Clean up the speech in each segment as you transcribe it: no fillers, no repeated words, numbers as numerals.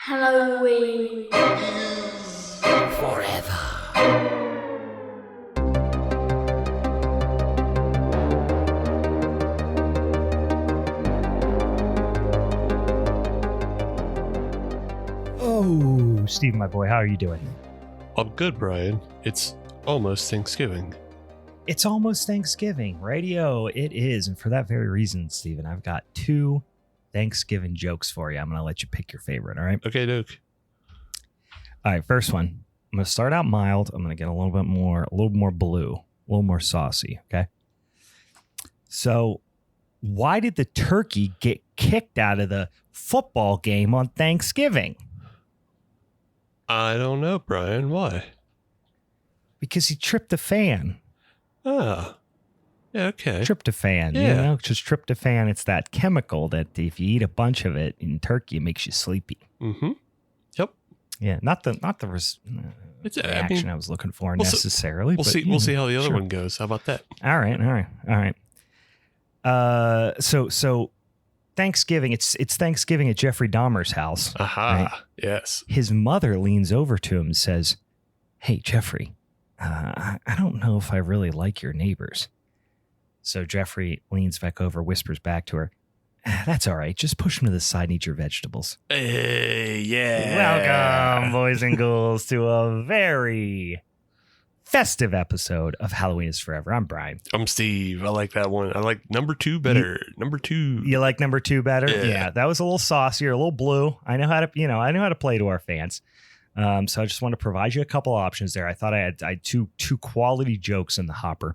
Halloween forever. Oh, Steve, my boy, how are you doing? I'm good, Brian. It's almost Thanksgiving. It's almost Thanksgiving, radio. It is, and for that very reason, Steven, I've got two Thanksgiving jokes for you. I'm going to let you pick your favorite, all right? Okay, Duke. All right, first one. I'm going to start out mild. I'm going to get a little more blue, a little more saucy, okay? So, why did the turkey get kicked out of the football game on Thanksgiving? I don't know, Brian. Why? Because he tripped a fan. Ah. Yeah, okay. Tryptophan, Yeah. just tryptophan. It's that chemical that if you eat a bunch of it in turkey, it makes you sleepy. Mm-hmm. Yep. Yeah, not the It's reaction I was looking for necessarily. We'll see how the other one goes. How about that? All right. So Thanksgiving. It's Thanksgiving at Jeffrey Dahmer's house. Aha. Right? Yes. His mother leans over to him and says, "Hey, Jeffrey, I don't know if I really like your neighbors." So Jeffrey leans back over, whispers back to her, "That's all right. Just push them to the side and eat your vegetables." Hey, yeah. Welcome, boys and ghouls, to a very festive episode of Halloween is Forever. I'm Brian. I'm Steve. I like that one. I like number 2 better. Number 2. You like number 2 better? Yeah. That was a little saucier, a little blue. I know how to play to our fans. So I just want to provide you a couple options there. I thought I had two quality jokes in the hopper.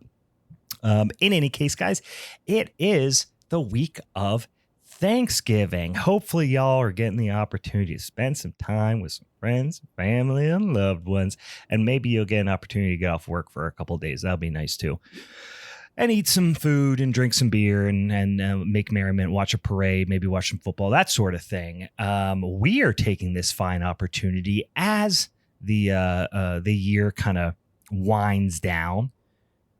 In any case, guys, it is the week of Thanksgiving. Hopefully y'all are getting the opportunity to spend some time with some friends, family, and loved ones. And maybe you'll get an opportunity to get off work for a couple of days. That'll be nice too. And eat some food and drink some beer and make merriment, watch a parade, maybe watch some football, that sort of thing. We are taking this fine opportunity as the year kind of winds down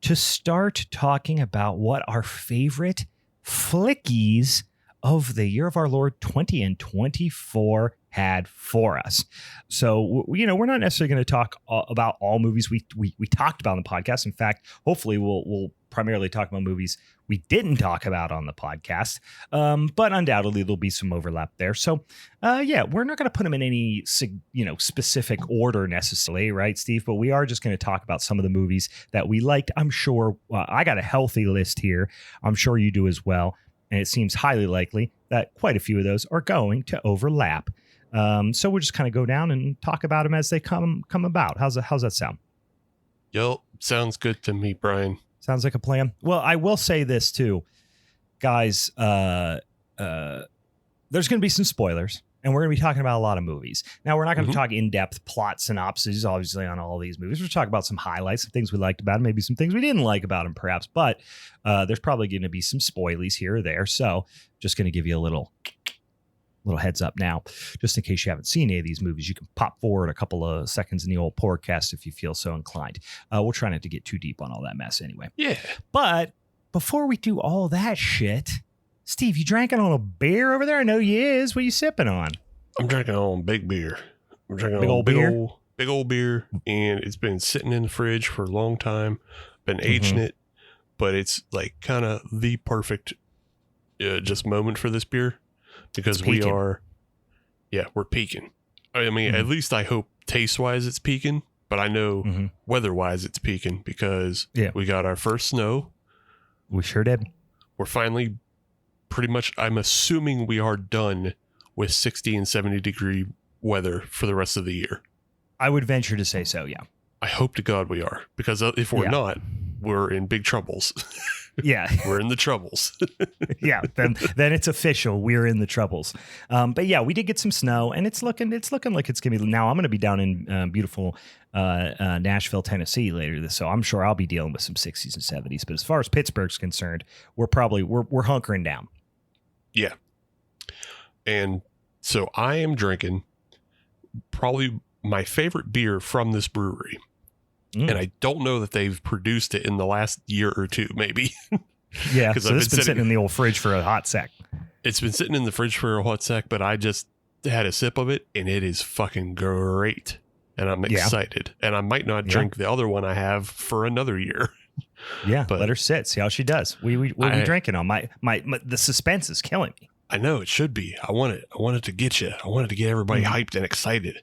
to start talking about what our favorite flickies of the year of our Lord 2024 had for us. So, we're not necessarily going to talk about all movies we talked about on the podcast. In fact, hopefully we'll primarily talk about movies we didn't talk about on the podcast. But undoubtedly there'll be some overlap there. So, we're not going to put them in any, specific order necessarily, right, Steve? But we are just going to talk about some of the movies that we liked. I'm sure I got a healthy list here. I'm sure you do as well. And it seems highly likely that quite a few of those are going to overlap. So we'll just kind of go down and talk about them as they come about. How's that sound? Yo, sounds good to me, Brian. Sounds like a plan. Well, I will say this too, guys. There's going to be some spoilers, and we're going to be talking about a lot of movies. Now, we're not going to talk in-depth plot synopses, obviously, on all these movies. We're talking about some highlights, some things we liked about them, maybe some things we didn't like about them, perhaps. But there's probably going to be some spoilies here or there. So, just going to give you a little heads up now, just in case you haven't seen any of these movies. You can pop forward a couple of seconds in the old podcast if you feel so inclined. We'll try not to get too deep on all that mess anyway. Yeah. But before we do all that shit, Steve, you drinking on a beer over there? I know you is. What are you sipping on? I'm drinking on big beer. I'm drinking big on old big old beer, and it's been sitting in the fridge for a long time. Been aging it, but it's like kind of the perfect just moment for this beer. Because we're peaking. I mean, at least I hope taste-wise it's peaking, but I know weather-wise it's peaking because we got our first snow. We sure did. We're finally pretty much, I'm assuming we are done with 60 and 70 degree weather for the rest of the year. I would venture to say so, yeah. I hope to God we are, because if we're not, we're in big troubles. Yeah. We're in the troubles. Yeah, then it's official. We're in the troubles. But yeah, we did get some snow, and it's looking like it's gonna be. Now I'm gonna be down in beautiful Nashville, Tennessee later so I'm sure I'll be dealing with some 60s and 70s. But as far as Pittsburgh's concerned, we're hunkering down. Yeah. And so I am drinking probably my favorite beer from this brewery. And I don't know that they've produced it in the last year or two, maybe. Yeah, so it's been sitting in the old fridge for a hot sec. It's been sitting in the fridge for a hot sec, but I just had a sip of it, and it is fucking great. And I'm excited. And I might not drink the other one I have for another year. Yeah, but let her sit. See how she does. What are we drinking on? My the suspense is killing me. I know it should be. I want it to get you. I wanted to get everybody hyped and excited.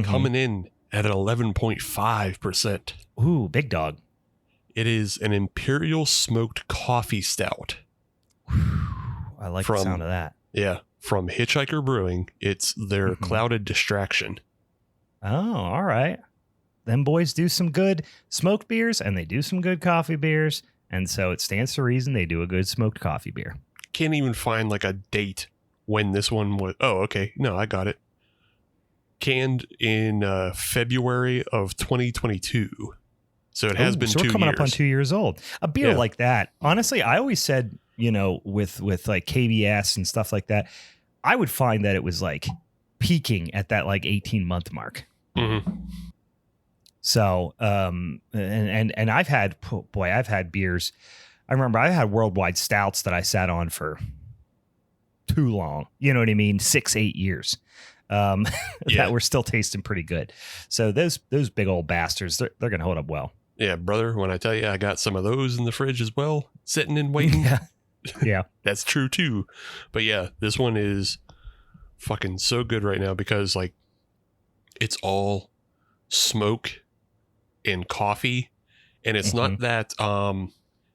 Coming in at an 11.5%. Ooh, big dog. It is an Imperial Smoked Coffee Stout. I like the sound of that. Yeah, from Hitchhiker Brewing. It's their Clouded Distraction. Oh, all right. Them boys do some good smoked beers, and they do some good coffee beers, and so it stands to reason they do a good smoked coffee beer. Can't even find like a date when this one was. Oh, okay. No, I got it. Canned in February of 2022. So it has been 2 years. So we're coming up on 2 years old. A beer like that, honestly, I always said, with like KBS and stuff like that, I would find that it was like peaking at that like 18-month mark. So, and I've had beers. I remember I had worldwide stouts that I sat on for too long. You know what I mean? 6-8 years. That were still tasting pretty good. So those big old bastards, they're going to hold up well. Yeah, brother, when I tell you I got some of those in the fridge as well, sitting and waiting. Yeah. That's true too. But yeah, this one is fucking so good right now because like it's all smoke and coffee, and it's not that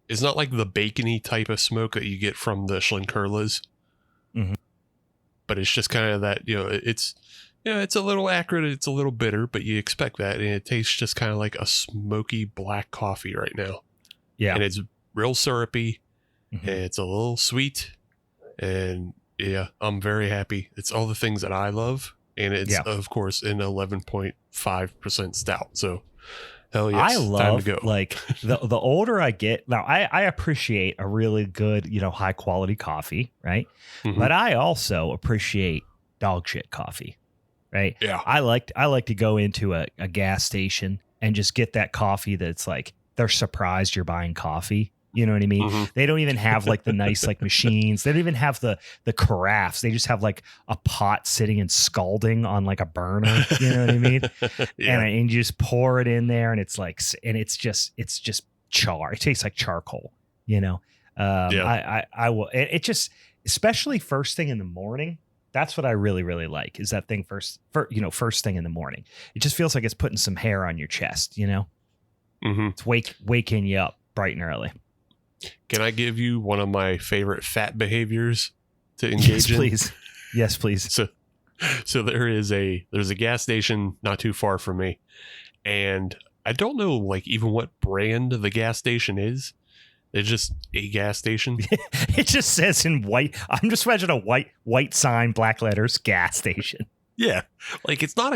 it's not like the bacony type of smoke that you get from the Schlenkerlas. But it's just kind of that, it's a little acrid, it's a little bitter, but you expect that, and it tastes just kind of like a smoky black coffee right now. Yeah. And it's real syrupy, and it's a little sweet, and yeah, I'm very happy. It's all the things that I love, and it's, of course, an 11.5% stout, so hell yes, I love, time to go. Like, the older I get, now I appreciate a really good, high quality coffee, right? But I also appreciate dog shit coffee, right? Yeah. I like to go into a gas station and just get that coffee that's like, they're surprised you're buying coffee. You know what I mean? They don't even have like the nice like machines. They don't even have the carafes. They just have like a pot sitting and scalding on like a burner. You know what I mean? And you just pour it in there, and it's like, and it's just char. It tastes like charcoal. I will. It just, especially first thing in the morning. That's what I really, really like, is that thing first thing in the morning. It just feels like it's putting some hair on your chest. It's waking you up bright and early. Can I give you one of my favorite fat behaviors to engage in? Please. Yes, please. So there's a gas station not too far from me, and I don't know like even what brand the gas station is. It's just a gas station. It just says in white. I'm just imagining a white sign, black letters, gas station. Yeah, like it's not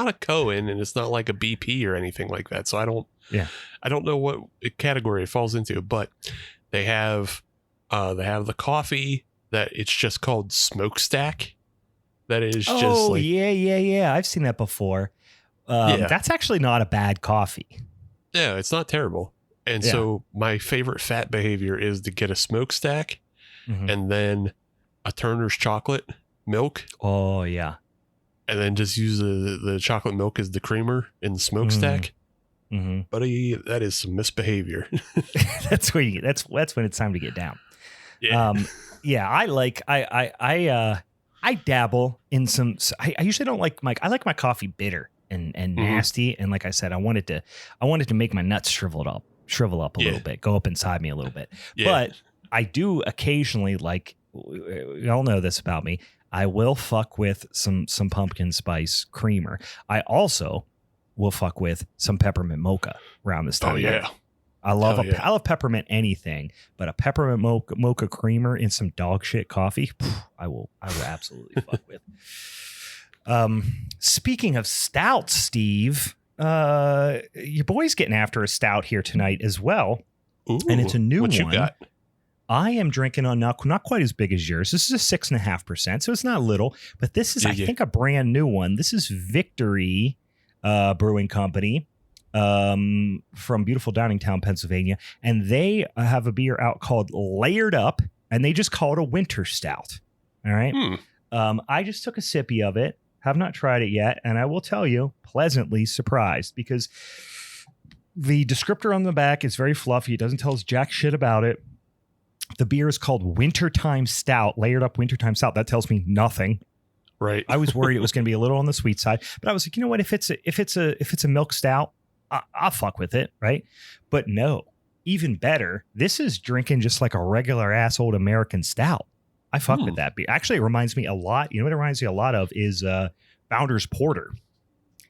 a Cohen, and it's not like a BP or anything like that. So I don't know what category it falls into, but they have the coffee that it's just called Smokestack. That is just like, yeah. I've seen that before. That's actually not a bad coffee. Yeah, it's not terrible. And so my favorite fat behavior is to get a Smokestack and then a Turner's chocolate milk. Oh yeah. And then just use the chocolate milk as the creamer in the Smokestack. Buddy, that is some misbehavior. That's when it's time to get down. Yeah. I dabble in some. I usually don't like I like my coffee bitter and nasty. And like I said, I wanted to make my nuts shrivel up a little bit, go up inside me a little bit. But I do occasionally, like, y'all know this about me, I will fuck with some pumpkin spice creamer. I also will fuck with some peppermint mocha around this time. Oh yeah. I love peppermint anything, but a peppermint mocha creamer in some dog shit coffee, I will absolutely fuck with. Speaking of stouts, Steve, your boy's getting after a stout here tonight as well. Ooh, and it's a new one. What you got? I am drinking on not quite as big as yours. This is a 6.5%, so it's not little, but this is, I think, a brand new one. This is Victory Brewing Company from beautiful Downingtown, Pennsylvania, and they have a beer out called Layered Up, and they just call it a winter stout. All right. I just took a sippy of it. Have not tried it yet, and I will tell you, pleasantly surprised, because the descriptor on the back is very fluffy. It doesn't tell us jack shit about it. The beer is called Wintertime Stout, layered up Wintertime Stout. That tells me nothing. Right. I was worried it was going to be a little on the sweet side, but I was like, you know what? If it's a milk stout, I'll fuck with it, right? But no, even better. This is drinking just like a regular ass old American stout. I fuck with that beer. Actually, it reminds me a lot. You know what it reminds me a lot of is Founder's Porter.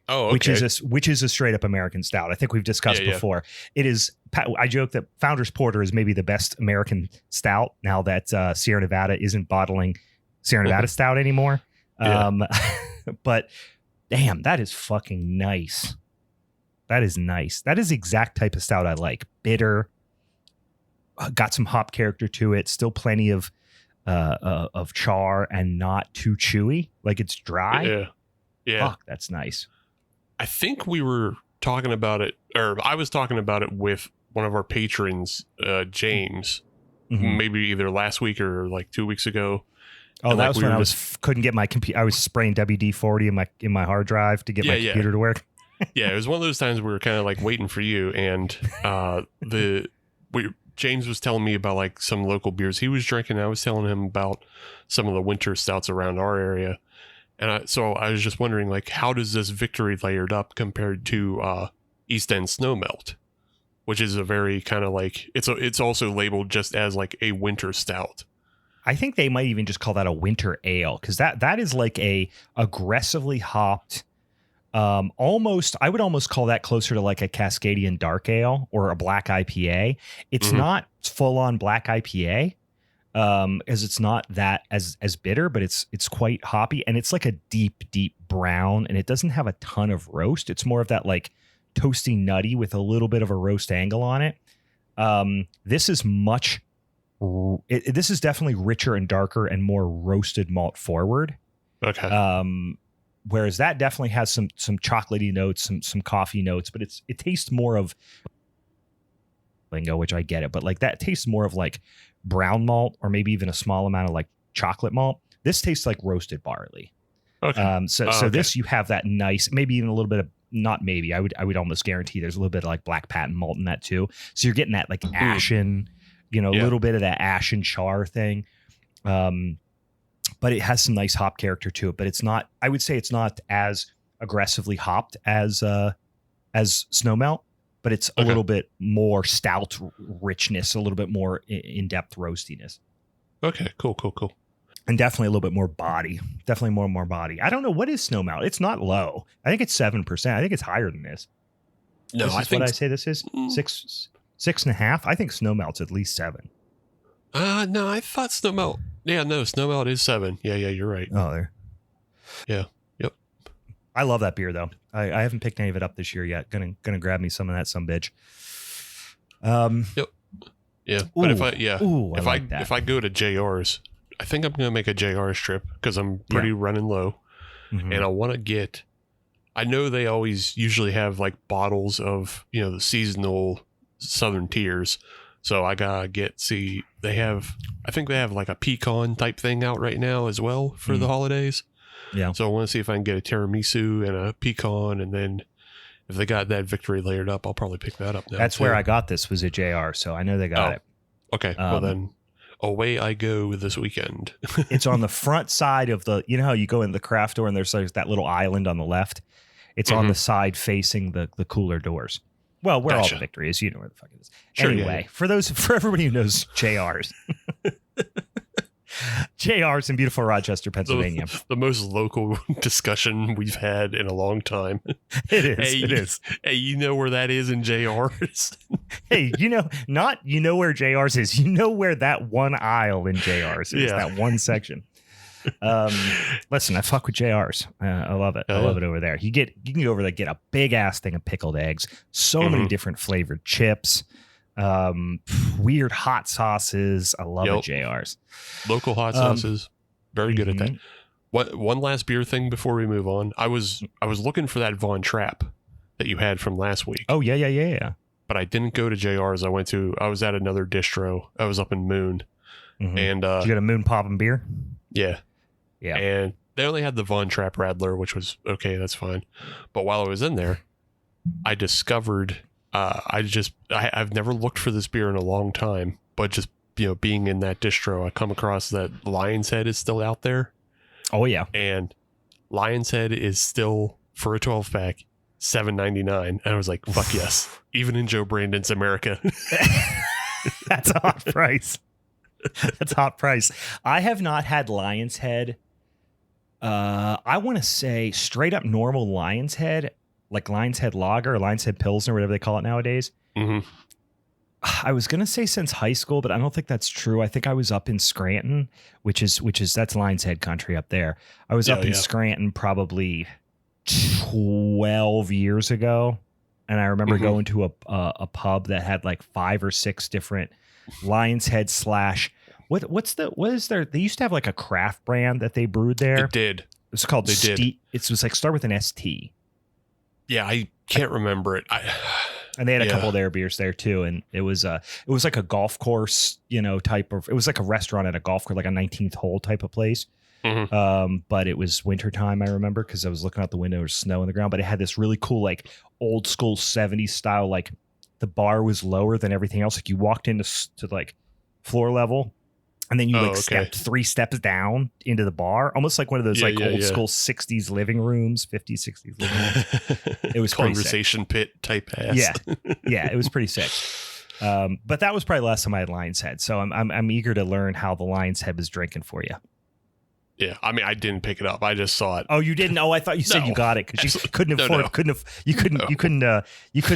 Oh, okay. Which is a straight up American stout. I think we've discussed before. It is. I joke that Founder's Porter is maybe the best American stout now that Sierra Nevada isn't bottling Sierra Nevada stout anymore. Yeah. But damn, that is fucking nice. That is nice. That is the exact type of stout I like. Bitter, got some hop character to it. Still plenty of char and not too chewy. Like it's dry. Yeah. Fuck, that's nice. I think we were talking about it, or I was talking about it with one of our patrons, James, maybe either last week or like 2 weeks ago. Oh, that was when I couldn't get my computer. I was spraying WD-40 in my hard drive to get my computer to work. Yeah, it was one of those times we were kind of like waiting for you, and James was telling me about like some local beers he was drinking. I was telling him about some of the winter stouts around our area, and so I was just wondering, like, how does this Victory layered up compared to East End Snowmelt, which is a very kind of like it's also labeled just as like a winter stout. I think they might even just call that a winter ale, because that is like a aggressively hopped, I would almost call that closer to like a Cascadian dark ale or a black IPA. It's not full on black IPA, as it's not that as bitter, but it's quite hoppy, and it's like a deep brown, and it doesn't have a ton of roast. It's more of that like toasty nutty with a little bit of a roast angle on it. This is this is definitely richer and darker and more roasted malt forward. Okay. Whereas that definitely has some chocolatey notes, some coffee notes, but it tastes more of lingo, which I get it, but like that tastes more of like brown malt or maybe even a small amount of like chocolate malt. This tastes like roasted barley. Okay. So this, you have that nice, maybe even a little bit of, not maybe, I would almost guarantee there's a little bit of like black patent malt in that too. So you're getting that like ashen, a little bit of that ashen char thing. But it has some nice hop character to it, but it's not, I would say it's not as aggressively hopped as Snowmelt, but it's a little bit more stout richness, a little bit more in-depth roastiness. Okay, cool. And definitely a little bit more body. Definitely more body. I don't know, what is Snowmelt? It's not low. I think it's 7%. I think it's higher than this. No, I think what I say this is 6.5. I think Snowmelt's at least 7. No, I thought Snowmelt. Yeah, no, Snowmelt is 7. Yeah, you're right. Oh, there. Yeah. Yep. I love that beer though. I haven't picked any of it up this year yet. Gonna grab me some of that sumbitch. Yep. Yeah. But if I go to JR's, I think I'm gonna make a JR's trip because I'm pretty running low, and I want to get. I know they always usually have like bottles of the seasonal Southern tiers. So I gotta I think they have like a pecan type thing out right now as well for the holidays. Yeah. So I want to see if I can get a tiramisu and a pecan, and then if they got that Victory layered up, I'll probably pick that up now. That's where I got this, was at JR, so I know they got it. Okay. Well then, away I go this weekend. It's on the front side of the, how you go in the craft store and there's like that little island on the left. It's on the side facing the cooler doors. Well, where all the Victory is, you know where the fuck it is. Sure, anyway, for everybody who knows JR's. JR's in beautiful Rochester, Pennsylvania. The most local discussion we've had in a long time. It is. Hey, you know where that is in JR's? Hey, not where JR's is. You know where that one aisle in JR's is, that one section. Listen, I fuck with JR's. I love it. I love it over there. You can go over there, get a big ass thing of pickled eggs, so many different flavored chips, weird hot sauces. I love it. JR's local hot sauces, very good at that. One last beer thing before we move on. I was looking for that Von Trapp that you had from last week. Oh yeah. But I didn't go to JR's. I was at another distro. I was up in Moon, and did you get a Moon poppin' beer? Yeah. Yeah. And they only had the Von Trapp Radler, which was okay. That's fine. But while I was in there, I discovered, I've never looked for this beer in a long time, but just, being in that distro, I come across that Lion's Head is still out there. Oh yeah. And Lion's Head is still, for a 12 pack, $7.99. And I was like, fuck yes. Even in Joe Brandon's America. That's a hot price. That's a hot price. I have not had Lion's Head. I want to say straight up normal Lion's Head, like Lion's Head Lager or Lion's Head Pilsner, whatever they call it nowadays. Mm-hmm. I was going to say since high school, but I don't think that's true. I think I was up in Scranton, which is that's Lion's Head country up there. I was up in Scranton probably 12 years ago. And I remember going to a pub that had like 5 or 6 different Lion's Head / what is there? They used to have like a craft brand that they brewed there. It did. It's called It was like start with an ST. Yeah, I can't remember it. And they had a couple of their beers there too, and it was like a golf course, type of. It was like a restaurant at a golf course, like a 19th hole type of place. Mm-hmm. But it was wintertime, I remember, because I was looking out the window, there was snow on the ground. But it had this really cool, like old school 70s style, like the bar was lower than everything else. Like you walked into like floor level, and then you stepped 3 steps down into the bar, almost like one of those old school 60s living rooms, 50s, 60s living rooms. It was conversation pit type ass. Yeah, it was pretty sick. But that was probably the last time I had Lion's Head. So I'm eager to learn how the Lion's Head is drinking for you. Yeah, I mean, I didn't pick it up. I just saw it. Oh, you didn't? Oh, I thought you said you got it because you couldn't afford. You couldn't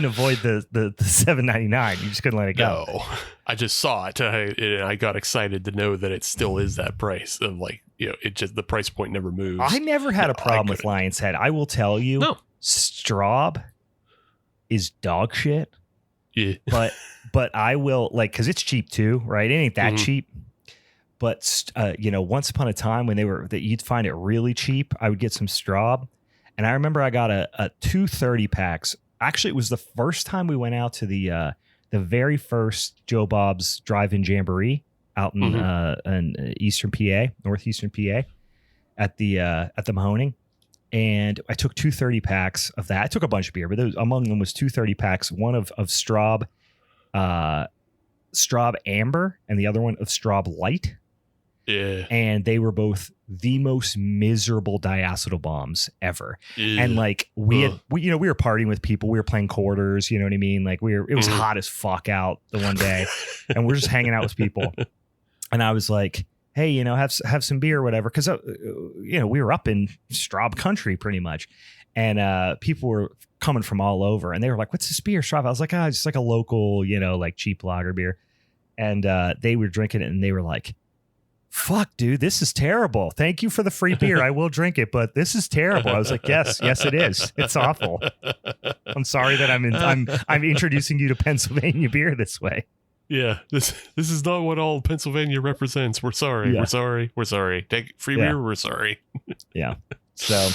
avoid the $7.99. You just couldn't let it go. No, I just saw it and I got excited to know that it still is that price. Of like, it just the price point never moves. I never had a problem with Lion's Head. I will tell you, Straub is dog shit. Yeah, but I will because it's cheap too, right? It ain't that cheap. But, once upon a time when you'd find it really cheap, I would get some Straub. And I remember I got a 2 30 packs. Actually, it was the first time we went out to the very first Joe Bob's Drive-In Jamboree out in northeastern PA at the Mahoning. And I took 2 30 packs of that. I took a bunch of beer, but among them was 2 30 packs, one of Straub Amber and the other one of Straub Light. Yeah. And they were both the most miserable diacetyl bombs ever. Yeah. And like we were partying with people, we were playing quarters, you know what I mean? Like it was hot as fuck out the one day and we're just hanging out with people. And I was like, hey, have some beer or whatever. Cause we were up in Straub country pretty much. And people were coming from all over and they were like, what's this beer, Straub? I was like, it's just like a local, like cheap lager beer. And they were drinking it and they were like, fuck, dude, this is terrible. Thank you for the free beer. I will drink it, but this is terrible. I was like, yes, it is. It's awful. I'm sorry that I'm introducing you to Pennsylvania beer this way. Yeah, this is not what all Pennsylvania represents. We're sorry. Yeah. We're sorry. Take free beer. We're sorry. Yeah. So,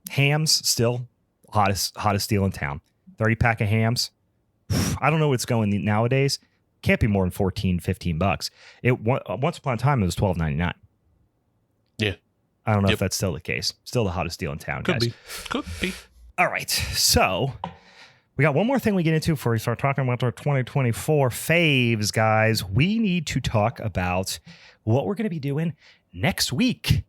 hams still hottest deal in town. 30 pack of hams. I don't know what's going nowadays. Can't be more than $14-15. Once upon a time it was $12.99. Yeah, I don't know if that's still the case. Still the hottest deal in town, guys. Could be. All right, so we got one more thing we get into before we start talking about our 2024 faves, guys. We need to talk about what we're going to be doing next week.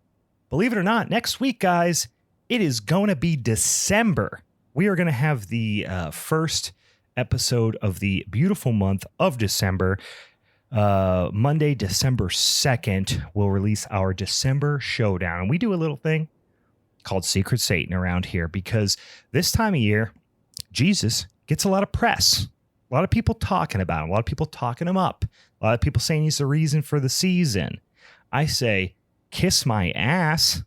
Believe it or not, next week, guys, it is going to be December. We are going to have the first episode of the beautiful month of December. Monday, December 2nd, we'll release our December Showdown. And we do a little thing called Secret Satan around here because this time of year, Jesus gets a lot of press. A lot of people talking about him. A lot of people talking him up. A lot of people saying he's the reason for the season. I say, kiss my ass.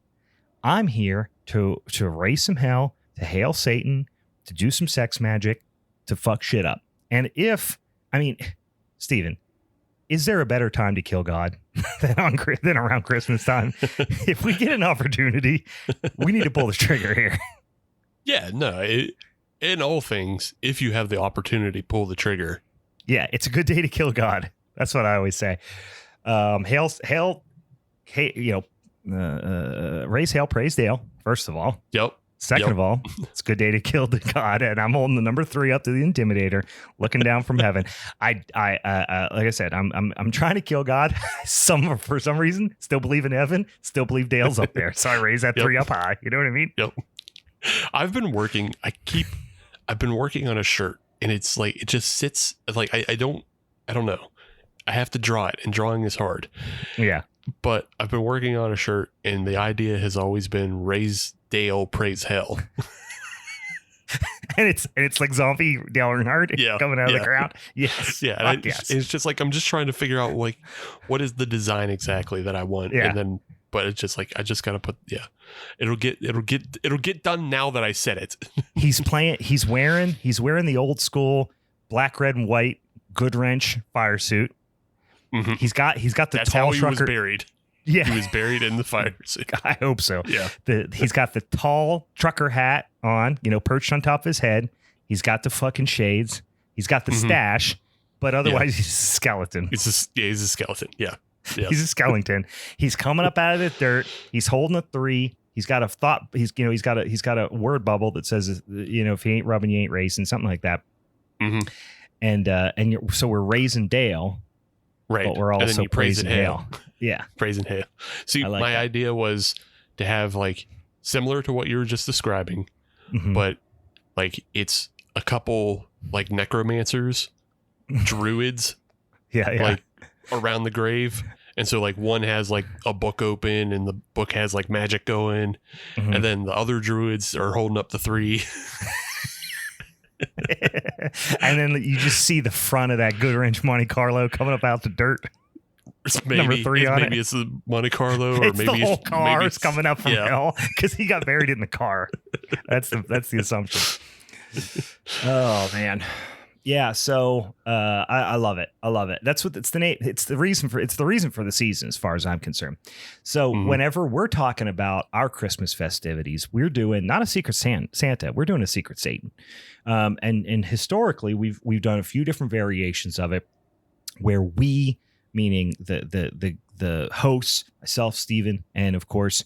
I'm here to raise some hell, to hail Satan, to do some sex magic, to fuck shit up. And Steven, is there a better time to kill God than around Christmas time? If we get an opportunity, we need to pull the trigger here. Yeah, no, in all things, if you have the opportunity, pull the trigger. Yeah, it's a good day to kill God. That's what I always say. Hail hey, raise hail, praise Dale. First of all. Yep. Second of all, it's a good day to kill the god, and I'm holding the number 3 up to the Intimidator, looking down from heaven. Like I said, I'm trying to kill God. For some reason, still believe in heaven, still believe Dale's up there, so I raise that 3 up high. You know what I mean? Yep. I've been working on a shirt, and it's like it just sits like I don't know. I have to draw it, and drawing is hard. Yeah. But I've been working on a shirt, and the idea has always been raise Dale, praise hell. and it's like zombie Dale Earnhardt coming out of the ground. Yes. Yeah. And it's just like I'm just trying to figure out like what is the design exactly that I want. Yeah. And then but it's just like I just gotta put it'll get done now that I said it. He's wearing the old school black, red, and white Goodwrench fire suit. Mm-hmm. He's got the That's tall how he trucker. was buried. Yeah, he was buried in the fire suit. I hope so. Yeah, he's got the tall trucker hat on, perched on top of his head. He's got the fucking shades. He's got the stash, but otherwise he's a skeleton. He's a skeleton. Yeah, he's a skeleton. He's coming up out of the dirt. He's holding a 3. He's got a thought. He's got a word bubble that says, if he ain't rubbing, you ain't racing, something like that. Mm-hmm. And so we're raising Dale. Right. But we're also praising hail. Yeah. Praising hail. See, my idea was to have like similar to what you were just describing, but like it's a couple like necromancers, druids, like around the grave. And so like one has like a book open and the book has like magic going. And then the other druids are holding up the 3. And then you just see the front of that Goodwrench Monte Carlo coming up out the dirt. Maybe, number 3 on maybe it's the Monte Carlo, or it's maybe the whole car maybe is coming up from hell because he got buried in the car. That's the assumption. Oh man, yeah. So I love it. I love it. That's what it's the name. It's the reason for the season, as far as I'm concerned. So whenever we're talking about our Christmas festivities, we're doing not a Secret Santa. We're doing a Secret Satan. And historically, we've done a few different variations of it, where we, meaning the hosts, myself, Steven, and of course,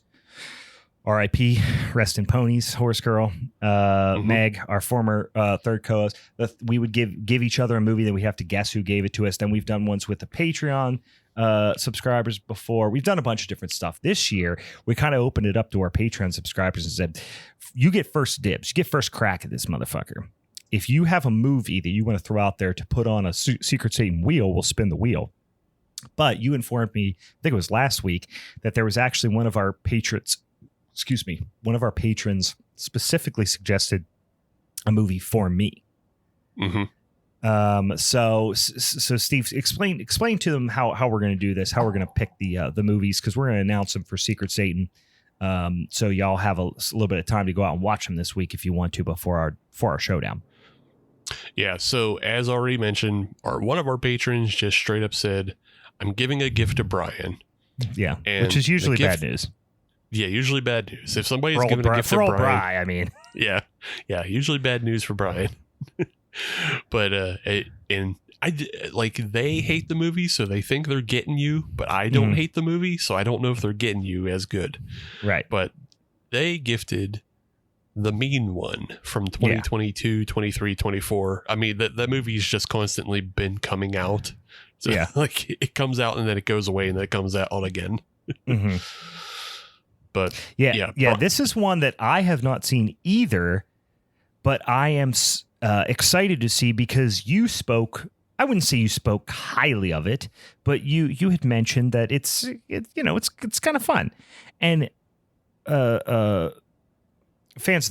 R.I.P. Rest in Ponies, Horse Girl, Meg, our former third co-host. We would give each other a movie that we have to guess who gave it to us. Then we've done ones with the Patreon subscribers before. We've done a bunch of different stuff. This year, we kind of opened it up to our Patreon subscribers and said, you get first dibs. You get first crack at this motherfucker. If you have a movie that you want to throw out there to put on a Secret Satan wheel, we'll spin the wheel. But you informed me, I think it was last week, that there was actually one of our patrons specifically suggested a movie for me. So Steve, explain to them how we're going to do this, how we're going to pick the movies, because we're going to announce them for Secret Satan. So y'all have a little bit of time to go out and watch them this week if you want to before our showdown. Yeah. So as already mentioned, one of our patrons just straight up said, "I'm giving a gift to Brian." Yeah, which is usually bad news. Yeah, usually bad news. If somebody's giving a gift to Brian, I mean, yeah, usually bad news for Brian. But and they hate the movie, so they think they're getting you. But I don't hate the movie, so I don't know if they're getting you as good. Right. But they gifted The Mean One from 2022, 23, 24. I mean, that movie's just constantly been coming out. So like it comes out and then it goes away and then it comes out again. But this is one that I have not seen either, but I am excited to see because you spoke. I wouldn't say you spoke highly of it, but you had mentioned that it's kind of fun, and fans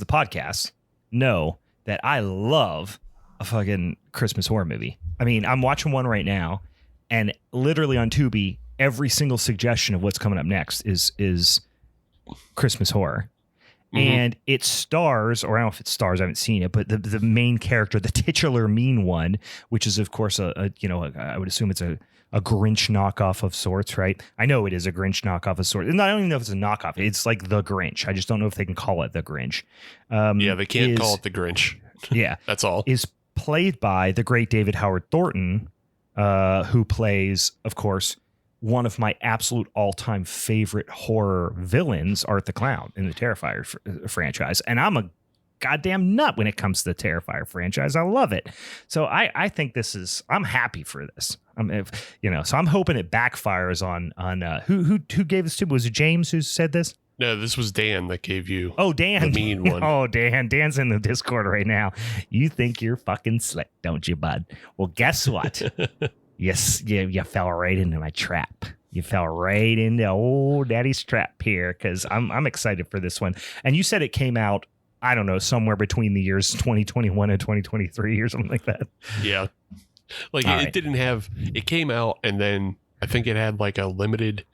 of the podcast know that I love a fucking Christmas horror movie. I mean, I'm watching one right now, and literally on Tubi, every single suggestion of what's coming up next is Christmas horror. And it stars, or I don't know if it stars, I haven't seen it, but the main character, the titular mean one, which is of course I would assume it's a Grinch knockoff of sorts, right? I know it is a Grinch knockoff of sorts. And I don't even know if it's a knockoff. It's like the Grinch. I just don't know if they can call it the Grinch. They can't call it the Grinch. Yeah. That's all. Is played by the great David Howard Thornton, who plays, of course, one of my absolute all-time favorite horror villains, Art the Clown, in the Terrifier franchise. And I'm a goddamn nut when it comes to the Terrifier franchise. I love it. So I think I'm happy for this. So I'm hoping it backfires on who gave this to me? Was it James who said this? No, this was Dan that gave you. Oh, Dan. The mean one. Oh, Dan's in the Discord right now. You think you're fucking slick, don't you, bud? Well, guess what? Yes, you fell right into my trap. You fell right into old daddy's trap here, because I'm excited for this one. And you said it came out, I don't know, somewhere between the years 2021 and 2023 or something like that. Yeah. Like All didn't have, it came out and then I think it had like a limited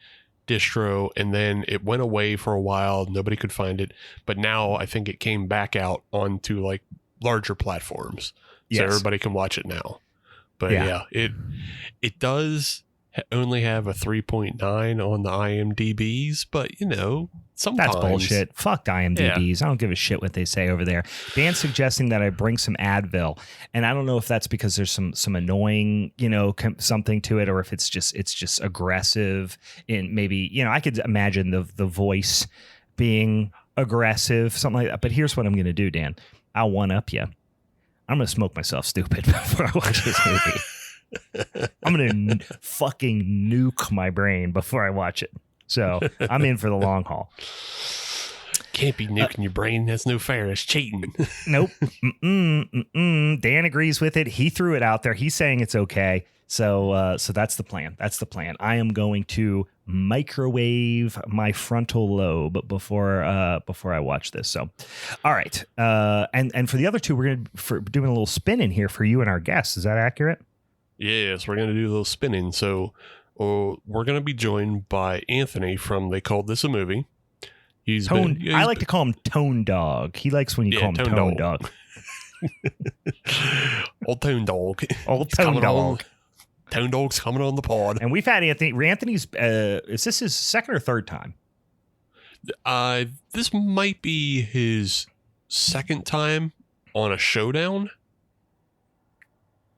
distro and then it went away for a while. Nobody could find it. But now I think it came back out onto like larger platforms. Yes. So everybody can watch it now. But yeah, it does only have a 3.9 on the IMDb's, but sometimes that's bullshit. Fuck IMDb's. I don't give a shit what they say over there. Dan's suggesting that I bring some Advil, and I don't know if that's because there's some annoying, something to it, or if it's just aggressive. And maybe, I could imagine the voice being aggressive, something like that. But here's what I'm going to do, Dan. I'll one up you. I'm going to smoke myself stupid before I watch this movie. I'm going to fucking nuke my brain before I watch it. So I'm in for the long haul. Can't be nuking your brain. That's no fair. That's cheating. Nope. Dan agrees with it. He threw it out there. He's saying it's okay. So that's the plan. That's the plan. I am going to microwave my frontal lobe before I watch this. So, all right. And for the other two, we're doing a little spin in here for you and our guests. Is that accurate? Yes, we're going to do a little spinning. So we're going to be joined by Anthony from They Called This a Movie. I like to call him Tone Dog. He likes when you call him Tone Dog. Old Tone Dog. Old Tone Dog. Tone Dog's coming on the pod. And we've had Anthony. Anthony's, is this his second or third time? This might be his second time on a showdown.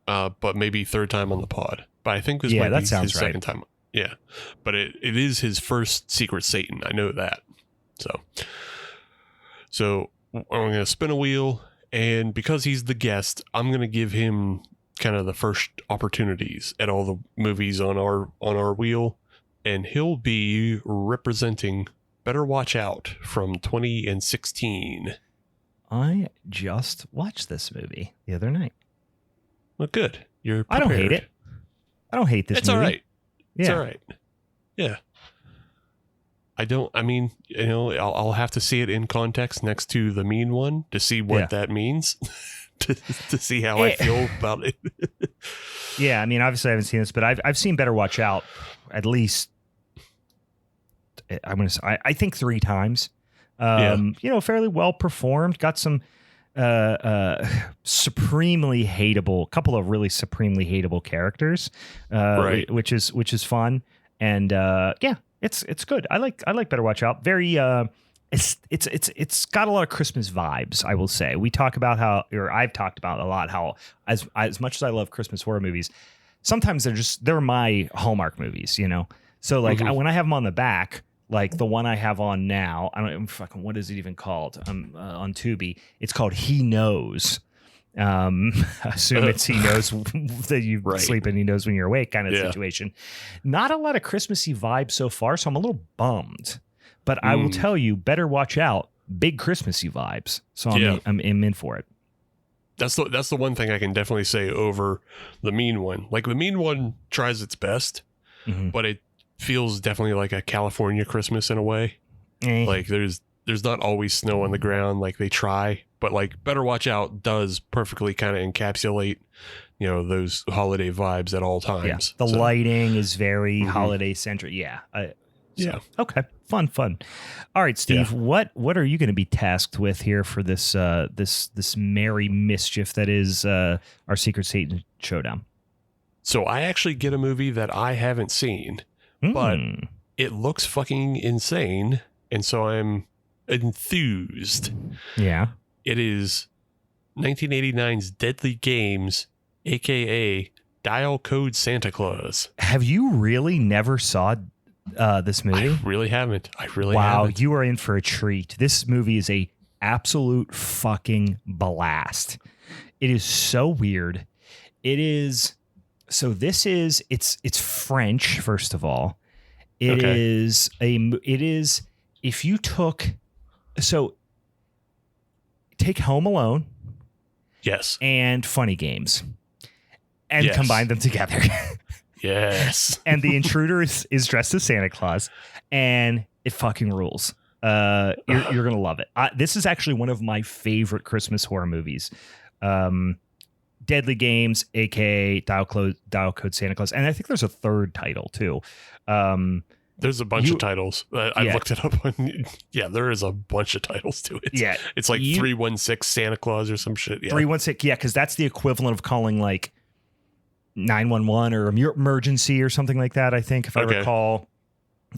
But maybe third time on the pod. But I think this might be his second time. Yeah. But it is his first Secret Satan. I know that. So I'm going to spin a wheel. And because he's the guest, I'm going to give him kind of the first opportunities at all the movies on our wheel. And he'll be representing Better Watch Out from 2016. I just watched this movie the other night. Well, good. You're prepared. I don't hate it. I don't hate this it's movie. All right. Yeah. It's all right. Yeah. I'll have to see it in context next to the mean one to see what that means, to see how I feel about it. Yeah. I mean, obviously I haven't seen this, but I've seen Better Watch Out at least, I'm going to say, I think 3 times. Fairly well performed. Got some supremely hateable, couple of really supremely hateable characters, right, which is fun. And it's good. I like Better Watch Out. Very it's got a lot of Christmas vibes, I will say. I've talked about a lot how as much as I love Christmas horror movies, sometimes they're my Hallmark movies, So like when I have them on the back, like the one I have on now, I don't fucking, what is it even called? On Tubi. It's called He Knows. Assume it's he knows that you sleep and he knows when you're awake kind of situation. Not a lot of Christmassy vibes so far, so I'm a little bummed. But I will tell you, Better Watch Out, big Christmassy vibes. So I'm in for it. That's the one thing I can definitely say over the mean one. Like the mean one tries its best, but it feels definitely like a California Christmas in a way. Like there's not always snow on the ground. Like they try, but like Better Watch Out does perfectly kind of encapsulate, those holiday vibes at all times. Yeah. The lighting is very holiday centric. Yeah. Okay. Fun. All right, Steve, what are you going to be tasked with here for this merry mischief that is our Secret Satan Showdown? So I actually get a movie that I haven't seen, but it looks fucking insane. And so I'm enthused. Yeah. It is 1989's Deadly Games, aka Dial Code Santa Claus. Have you really never saw this movie? I really haven't. Wow, haven't. you are in for a treat. This movie is a absolute fucking blast. It is so weird. It is. So this is it's French, first of all. It is if you take Home Alone. Yes. And Funny Games. And combine them together. Yes. And the intruder is dressed as Santa Claus, and it fucking rules. You're going to love it. This is actually one of my favorite Christmas horror movies. Deadly Games, aka Dial Code Santa Claus, and I think there's a third title too. There's a bunch of titles. I looked it up. There is a bunch of titles to it. Yeah, it's like 316 Santa Claus or some shit. Yeah. 316. Yeah, because that's the equivalent of calling like 911 or emergency or something like that. I think, if I recall,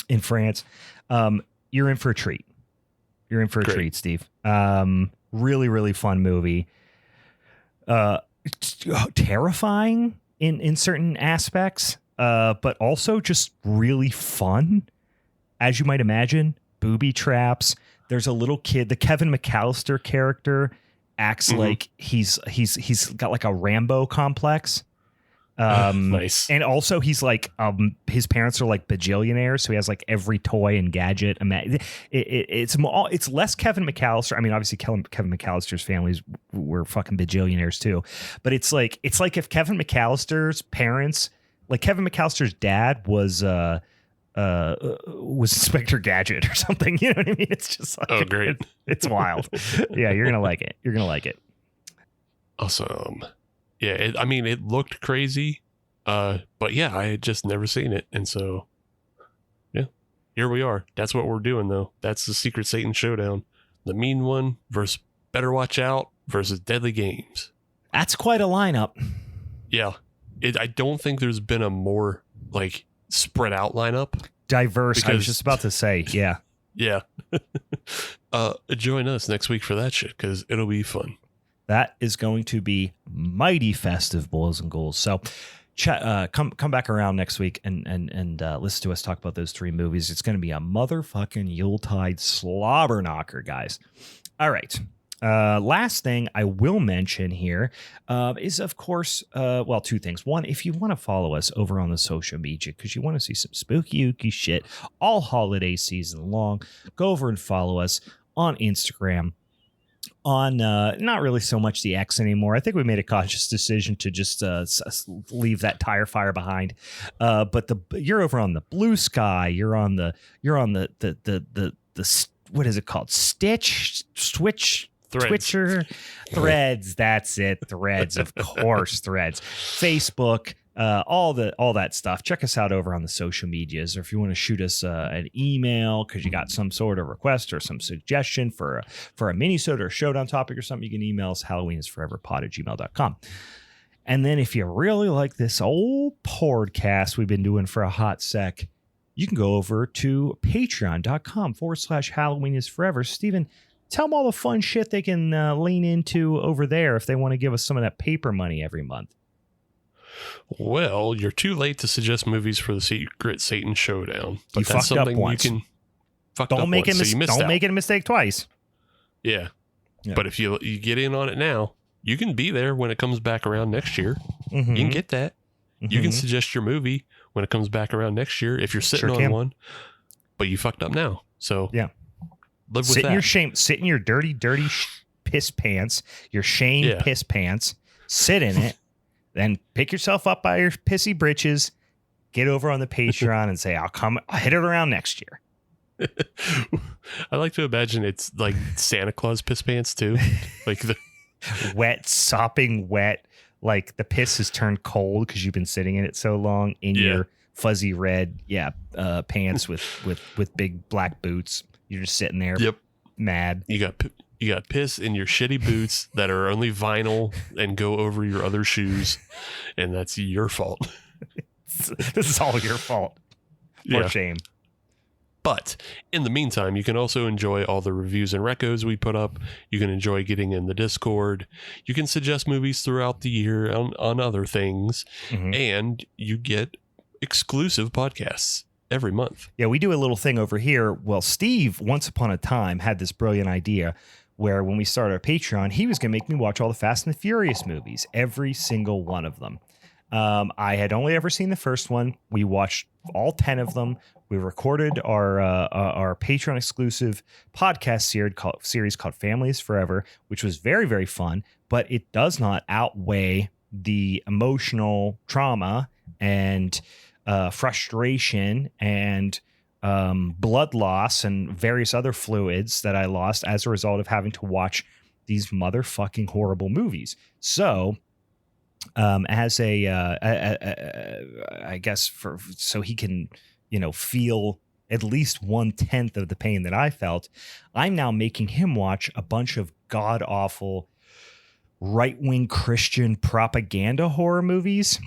in France, you're in for a treat. You're in for a treat, Steve. Really, really fun movie. Terrifying in certain aspects, but also just really fun, as you might imagine. Booby traps. There's a little kid. The Kevin McAllister character acts like he's got like a Rambo complex. Nice. And also he's like, his parents are like bajillionaires, so he has like every toy and gadget. It's less Kevin McAllister. I mean, obviously Kevin McAllister's families were fucking bajillionaires too, but it's like if Kevin McAllister's parents, like Kevin McAllister's dad was Inspector Gadget or something. You know what I mean? It's just like, great. It's wild. Yeah, you're gonna like it. You're gonna like it. Awesome. Yeah, it looked crazy, but yeah, I had just never seen it, and so, yeah, here we are. That's what we're doing, though. That's the Secret Satan Showdown. The Mean One versus Better Watch Out versus Deadly Games. That's quite a lineup. Yeah, I don't think there's been a more, like, spread out lineup. Diverse, I was just about to say, yeah. Yeah. Join us next week for that shit, because it'll be fun. That is going to be mighty festive, boys and ghouls. So come back around next week and listen to us talk about those three movies. It's going to be a motherfucking Yuletide slobber knocker, guys. All right. Last thing I will mention here is, of course, two things. One, if you want to follow us over on the social media because you want to see some spooky ooky shit all holiday season long, go over and follow us on Instagram. On not really so much the X anymore. I think we made a conscious decision to just leave that tire fire behind. But you're over on the Blue Sky. You're on the what is it called? Switch. Threads. Twitcher, Threads. That's it. Threads, of course. Threads, Facebook, all that stuff. Check us out over on the social medias, or if you want to shoot us an email because you got some sort of request or some suggestion for a Minisode or a showdown topic or something, you can email us halloweenisforeverpod@gmail.com. And then if you really like this old podcast we've been doing for a hot sec, you can go over to patreon.com/HalloweenIsForever. Steven, tell them all the fun shit they can lean into over there if they want to give us some of that paper money every month. Well, you're too late to suggest movies for the Secret Satan Showdown. But You that's fucked up something once. you can Don't make once, it. so you missed Don't out. make it a mistake twice. Yeah. Yeah. But if you get in on it now, you can be there when it comes back around next year. Mm-hmm. You can get that. You can suggest your movie when it comes back around next year if you're sitting on one, but you fucked up now. So yeah, live with sit that. in your shame. Sit in your dirty piss pants. Your shame piss pants. Sit in it. Then pick yourself up by your pissy britches. Get over on the Patreon and say, I'll hit it around next year. I like to imagine it's like Santa Claus piss pants too, like the wet, sopping wet. Like the piss has turned cold because you've been sitting in it so long in your fuzzy red pants with big black boots. You're just sitting there mad. You got piss in your shitty boots that are only vinyl and go over your other shoes, and that's your fault. This is all your fault. For shame. But in the meantime, you can also enjoy all the reviews and recos we put up. You can enjoy getting in the Discord. You can suggest movies throughout the year on other things. Mm-hmm. And you get exclusive podcasts every month. Yeah, we do a little thing over here. Well, Steve, once upon a time, had this brilliant idea where when we started our Patreon, he was going to make me watch all the Fast and the Furious movies, every single one of them. I had only ever seen the first one. We watched all 10 of them. We recorded our Patreon exclusive podcast series called Families Forever, which was very, very fun, but it does not outweigh the emotional trauma and frustration and blood loss and various other fluids that I lost as a result of having to watch these motherfucking horrible movies. So as I guess so he can, feel at least 1/10 of the pain that I felt, I'm now making him watch a bunch of god awful right-wing Christian propaganda horror movies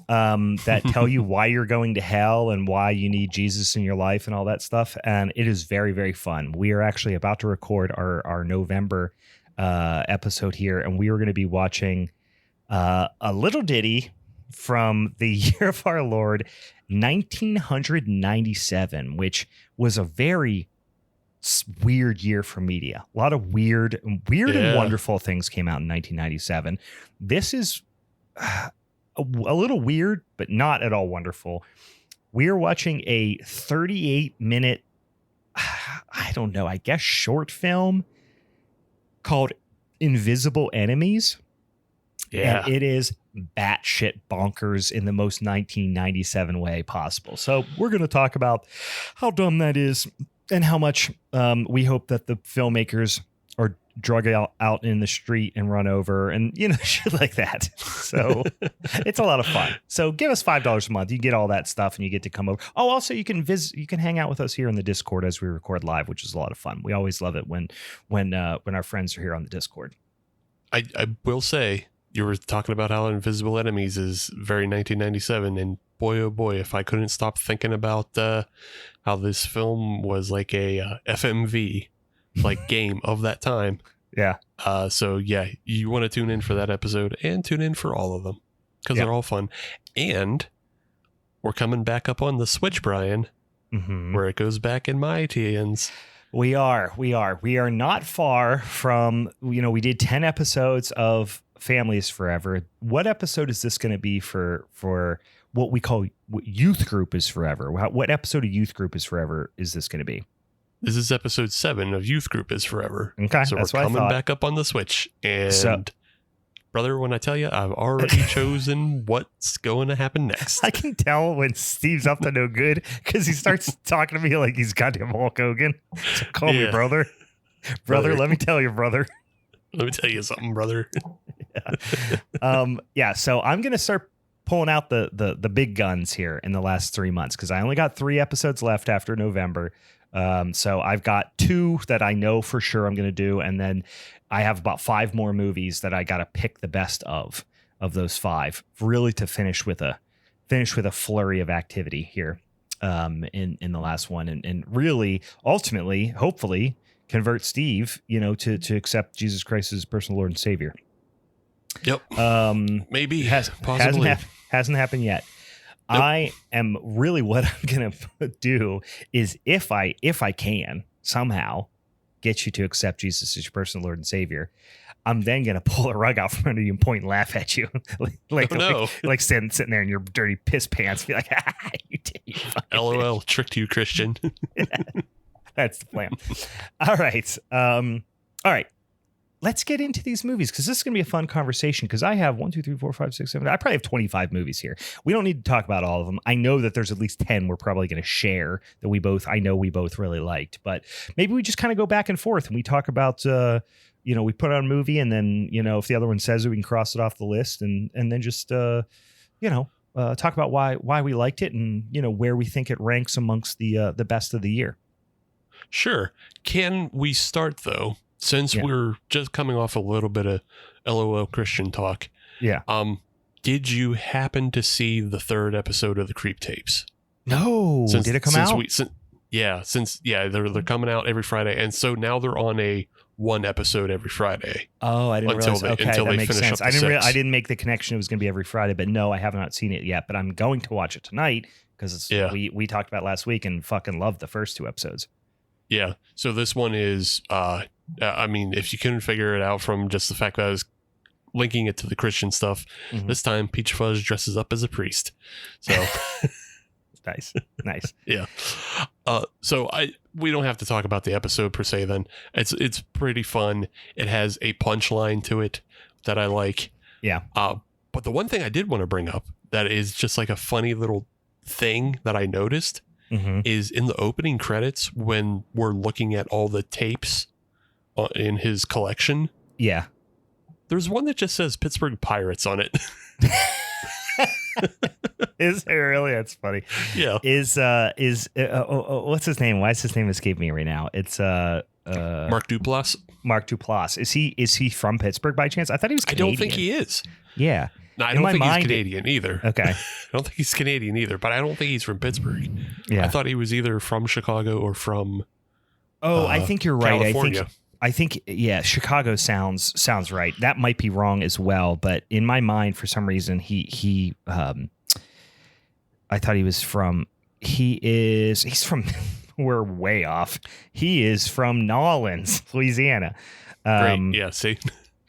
that tell you why you're going to hell and why you need Jesus in your life and all that stuff. And it is very, very fun. We are actually about to record our November episode here, and we are going to be watching a little ditty from the year of our Lord, 1997, which was a very weird year for media. A lot of weird and wonderful things came out in 1997. This is a little weird, but not at all wonderful. We are watching a 38-minute, I don't know, I guess short film called Invisible Enemies. Yeah. And it is batshit bonkers in the most 1997 way possible. So we're going to talk about how dumb that is and how much we hope that the filmmakers are drug out in the street and run over and, shit like that. So it's a lot of fun. So give us $5 a month. You get all that stuff and you get to come over. Oh, also you can hang out with us here in the Discord as we record live, which is a lot of fun. We always love it when our friends are here on the Discord. I will say, you were talking about how Invisible Enemies is very 1997, and boy, oh boy, if I couldn't stop thinking about how this film was like a FMV like game of that time. Yeah. So yeah, you want to tune in for that episode and tune in for all of them because they're all fun. And we're coming back up on the Switch, Brian, where it goes back in my teens. We are not far from, we did 10 episodes of Families Forever. What episode is this going to be for what we call Youth Group is Forever? What episode of Youth Group is Forever is this going to be? This is episode 7 of Youth Group is Forever. Okay, so that's we're coming back up on the Switch. And brother, when I tell you, I've already chosen what's going to happen next. I can tell when Steve's up to no good because he starts talking to me like he's goddamn Hulk Hogan. So call me brother. Brother, let me tell you, brother. Let me tell you something, brother. So I'm going to start pulling out the big guns here in the last 3 months because I only got 3 episodes left after November. So I've got 2 that I know for sure I'm going to do. And then I have about 5 more movies that I got to pick the best of those 5 really to finish with a flurry of activity here in the last one. And really, ultimately, hopefully convert Steve, to accept Jesus Christ as personal Lord and Savior. Yep. Maybe. Possibly. Hasn't happened yet. Nope. I am really what I'm going to do is if I can somehow get you to accept Jesus as your personal Lord and Savior, I'm then going to pull a rug out from under you and point and laugh at you. like sitting there in your dirty piss pants. Be like, you did. You LOL, tricked you, Christian. That's the plan. All right. All right. Let's get into these movies because this is going to be a fun conversation because I have 1, 2, 3, 4, 5, 6, 7. I probably have 25 movies here. We don't need to talk about all of them. I know that there's at least 10 we're probably going to share that we both really liked. But maybe we just kind of go back and forth and we talk about, we put on a movie and then, if the other one says it, we can cross it off the list and then just, talk about why we liked it and, where we think it ranks amongst the best of the year. Sure. Can we start, though, since we're just coming off a little bit of LOL Christian talk? Yeah. Did you happen to see the 3rd episode of the Creep Tapes? No. Did it come out? Yeah, they're coming out every Friday, and so now they're on a one episode every Friday. Oh, I didn't realize. Okay, that makes sense. I didn't make the connection it was going to be every Friday, but no, I have not seen it yet. But I'm going to watch it tonight because we talked about it last week and fucking loved the first 2 episodes. Yeah. So this one is, I mean, if you couldn't figure it out from just the fact that I was linking it to the Christian stuff, this time Peach Fuzz dresses up as a priest. So nice. Yeah. So we don't have to talk about the episode per se. Then it's pretty fun. It has a punchline to it that I like. Yeah. But the one thing I did want to bring up that is just like a funny little thing that I noticed is in the opening credits when we're looking at all the tapes in his collection. Yeah. There's one that just says Pittsburgh Pirates on it. Is it really? That's funny. Yeah. What's his name? Why is his name escape me right now? It's Mark Duplass. Mark Duplass. Is he from Pittsburgh by chance? I thought he was Canadian. I don't think he is. Yeah. No, I don't think he's Canadian either. Okay. I don't think he's Canadian either, but I don't think he's from Pittsburgh. Yeah. I thought he was either from Chicago or from I think you're right. California. I think Chicago sounds right. That might be wrong as well, but in my mind, for some reason, he I thought he was from. He's from. We're way off. He is from Nolens, Louisiana. Great. Yeah. See.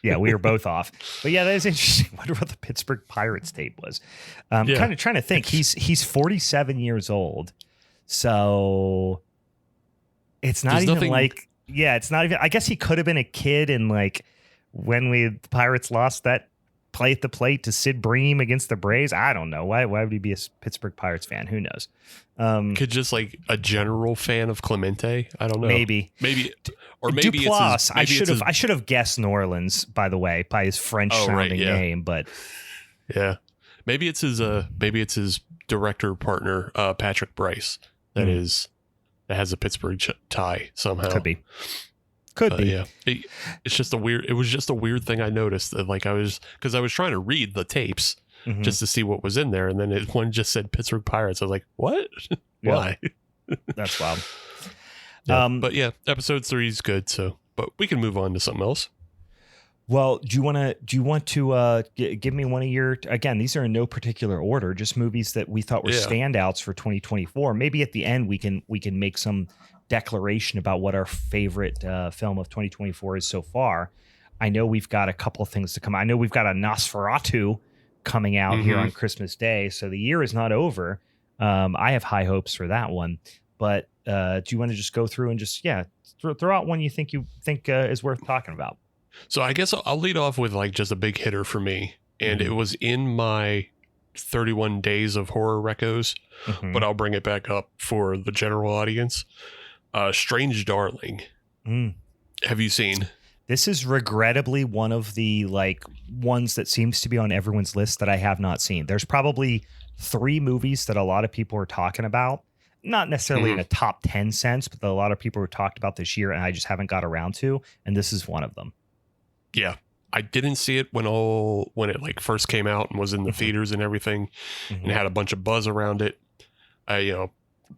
Yeah, we were both off. But yeah, that is interesting. I wonder what the Pittsburgh Pirates tape was. Kind of trying to think. He's 47 years old, so it's not even like. Yeah, it's not even. I guess he could have been a kid in like when the Pirates lost that play at the plate to Sid Bream against the Braves. I don't know why would he be a Pittsburgh Pirates fan? Who knows? Could just like a general fan of Clemente. I don't know. Maybe, or maybe Duplass. I should have guessed New Orleans, by the way, by his French sounding name. But yeah, maybe it's his director partner Patrick Bryce that has a Pittsburgh tie somehow. Could be. Yeah, it's just a weird. It was just a weird thing I noticed. That like I was trying to read the tapes just to see what was in there, and then one just said Pittsburgh Pirates. I was like, what? Why? That's wild. Yeah, but yeah, episode 3 is good. So, but we can move on to something else. Well, do you want to give me one of your, again, these are in no particular order, just movies that we thought were standouts for 2024. Maybe at the end we can make some declaration about what our favorite film of 2024 is so far. I know we've got a couple of things to come. I know we've got a Nosferatu coming out here on Christmas Day, so the year is not over. I have high hopes for that one, but do you want to just go through and just throw out one you think is worth talking about? So I guess I'll lead off with like just a big hitter for me, and it was in my 31 days of horror recos, but I'll bring it back up for the general audience. Strange Darling. Have you seen? This is regrettably one of the like ones that seems to be on everyone's list that I have not seen. There's probably 3 movies that a lot of people are talking about, not necessarily in a top 10 sense, but that a lot of people were talked about this year and I just haven't got around to. And this is one of them. Yeah. I didn't see it when it like first came out and was in the theaters and everything and had a bunch of buzz around it.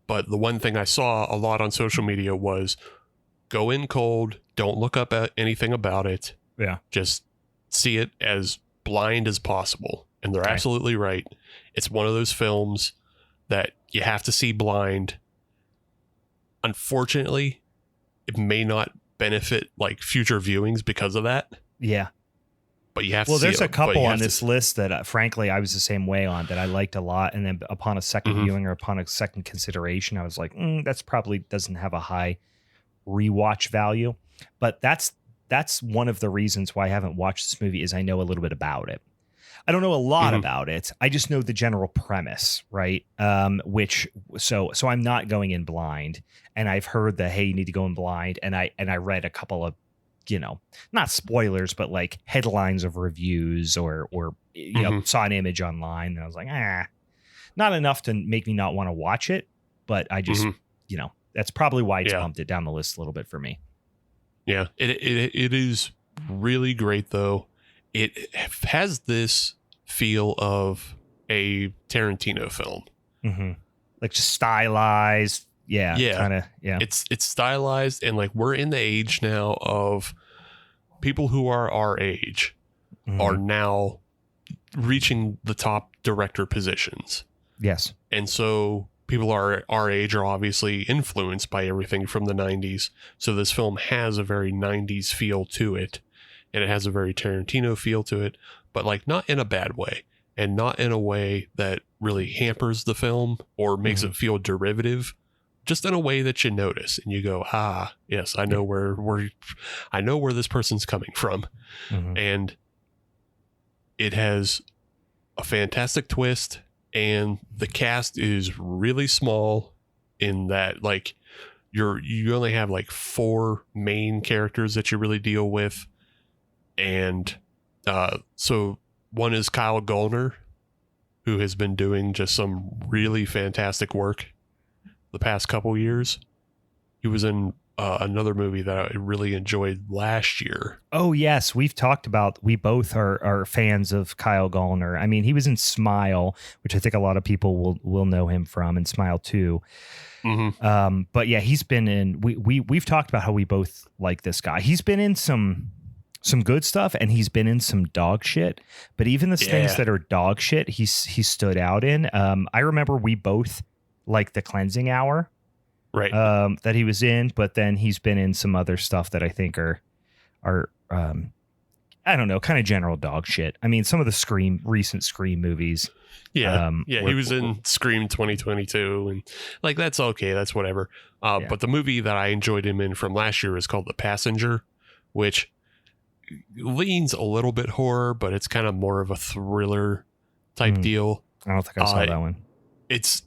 But the one thing I saw a lot on social media was go in cold, don't look up at anything about it. Yeah. Just see it as blind as possible. And they're absolutely right. It's one of those films that you have to see blind. Unfortunately, it may not benefit like future viewings because of that. Yeah. But you have to see it. Well, there's a couple on this list that frankly I was the same way on, that I liked a lot, and then upon a second viewing or upon a second consideration I was like, that's probably doesn't have a high rewatch value. But that's one of the reasons why I haven't watched this movie, is I know a little bit about it. I don't know a lot about it. I just know the general premise, right? So I'm not going in blind, and I've heard that, hey, you need to go in blind, and I read a couple of, not spoilers, but like headlines of reviews or saw an image online, and I was like, not enough to make me not want to watch it, but I just, that's probably why it's bumped it down the list a little bit for me. Yeah, it is really great though. It has this feel of a Tarantino film. Like just stylized, Yeah. Yeah. Kind of. Yeah. It's stylized, and like we're in the age now of people who are our age are now reaching the top director positions. Yes. And so people are our age are obviously influenced by everything from the 90s. So this film has a very 90s feel to it, and it has a very Tarantino feel to it, but like not in a bad way, and not in a way that really hampers the film or makes it feel derivative, just in a way that you notice and you go, ah, yes, I know where this person's coming from. And it has a fantastic twist, and the cast is really small in that like you only have like 4 main characters that you really deal with. And so one is Kyle Gallner, who has been doing just some really fantastic work the past couple years. He was in another movie that I really enjoyed last year. Oh, yes. We've talked about, we both are fans of Kyle Gallner. I mean, he was in Smile, which I think a lot of people will know him from, and Smile 2. But yeah, he's been in, we've talked about how we both like this guy. He's been in some good stuff, and he's been in some dog shit, but even the things that are dog shit, he stood out in. I remember we both like The Cleansing Hour, right? That he was in, but then he's been in some other stuff that I think are I don't know, kind of general dog shit. I mean, some of the recent Scream movies. Yeah. He was in Scream 2022, and like, that's okay. That's whatever. But the movie that I enjoyed him in from last year is called The Passenger, which leans a little bit horror, but it's kind of more of a thriller type deal. I don't think I saw that one. It's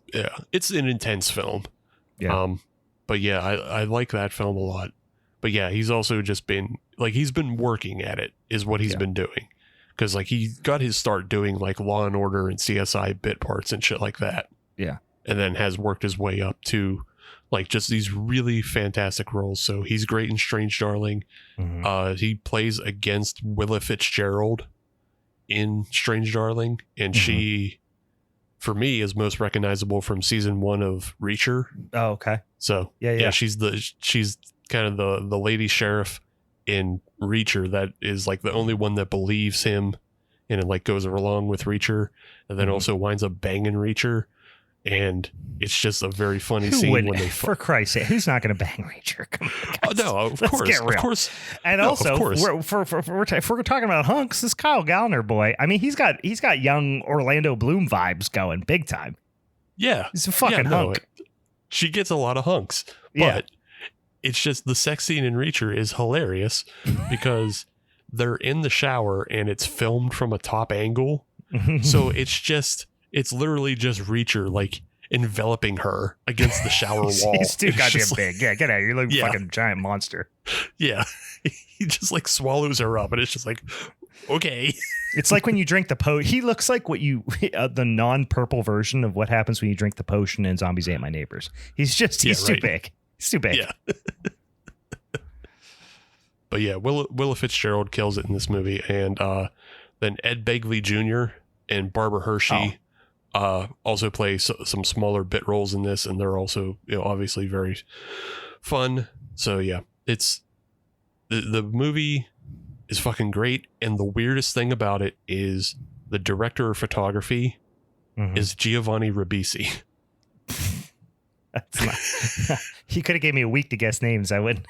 an intense film. Yeah. But yeah, I like that film a lot. But yeah, he's also just been like, he's been working at it is what he's been doing. Cause like he got his start doing like Law and Order and CSI bit parts and shit like that. Yeah. And then has worked his way up to like just these really fantastic roles. So he's great in Strange Darling. He plays against Willa Fitzgerald in Strange Darling, and she, for me, is most recognizable from season 1 of Reacher. Oh, okay. So yeah, she's kind of the lady sheriff in Reacher that is like the only one that believes him, and it like goes along with Reacher, and then also winds up banging Reacher. And it's just a very funny scene when they for Christ's sake, who's not going to bang Reacher? Come on, no, of course. And also, if we're talking about hunks, this Kyle Gallner boy, I mean, he's got young Orlando Bloom vibes going big time. Yeah, he's a fucking hunk. She gets a lot of hunks, but it's just the sex scene in Reacher is hilarious because they're in the shower and it's filmed from a top angle, so it's literally just Reacher like enveloping her against the shower wall. He's too goddamn big. Yeah, get out of here. You look like a fucking giant monster. Yeah. He just like swallows her up, and it's just like, okay. It's like when you drink the potion. He looks like the non-purple version of what happens when you drink the potion in Zombies Ate My Neighbors. He's too big. He's too big. Yeah. But yeah, Willa Fitzgerald kills it in this movie. And then Ed Begley Jr. and Barbara Hershey also play some smaller bit roles in this, and they're also, obviously very fun. So yeah, it's the movie is fucking great, and the weirdest thing about it is the director of photography is Giovanni Ribisi. That's not, he could have gave me a week to guess names. I wouldn't.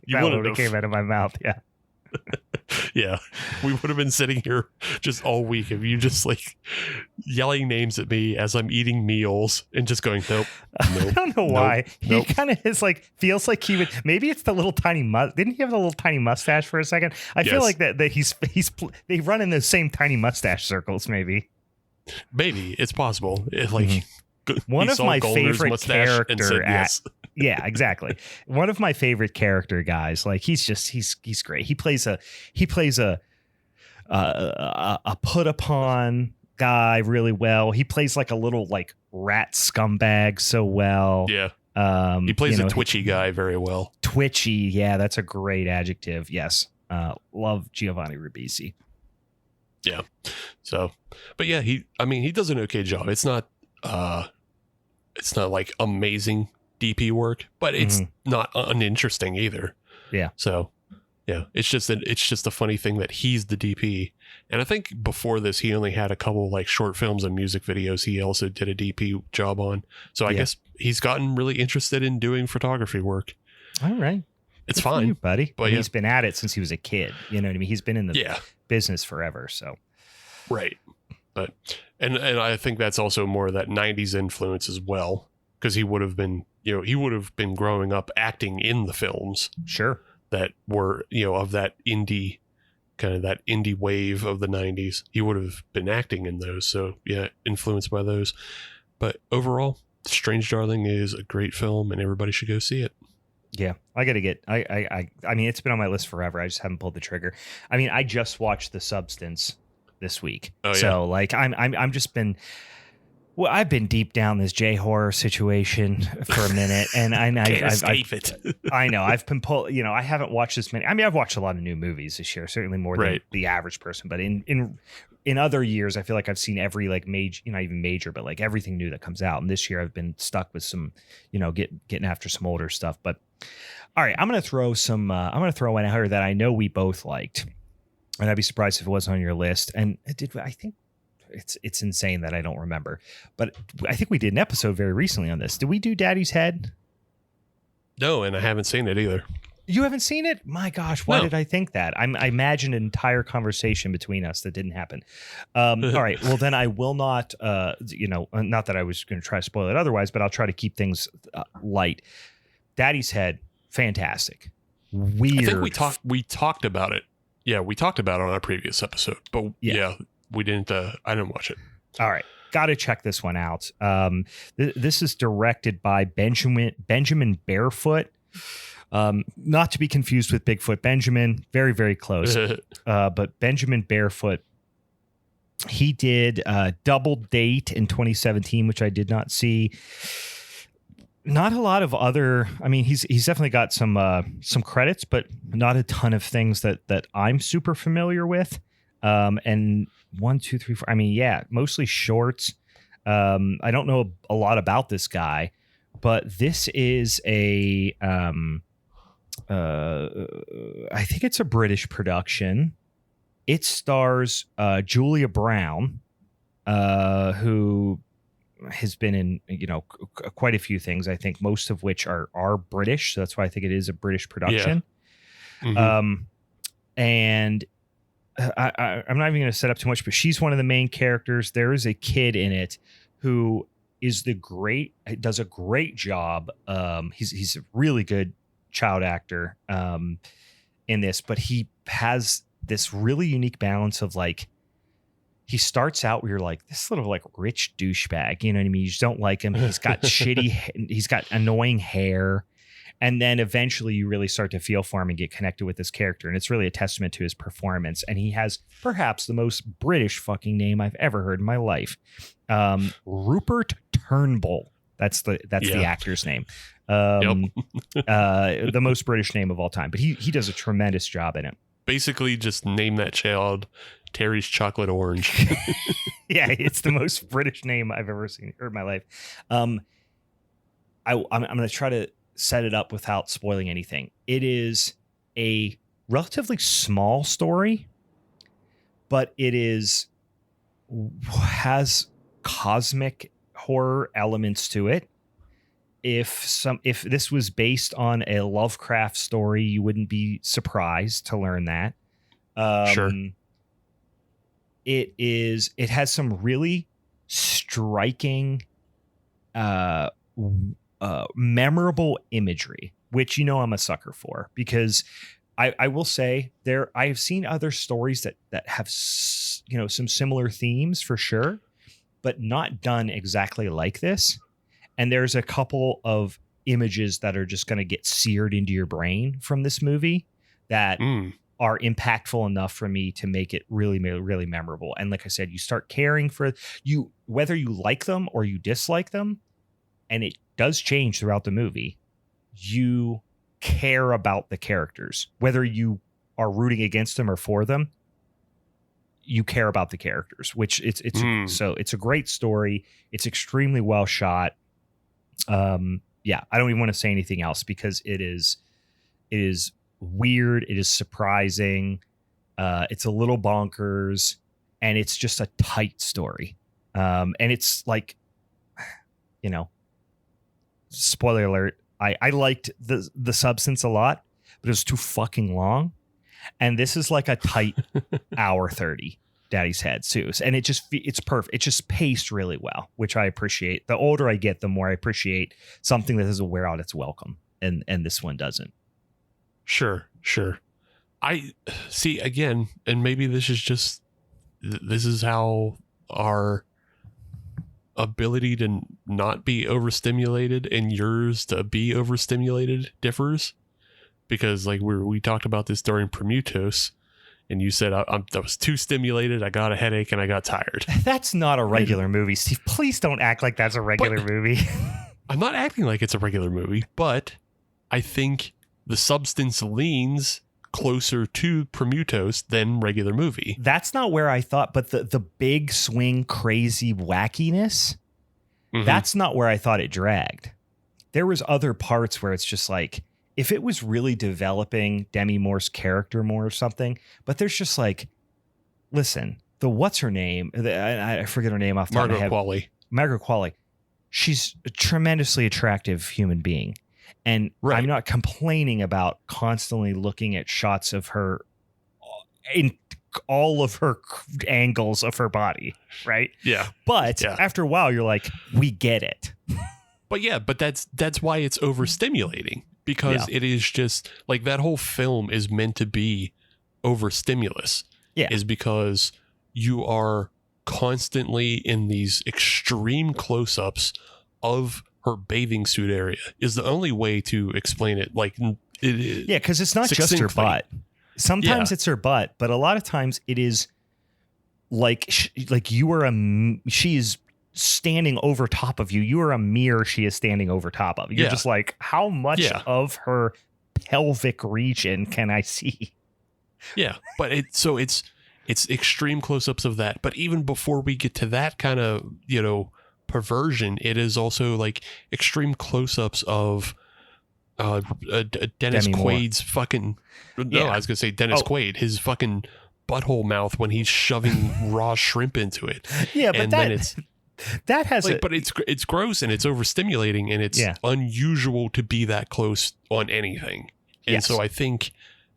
You wouldn't have. Came out of my mouth. Yeah. Yeah, we would have been sitting here just all week if you just like yelling names at me as I'm eating meals and just going, nope. I don't know why. He kind of is like, feels like he would, maybe it's the little tiny didn't he have the little tiny mustache for a second? I feel like that they run in those same tiny mustache circles. Maybe it's possible. One of my favorite characters. Yeah, exactly. One of my favorite character guys. Like he's great. He plays a put upon guy really well. He plays like a little like rat scumbag so well. Yeah. He plays a twitchy guy very well. Twitchy. Yeah, that's a great adjective. Yes. Love Giovanni Ribisi. Yeah. So, but yeah, he does an okay job. It's not like amazing DP work, but it's not uninteresting either. Yeah. So yeah, it's just a funny thing that he's the DP. And I think before this, he only had a couple like short films and music videos he also did a DP job on. So I guess he's gotten really interested in doing photography work. All right. It's Good for fine, you, buddy. But he's been at it since he was a kid. You know what I mean? He's been in the business forever. So right. But and I think that's also more of that 90s influence as well, because he would have been growing up acting in the films. Sure. That were, of that indie wave of the 90s. He would have been acting in those. So yeah, influenced by those. But overall, Strange Darling is a great film and everybody should go see it. Yeah, I got to get, I mean, it's been on my list forever. I just haven't pulled the trigger. I mean, I just watched The Substance this week. Oh, yeah. So like, I'm just been, well, I've been deep down this J-horror situation for a minute, and I've escape it. I know I've been I haven't watched this many. I mean, I've watched a lot of new movies this year, certainly more than the average person. But in other years, I feel like I've seen every like major, not even major, but like everything new that comes out. And this year, I've been stuck with some, getting after some older stuff. But all right, I'm gonna throw one out here that I know we both liked, and I'd be surprised if it wasn't on your list. And I think. It's insane that I don't remember, but I think we did an episode very recently on this. Did we do Daddy's Head? No, and I haven't seen it either. You haven't seen it? My gosh, why did I think that? I imagined an entire conversation between us that didn't happen. All right, well then I will not. Not that I was going to try to spoil it otherwise, but I'll try to keep things light. Daddy's Head, fantastic. Weird. I think we talked about it. Yeah, we talked about it on our previous episode, but yeah. We didn't. I didn't watch it. All right, got to check this one out. This is directed by Benjamin Barefoot, not to be confused with Bigfoot Benjamin. Very, very close. But Benjamin Barefoot. He did Double Date in 2017, which I did not see. Not a lot of other. I mean, he's definitely got some credits, but not a ton of things that I'm super familiar with. And 1, 2, 3, 4. I mean, yeah, mostly shorts. I don't know a lot about this guy, but this is I think it's a British production. It stars Julia Brown, who has been in quite a few things. I think most of which are British, so that's why I think it is a British production. Yeah. Mm-hmm. And I'm not even going to set up too much, but she's one of the main characters. There is a kid in it who does a great job. He's a really good child actor in this, but he has this really unique balance of like, he starts out where you're like, this little like rich douchebag, you know what I mean? You just don't like him. He's got he's got annoying hair. And then eventually you really start to feel for him and get connected with this character. And it's really a testament to his performance. And he has perhaps the most British fucking name I've ever heard in my life. Rupert Turnbull. That's the actor's name. The most British name of all time. But he does a tremendous job in it. Basically just name that child Terry's Chocolate Orange. Yeah, it's the most British name I've ever seen in my life. I'm going to try to set it up without spoiling anything. It is a relatively small story, but it has cosmic horror elements to it. If this was based on a Lovecraft story, you wouldn't be surprised to learn that. Sure. It has some really striking memorable imagery, which I'm a sucker for, because I will say I've seen other stories that have some similar themes for sure, but not done exactly like this. And there's a couple of images that are just going to get seared into your brain from this movie that are impactful enough for me to make it really, really memorable. And like I said, you start caring for you, whether you like them or you dislike them. And it does change throughout the movie. You care about the characters, whether you are rooting against them or for them. You care about the characters, which so it's a great story. It's extremely well shot. yeah, I don't even want to say anything else because it is weird. It is surprising. It's a little bonkers, and it's just a tight story. And it's like, you know, spoiler alert. I liked the Substance a lot, but it was too fucking long. And this is like a tight hour 30. Daddy's Head Seuss, and it's perfect. It's just paced really well, which I appreciate. The older I get, the more I appreciate something that doesn't wear out its welcome, and this one doesn't. Sure. I see again, and maybe this is how our ability to not be overstimulated and yours to be overstimulated differs, because like we talked about this during Prometheus. And you said I was too stimulated. I got a headache and I got tired. That's not a regular movie, Steve. Please don't act like that's a regular movie. I'm not acting like it's a regular movie, but I think the Substance leans closer to Prometheus than regular movie. That's not where I thought, but the big swing, crazy wackiness, that's not where I thought it dragged. There was other parts where it's just like, if it was really developing Demi Moore's character more or something, but there's just like, listen, what's her name? I forget her name off the top of my head. Margaret Qualley. She's a tremendously attractive human being. And I'm not complaining about constantly looking at shots of her in all of her angles of her body. Right. Yeah. But after a while, you're like, we get it. But that's why it's overstimulating. Because it is just like that whole film is meant to be overstimulus. Yeah. Is because you are constantly in these extreme close-ups of her bathing suit area is the only way to explain it. Like, because it's not just her butt. Sometimes it's her butt, but a lot of times it is like she is standing over top of you. You are a mirror. She is standing over top of you. You're just like, how much of her pelvic region can I see? Yeah, but it's extreme close-ups of that. But even before we get to that kind of perversion, it is also like extreme close-ups of Dennis Quaid's fucking. No, I was gonna say Dennis Quaid, his fucking butthole mouth when he's shoving raw shrimp into it. Yeah, but then it's. That has but it's gross and it's overstimulating and it's unusual to be that close on anything. And so I think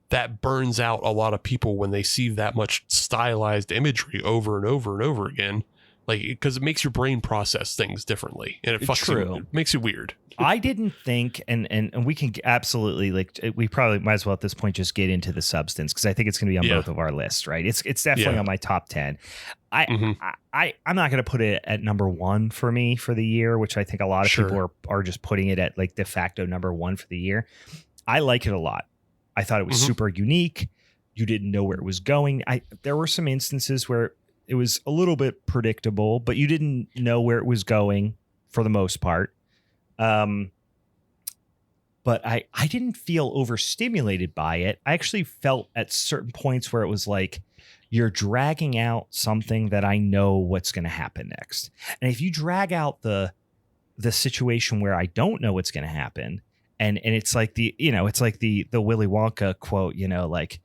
that burns out a lot of people when they see that much stylized imagery over and over and over again. Like, because it makes your brain process things differently and it makes it weird. I didn't think, and we can absolutely we probably might as well at this point just get into the Substance because I think it's going to be on both of our lists, right? It's definitely on my top 10. I'm not going to put it at number 1 for me for the year, which I think a lot of people are just putting it at like de facto number 1 for the year. I like it a lot. I thought it was super unique. You didn't know where it was going. There were some instances where it was a little bit predictable, but you didn't know where it was going for the most part. But I didn't feel overstimulated by it. I actually felt at certain points where it was like, you're dragging out something that I know what's going to happen next. And if you drag out the situation where I don't know what's going to happen, and it's like the Willy Wonka quote, the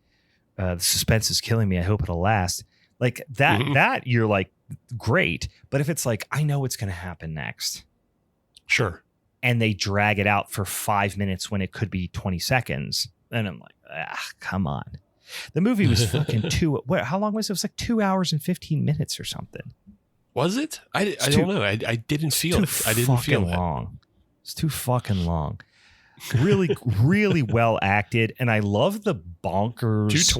suspense is killing me. I hope it'll last. Like that you're like, great. But if it's like, I know what's going to happen next. Sure. And they drag it out for 5 minutes when it could be 20 seconds. And I'm like, come on. The movie was fucking how long was it? It was like 2 hours and 15 minutes or something. Was it? I don't know. I didn't feel it. I didn't feel it. Long. It's too fucking long. Really, really well acted. And I love the bonkers.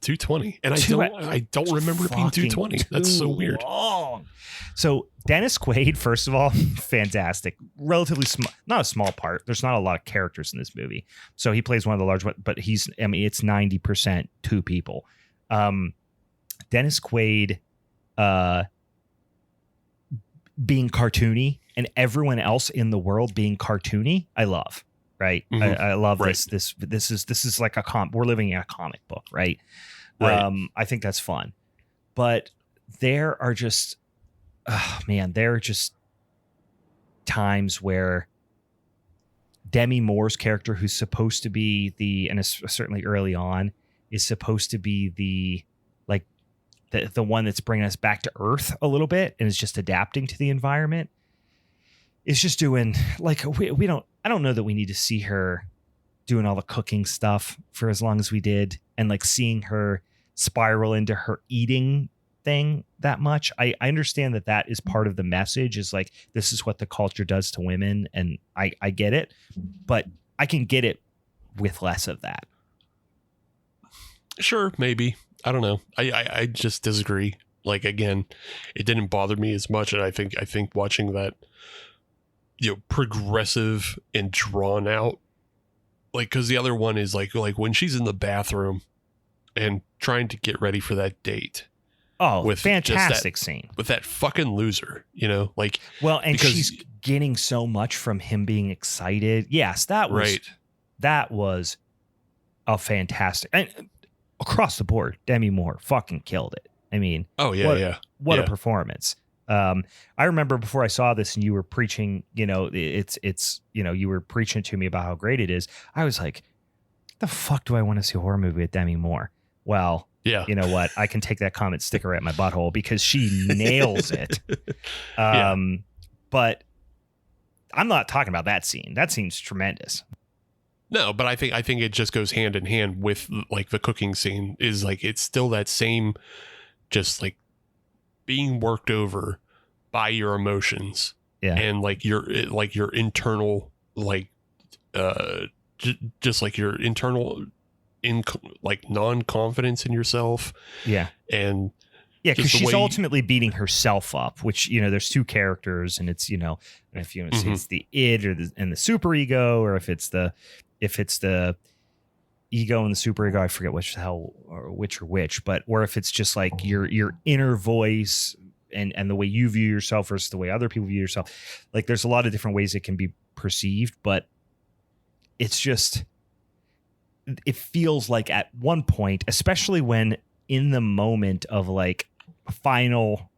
220. And I don't remember it being 220. That's so weird. Long. So Dennis Quaid, first of all, fantastic. Relatively small, not a small part. There's not a lot of characters in this movie. So he plays one of the large, but it's 90% two people. Dennis Quaid being cartoony and everyone else in the world being cartoony, I love. Right. I love this. This is like we're living in a comic book. Right. I think that's fun. But there are just, there are just times where Demi Moore's character, who's supposed to be and it's certainly early on, is supposed to be the one that's bringing us back to Earth a little bit and is just adapting to the environment. Is just doing like I don't know that we need to see her doing all the cooking stuff for as long as we did, and like seeing her spiral into her eating thing that much. I understand that is part of the message, is like, this is what the culture does to women, and I get it, but I can get it with less of that. Sure, maybe. I don't know. I just disagree. Like, again, it didn't bother me as much, and I think watching that, progressive and drawn out, like, because the other one is like when she's in the bathroom and trying to get ready for that date. Oh, with fantastic scene with that fucking loser, like, well, and she's getting so much from him being excited. Yes, that was a fantastic, and across the board, Demi Moore fucking killed it. I mean, what a performance. I remember before I saw this and you were preaching, you were preaching to me about how great it is. I was like, the fuck do I want to see a horror movie with Demi Moore? Well, yeah, you know what? I can take that comment, stick her at my butthole, because she nails it. But I'm not talking about that scene. That scene's tremendous. No, but I think it just goes hand in hand with like the cooking scene. Is like, it's still that same, just like being worked over by your emotions, and like your internal, like just like your internal like non-confidence in yourself, and because she's ultimately beating herself up, which, there's two characters, and it's, and if you want to say it's the id and the super ego, or if it's the ego and the super ego, I forget which or which, but or if it's just like your inner voice and the way you view yourself versus the way other people view yourself. Like, there's a lot of different ways it can be perceived, but it's just, it feels like at one point, especially when in the moment of like final,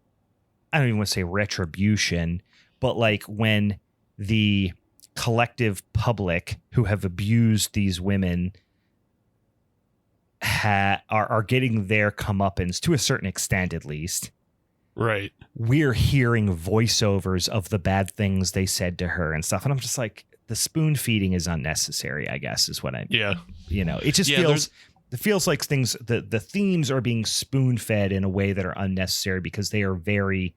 I don't even want to say retribution, but like when the collective public who have abused these women are getting their comeuppance to a certain extent, at least. Right. We're hearing voiceovers of the bad things they said to her and stuff. And I'm just like, the spoon feeding is unnecessary, I guess, is what I mean. Yeah. It just feels like things, the themes are being spoon fed in a way that are unnecessary because they are very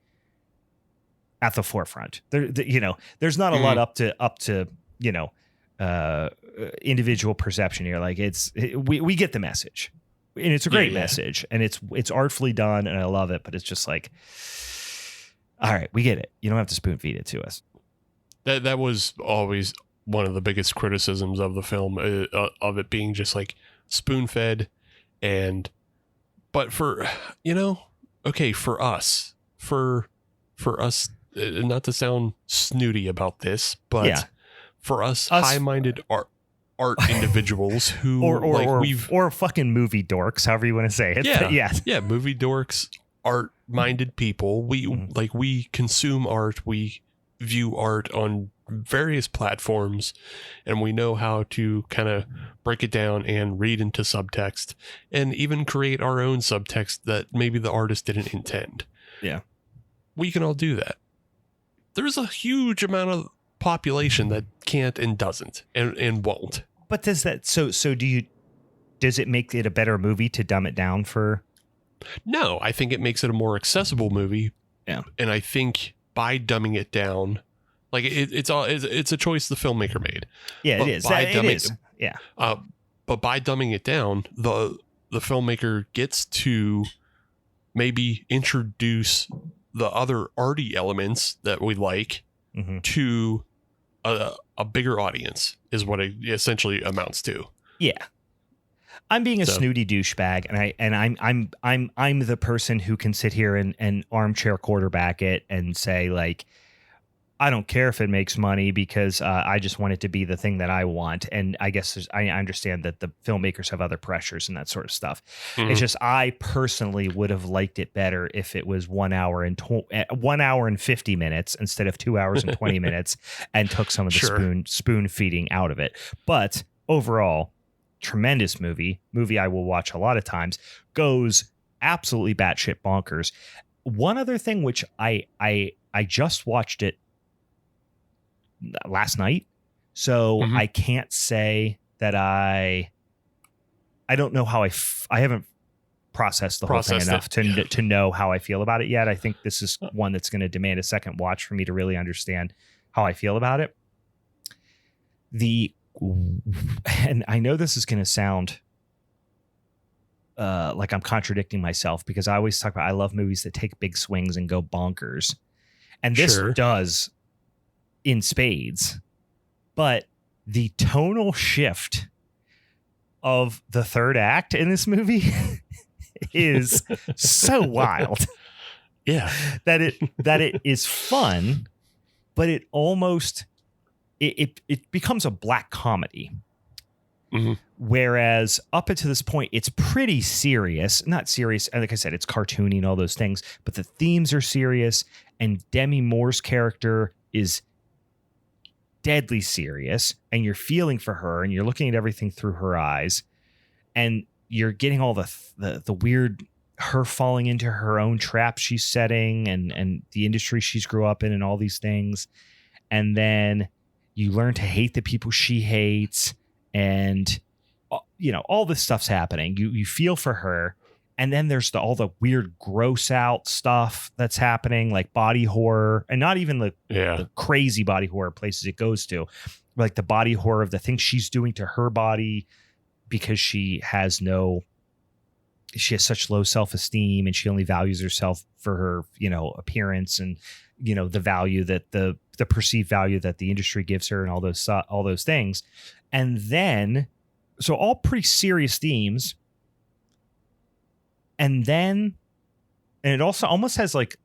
at the forefront. There's not a lot up to individual perception here. Like, we get the message, and it's a great message, and it's artfully done, and I love it. But it's just like, all right, we get it. You don't have to spoon feed it to us. That was always one of the biggest criticisms of the film, of it being just like spoon fed, but for for us, not to sound snooty about this, but for us high-minded art individuals who or fucking movie dorks, however you want to say it. Yeah, movie dorks, art-minded people. We consume art, we view art on various platforms, and we know how to kind of break it down and read into subtext, and even create our own subtext that maybe the artist didn't intend. Yeah, we can all do that. There's a huge amount of population that can't and doesn't and won't. But does it make it a better movie to dumb it down for? No, I think it makes it a more accessible movie. Yeah. And I think by dumbing it down, like it's a choice the filmmaker made. Yeah, it is. Yeah. But by dumbing it down, the filmmaker gets to maybe introduce the other arty elements that we like to a bigger audience, is what it essentially amounts to. Yeah. I'm being a snooty douchebag, and I'm the person who can sit here and armchair quarterback it and say, like, I don't care if it makes money because I just want it to be the thing that I want. And I guess I understand that the filmmakers have other pressures and that sort of stuff. Mhm. It's just I personally would have liked it better if it was 1 hour and 1 hour and 50 minutes instead of 2 hours and 20 minutes, and took some of the Sure. spoon feeding out of it. But overall, tremendous movie I will watch a lot of times. Goes absolutely batshit bonkers. One other thing, which I just watched it last night, so Mhm. I can't say that I don't know how I haven't processed the whole thing enough to know how I feel about it yet. I think this is one that's going to demand a second watch for me to really understand how I feel about it. And I know this is going to sound like I'm contradicting myself, because I always talk about I love movies that take big swings and go bonkers, and this Sure. does in spades. But the tonal shift of the third act in this movie is so wild Yeah. that it is fun, but it almost it becomes a black comedy. Mhm. Whereas up until this point, it's pretty serious. Not serious, like I said, it's cartoony and all those things, but the themes are serious, and Demi Moore's character is deadly serious, and you're feeling for her, and you're looking at everything through her eyes, and you're getting all the weird, her falling into her own trap she's setting, and the industry she's grew up in, and all these things. And then you learn to hate the people she hates, and all this stuff's happening. You feel for her, and then there's all the weird gross out stuff that's happening, like body horror, and not even the crazy body horror places it goes to, like the body horror of the things she's doing to her body, because she has such low self-esteem, and she only values herself for her appearance, and the value that the perceived value that the industry gives her, and all those things. And then, so all pretty serious themes. And it also almost has like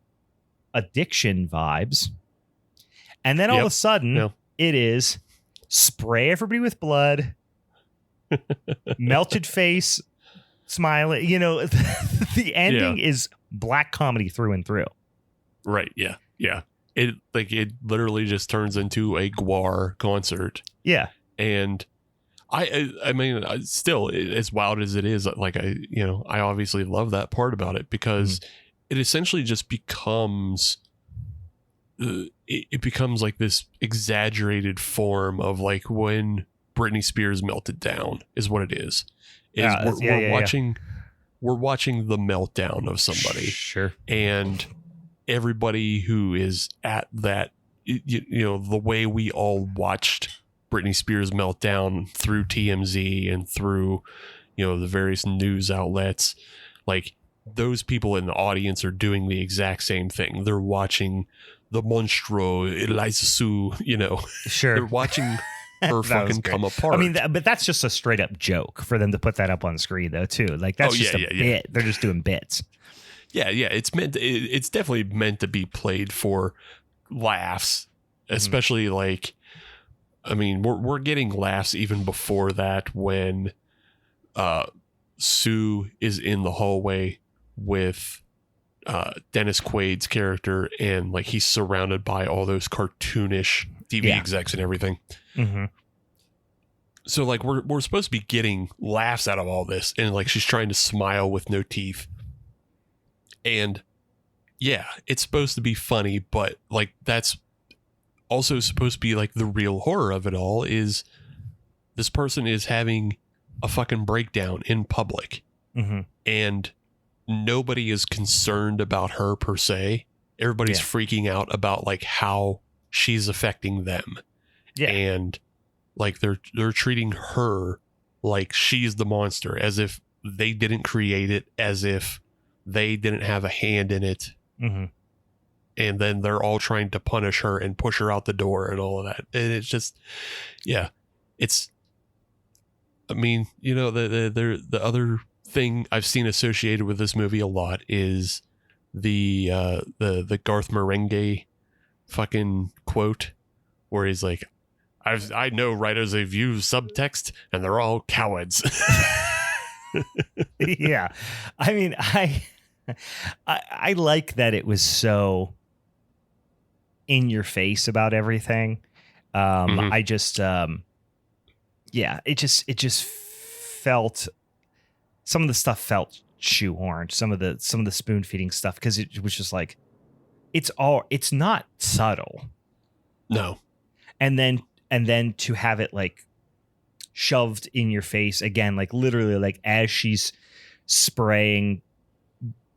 addiction vibes. And then all of a sudden it is spray everybody with blood, melted face, smiling, the ending is black comedy through and through. Right. Yeah. Yeah. It literally just turns into a Gwar concert. Yeah. And I mean, still, as wild as it is, like I obviously love that part about it, because it essentially just becomes, it becomes like this exaggerated form of like when Britney Spears melted down is what it is. We're watching the meltdown of somebody. Sure. And everybody who is at that, the way we all watched Britney Spears meltdown through TMZ and through, the various news outlets, like those people in the audience are doing the exact same thing. They're watching the monstro Eliza Sue, Sure. They're watching her fucking come apart. I mean, but that's just a straight up joke for them to put that up on screen though, too. Like that's just a bit. They're just doing bits. Yeah. It's definitely meant to be played for laughs, especially like, I mean, we're getting laughs even before that when Sue is in the hallway with Dennis Quaid's character, and like he's surrounded by all those cartoonish TV execs and everything. Mm-hmm. So like we're supposed to be getting laughs out of all this, and like she's trying to smile with no teeth. And yeah, it's supposed to be funny, but like that's also supposed to be like the real horror of it all, is this person is having a fucking breakdown in public, and nobody is concerned about her per se. Everybody's freaking out about like how she's affecting them. Yeah. And like they're treating her like she's the monster, as if they didn't create it, as if they didn't have a hand in it. And then they're all trying to punish her and push her out the door and all of that. And it's just, I mean, the other thing I've seen associated with this movie a lot is the Garth Marenghi fucking quote where he's like, I know writers have used subtext and they're all cowards. Yeah. I mean, I like that it was so in your face about everything. I just, it just felt, some of the stuff felt shoehorned, some of the spoon feeding stuff. Cause it was just like, it's not subtle. No. And then to have it like shoved in your face again, like literally like as she's spraying,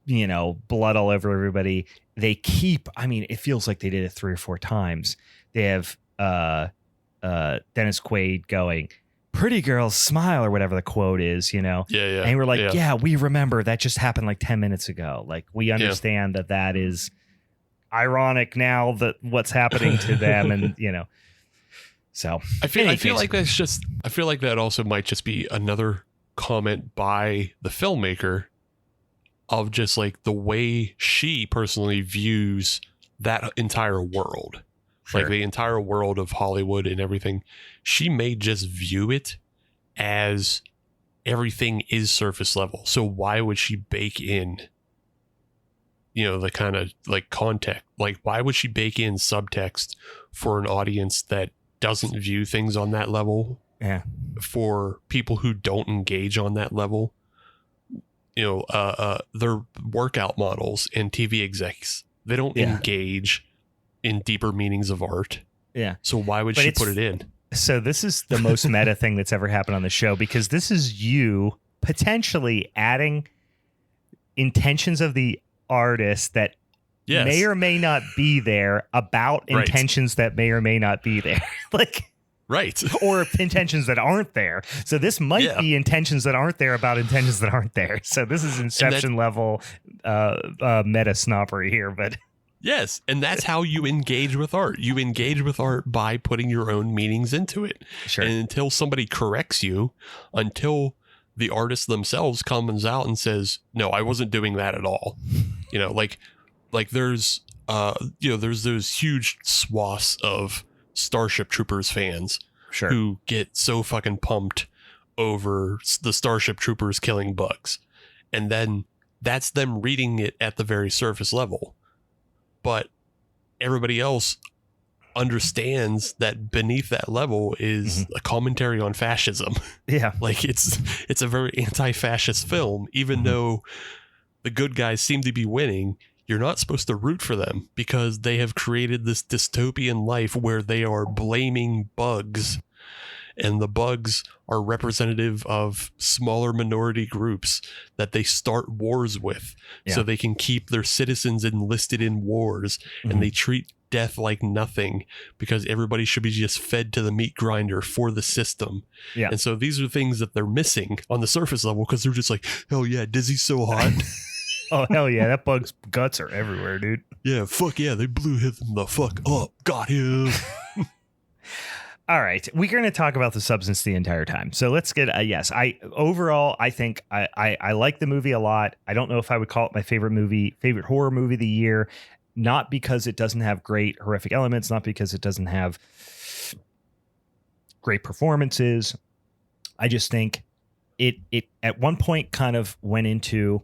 blood all over everybody, they keep, I mean, it feels like they did it 3 or 4 times. They have Dennis Quaid going, "Pretty girls smile," or whatever the quote is, Yeah. And we're like, yeah, we remember that just happened like 10 minutes ago. Like we understand that is ironic now that what's happening to them. And, so I feel like that also might just be another comment by the filmmaker of just like the way she personally views that entire world. Sure. Like the entire world of Hollywood and everything. She may just view it as everything is surface level. So why would she bake in, the kind of like context? Like, why would she bake in subtext for an audience that doesn't view things on that level? Yeah. For people who don't engage on that level, they're workout models and TV execs. They don't engage in deeper meanings of art. Yeah. So why would she put it in? So this is the most meta thing that's ever happened on the show, because this is you potentially adding intentions of the artist that may or may not be there about intentions that may or may not be there. Like, right. Or intentions that aren't there. So this might be intentions that aren't there about intentions that aren't there. So this is Inception level meta snobbery here, but yes, and that's how you engage with art. You engage with art by putting your own meanings into it. Sure. And until somebody corrects you, until the artist themselves comes out and says, "No, I wasn't doing that at all." Like there's there's those huge swaths of Starship Troopers fans who get so fucking pumped over the Starship Troopers killing bugs. And then that's them reading it at the very surface level. But everybody else understands that beneath that level is a commentary on fascism. Yeah. Like it's a very anti-fascist film, even though the good guys seem to be winning. You're not supposed to root for them because they have created this dystopian life where they are blaming bugs, and the bugs are representative of smaller minority groups that they start wars with so they can keep their citizens enlisted in wars, and they treat death like nothing because everybody should be just fed to the meat grinder for the system. Yeah. And so these are things that they're missing on the surface level because they're just like, hell yeah, Dizzy's so hot. Oh, hell yeah. That bug's guts are everywhere, dude. Yeah, fuck yeah. They blew him the fuck up. Got him. All right. We're going to talk about the substance the entire time. So let's get overall, I think I like the movie a lot. I don't know if I would call it my favorite horror movie of the year. Not because it doesn't have great horrific elements, not because it doesn't have great performances. I just think it at one point kind of went into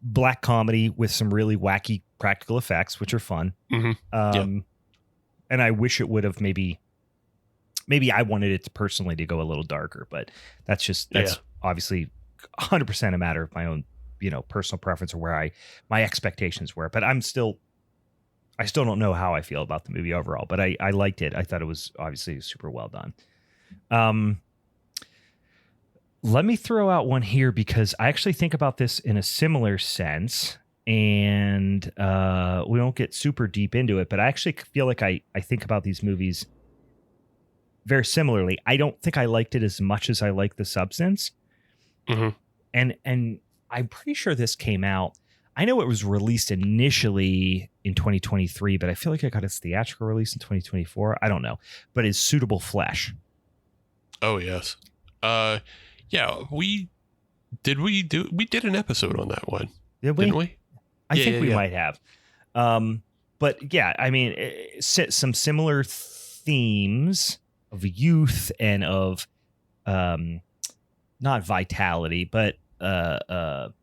black comedy with some really wacky practical effects, which are fun. And I wish it would have maybe I wanted it to personally to go a little darker, but that's obviously 100% a matter of my own, personal preference or where my expectations were. But I still don't know how I feel about the movie overall, but I liked it. I thought it was obviously super well done. Let me throw out one here because I actually think about this in a similar sense, and we won't get super deep into it, but I actually feel like I think about these movies very similarly. I don't think I liked it as much as I like The Substance. And I'm pretty sure this came out. I know it was released initially in 2023, but I feel like I got its theatrical release in 2024. I don't know, but it's Suitable Flesh. Oh, yes. Yeah, we did an episode on that one. Did we? Didn't we? I think we might have. But yeah, I mean, some similar themes of youth and of not vitality, but virality,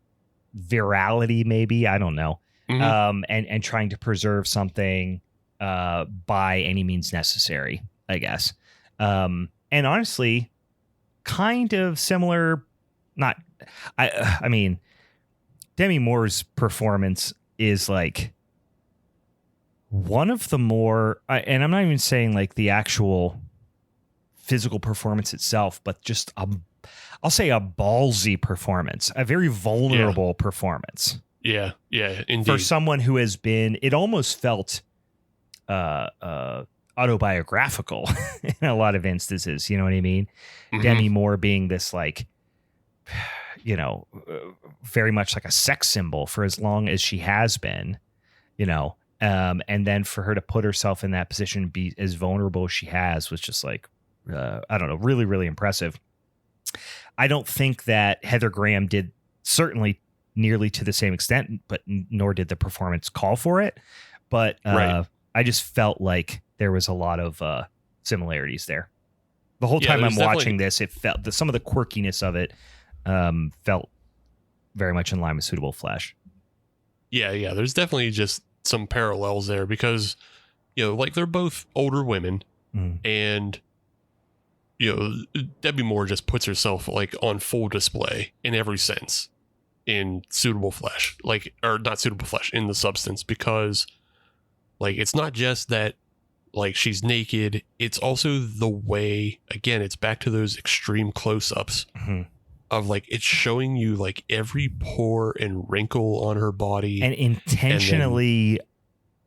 maybe. I don't know. And trying to preserve something by any means necessary, I guess. And honestly, kind of similar. Not, I mean, Demi Moore's performance is like one of the more, and I'm not even saying like the actual physical performance itself, but just I'll say a ballsy performance, a very vulnerable performance. Yeah, indeed. For someone who has been, it almost felt autobiographical in a lot of instances. You know what I mean? Demi Moore being this like, very much like a sex symbol for as long as she has been, and then for her to put herself in that position and be as vulnerable as she has was just like, I don't know, really, really impressive. I don't think that Heather Graham did certainly nearly to the same extent, but nor did the performance call for it. But I just felt like there was a lot of similarities there. The whole time I'm watching this, it felt some of the quirkiness of it felt very much in line with Suitable Flesh. Yeah. There's definitely just some parallels there because, like they're both older women and, Debbie Moore just puts herself like on full display in every sense in Suitable Flesh, or not Suitable Flesh, in The Substance, because like, it's not just that like she's naked. It's also the way, again, it's back to those extreme close-ups of like, it's showing you like every pore and wrinkle on her body and intentionally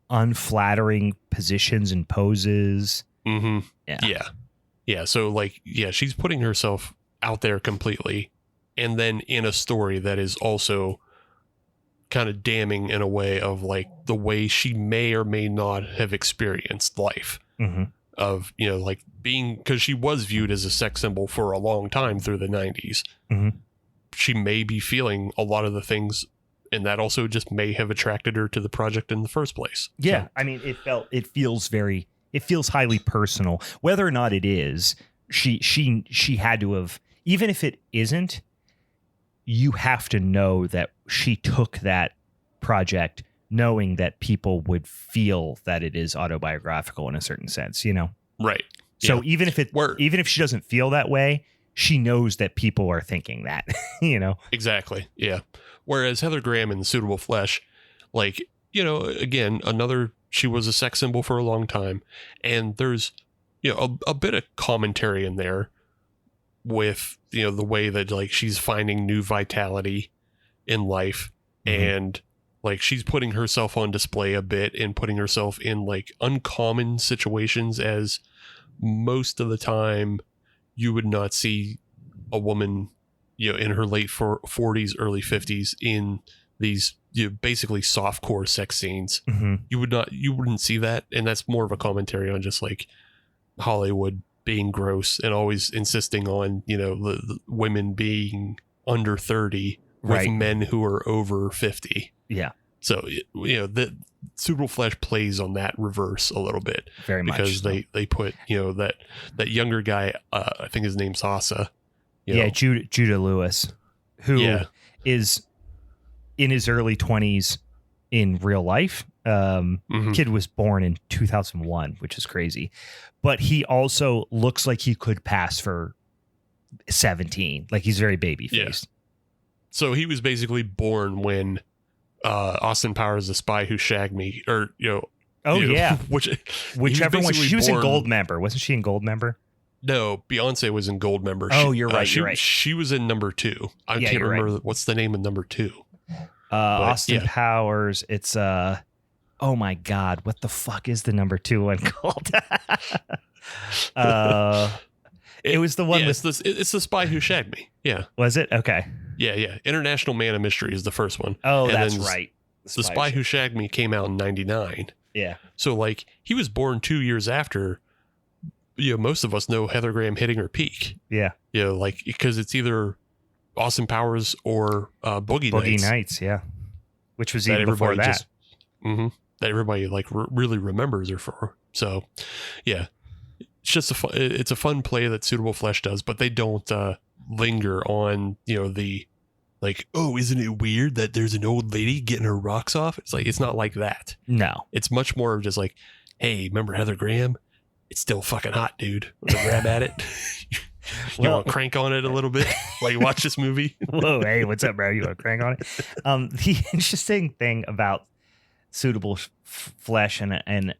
unflattering positions and poses. Yeah. So like, she's putting herself out there completely. And then in a story that is also kind of damning in a way of like the way she may or may not have experienced life of, like being, because she was viewed as a sex symbol for a long time through the 90s. She may be feeling a lot of the things, and that also just may have attracted her to the project in the first place. Yeah. So. I mean, it feels highly personal, whether or not it is. She had to have, even if it isn't, you have to know that she took that project knowing that people would feel that it is autobiographical in a certain sense, Right. So even if she doesn't feel that way, she knows that people are thinking that, Exactly. Yeah. Whereas Heather Graham in Suitable Flesh, like, again, she was a sex symbol for a long time, and there's, a bit of commentary in there with, the way that like she's finding new vitality in life and like she's putting herself on display a bit and putting herself in like uncommon situations, as most of the time you would not see a woman, in her late 40s, early 50s in these basically softcore sex scenes. You wouldn't see that. And that's more of a commentary on just like Hollywood being gross and always insisting on, the women being under 30 with men who are over 50. Yeah. So, the Suitable Flesh plays on that reverse a little bit. Very much. Because they put, that younger guy, I think his name's Asa. Judah Lewis, who is in his early 20s in real life. Kid was born in 2001, which is crazy. But he also looks like he could pass for 17. Like he's very baby-faced. Yeah. So he was basically born when Austin Powers, The Spy Who Shagged Me, or, whichever one. She was in Goldmember. Wasn't she in Goldmember? No, Beyonce was in Goldmember. You're right. You're right. She was in number 2. I can't remember what's the name of number 2. Austin Powers. It's oh my God, what the fuck is the number 2 one called? It was the one with it's The Spy Who Shagged Me. Yeah. Was it? Okay. Yeah. International Man of Mystery is the first one. Oh, and that's right. The Spy Who Shagged Me came out in 99. Yeah. So like he was born 2 years after, most of us know Heather Graham hitting her peak. Yeah. Like because it's either Austin Powers or Boogie Nights. Yeah. Which was even before that. that everybody like really remembers her for. So yeah, it's just it's a fun play that Suitable Flesh does, but they don't linger on, you know, the like, oh, isn't it weird that there's an old lady getting her rocks off? It's like, it's not like that. No, it's much more of just like, hey, remember Heather Graham? It's still fucking hot, dude. Grab at it. You want to crank on it a little bit while you watch this movie? Whoa, hey, what's up, bro? You want to crank on it? The interesting thing about Suitable Flesh and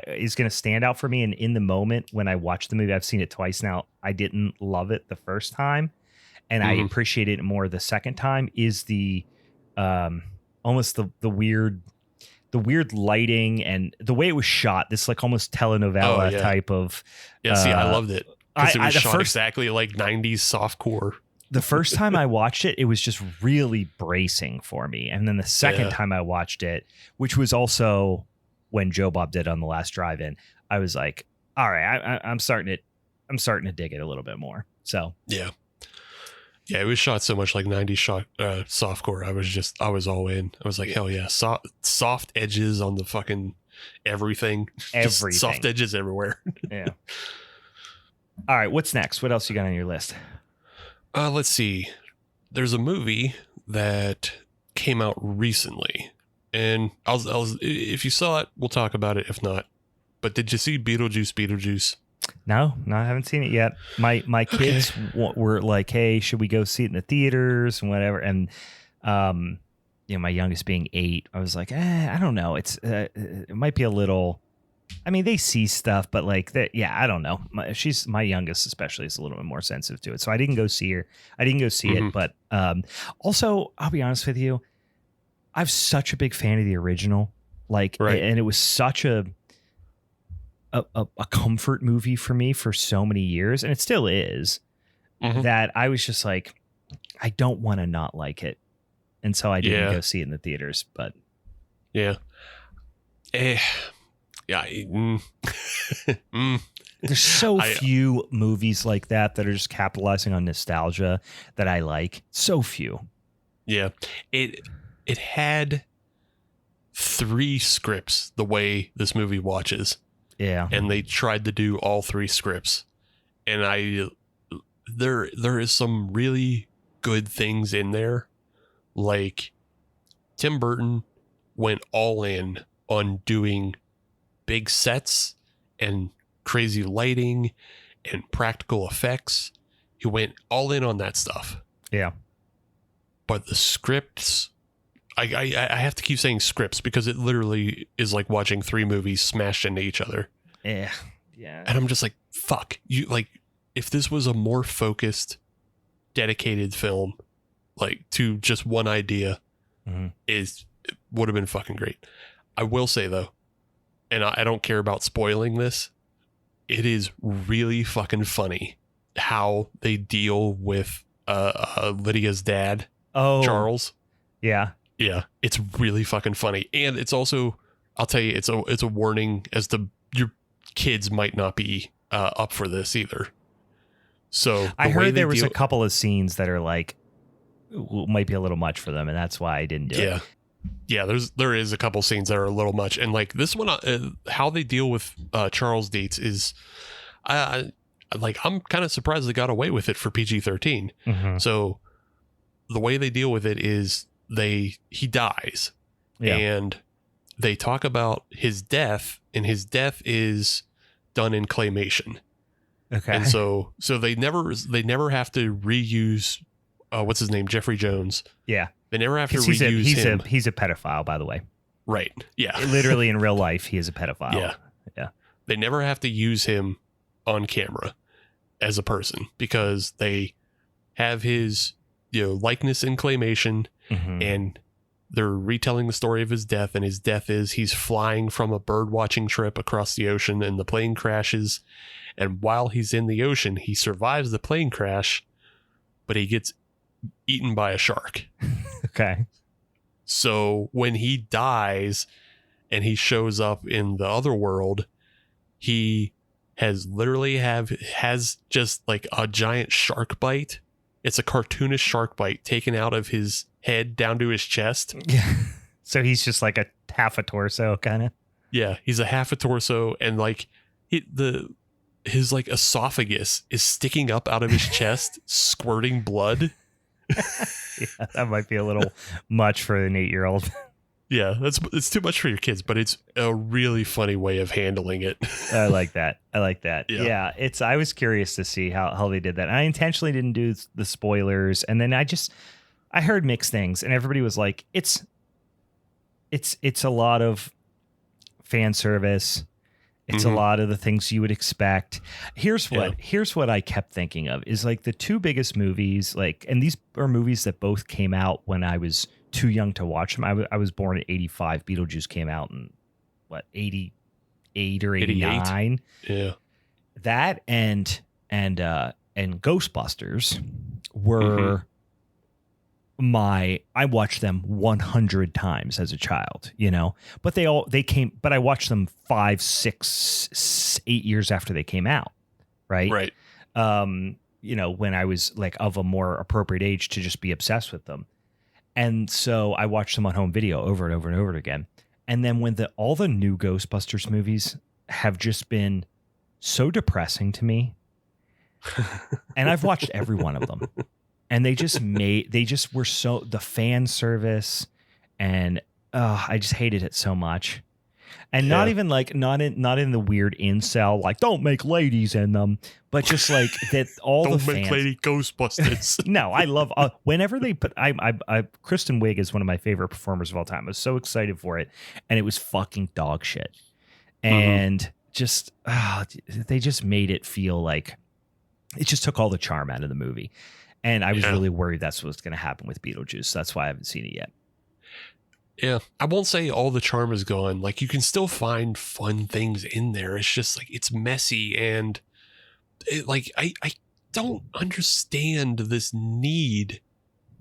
is going to stand out for me. And in the moment when I watched the movie, I've seen it twice now. I didn't love it the first time, and I appreciate it more the second time. Is the almost the weird lighting and the way it was shot. This like almost telenovela type of. Yeah, see, I loved it because it was shot exactly like 90s softcore. The first time I watched it, it was just really bracing for me. And then the second time I watched it, which was also when Joe Bob did on the last drive-in, I was like, all right, I'm starting to dig it a little bit more. So yeah, it was shot so much like 90s softcore. I was all in. I was like, hell yeah, soft edges on the fucking everything. Just soft edges everywhere. Yeah. All right, what's next? What else you got on your list? Let's see. There's a movie that came out recently, and if you saw it, we'll talk about it. If not, but did you see Beetlejuice? No, I haven't seen it yet. My kids were like, "Hey, should we go see it in the theaters and whatever?" And you know, my youngest being 8, I was like, I don't know. It might be a little. I mean, they see stuff, but like that, yeah, I don't know. My youngest especially is a little bit more sensitive to it, so I didn't go see her. I didn't go see it, but also, I'll be honest with you, I'm such a big fan of the original, like, and it was such a comfort movie for me for so many years, and it still is. That I was just like, I don't want to not like it, and so I didn't go see it in the theaters. But yeah. Yeah. There's so few movies like that are just capitalizing on nostalgia that I like. So few. Yeah. It had 3 scripts the way this movie watches. Yeah. And they tried to do all 3 scripts. And there is some really good things in there. Like Tim Burton went all in on doing big sets and crazy lighting and practical effects. He went all in on that stuff. Yeah. But the scripts, I have to keep saying scripts because it literally is like watching 3 movies smashed into each other. Yeah. Yeah. And I'm just like, fuck. You like, if this was a more focused, dedicated film, like to just one idea, it would have been fucking great. I will say though, and I don't care about spoiling this, it is really fucking funny how they deal with Lydia's dad, Charles. Yeah. Yeah, it's really fucking funny. And it's also, I'll tell you, it's a warning as to your kids might not be up for this either. So I heard there was a couple of scenes that are like, might be a little much for them, and that's why I didn't do it. Yeah, there is a couple scenes that are a little much, and like this one, how they deal with Charles dates is, I'm kind of surprised they got away with it for PG-13. So the way they deal with it is he dies, and they talk about his death, and his death is done in claymation. Okay, and so they never have to reuse what's his name, Jeffrey Jones. Yeah. They never have to reuse him. He's a pedophile, by the way. Right. Yeah. Literally in real life, he is a pedophile. Yeah. Yeah. They never have to use him on camera as a person because they have his, likeness in claymation, and they're retelling the story of his death. And his death is he's flying from a bird watching trip across the ocean, and the plane crashes. And while he's in the ocean, he survives the plane crash, but he gets eaten by a shark. Okay. So when he dies and he shows up in the other world, he has just like a giant shark bite. It's a cartoonish shark bite taken out of his head down to his chest. Yeah. So he's just like a half a torso kind of. Yeah, he's a half a torso, and like his like esophagus is sticking up out of his chest, squirting blood. Yeah, that might be a little much for an 8-year-old. Yeah, it's too much for your kids, but it's a really funny way of handling it. I like that. Yeah. I was curious to see how they did that. I intentionally didn't do the spoilers, and then I heard mixed things, and everybody was like, it's a lot of fan service. It's a lot of the things you would expect. Here's what I kept thinking of is like the two biggest movies, like, and these are movies that both came out when I was too young to watch them. I was born in 85. Beetlejuice came out in 88 or 89. Yeah. That and Ghostbusters were I watched them 100 times as a child, but but I watched them 5, 6, 8 years after they came out. Right. When I was like of a more appropriate age to just be obsessed with them. And so I watched them on home video over and over and over again. And then when all the new Ghostbusters movies have just been so depressing to me, and I've watched every one of them. And they just were so, the fan service, and I just hated it so much. And not even like, not in the weird incel, like, don't make ladies in them, but just like that all don't the fans. Don't make lady Ghostbusters. No, I love, whenever they put, Kristen Wiig is one of my favorite performers of all time. I was so excited for it. And it was fucking dog shit. And just, they just made it feel like, it just took all the charm out of the movie. And I was really worried that's what's going to happen with Beetlejuice. That's why I haven't seen it yet. Yeah, I won't say all the charm is gone. Like, you can still find fun things in there. It's just like, it's messy, and I don't understand this need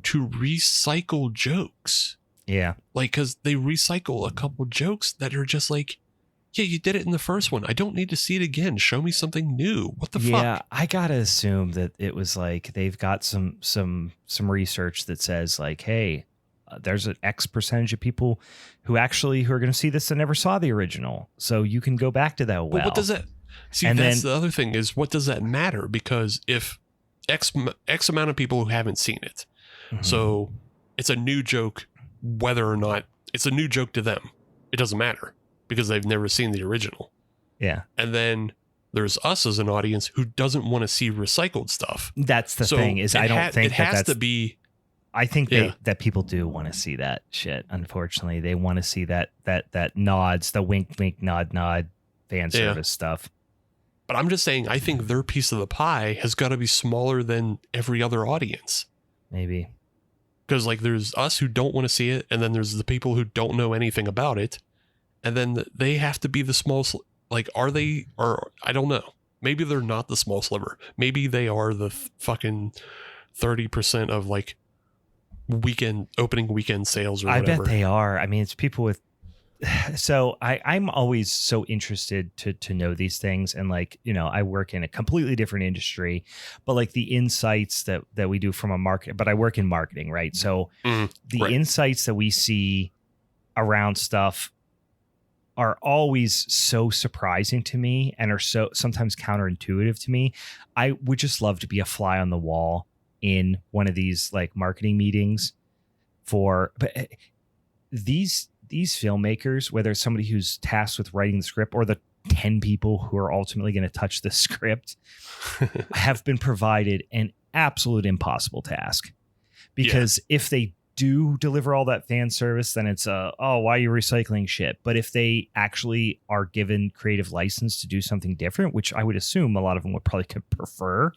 to recycle jokes. Yeah. Like, because they recycle a couple jokes that are just like, yeah, you did it in the first one. I don't need to see it again. Show me something new. What the fuck? Yeah, I gotta assume that it was like they've got some research that says like, hey, there's an X percentage of people who are going to see this and never saw the original, so you can go back to that. Well, what does that? See, and that's the other thing is, what does that matter? Because if X amount of people who haven't seen it, so it's a new joke, whether or not it's a new joke to them, it doesn't matter. Because they've never seen the original. Yeah. And then there's us as an audience who doesn't want to see recycled stuff. That's the thing is, I don't think that's to be. I think that people do want to see that shit. Unfortunately, they want to see that nods, the wink, wink, nod, nod fan service stuff. But I'm just saying, I think their piece of the pie has got to be smaller than every other audience. Maybe. Because like there's us who don't want to see it, and then there's the people who don't know anything about it. And then they have to be the small, are they, or I don't know. Maybe they're not the small sliver. Maybe they are the fucking 30% of like opening weekend sales or whatever. I bet they are. I mean, it's people with, so I'm always so interested to know these things. And like, I work in a completely different industry, but like the insights that we do from a market, but I work in marketing, right? So the insights that we see around stuff are always so surprising to me and are so sometimes counterintuitive to me. I would just love to be a fly on the wall in one of these like marketing meetings but these filmmakers, whether it's somebody who's tasked with writing the script or the 10 people who are ultimately going to touch the script, have been provided an absolute impossible task. Because if they do deliver all that fan service, then it's why are you recycling shit? But if they actually are given creative license to do something different, which I would assume a lot of them would probably prefer,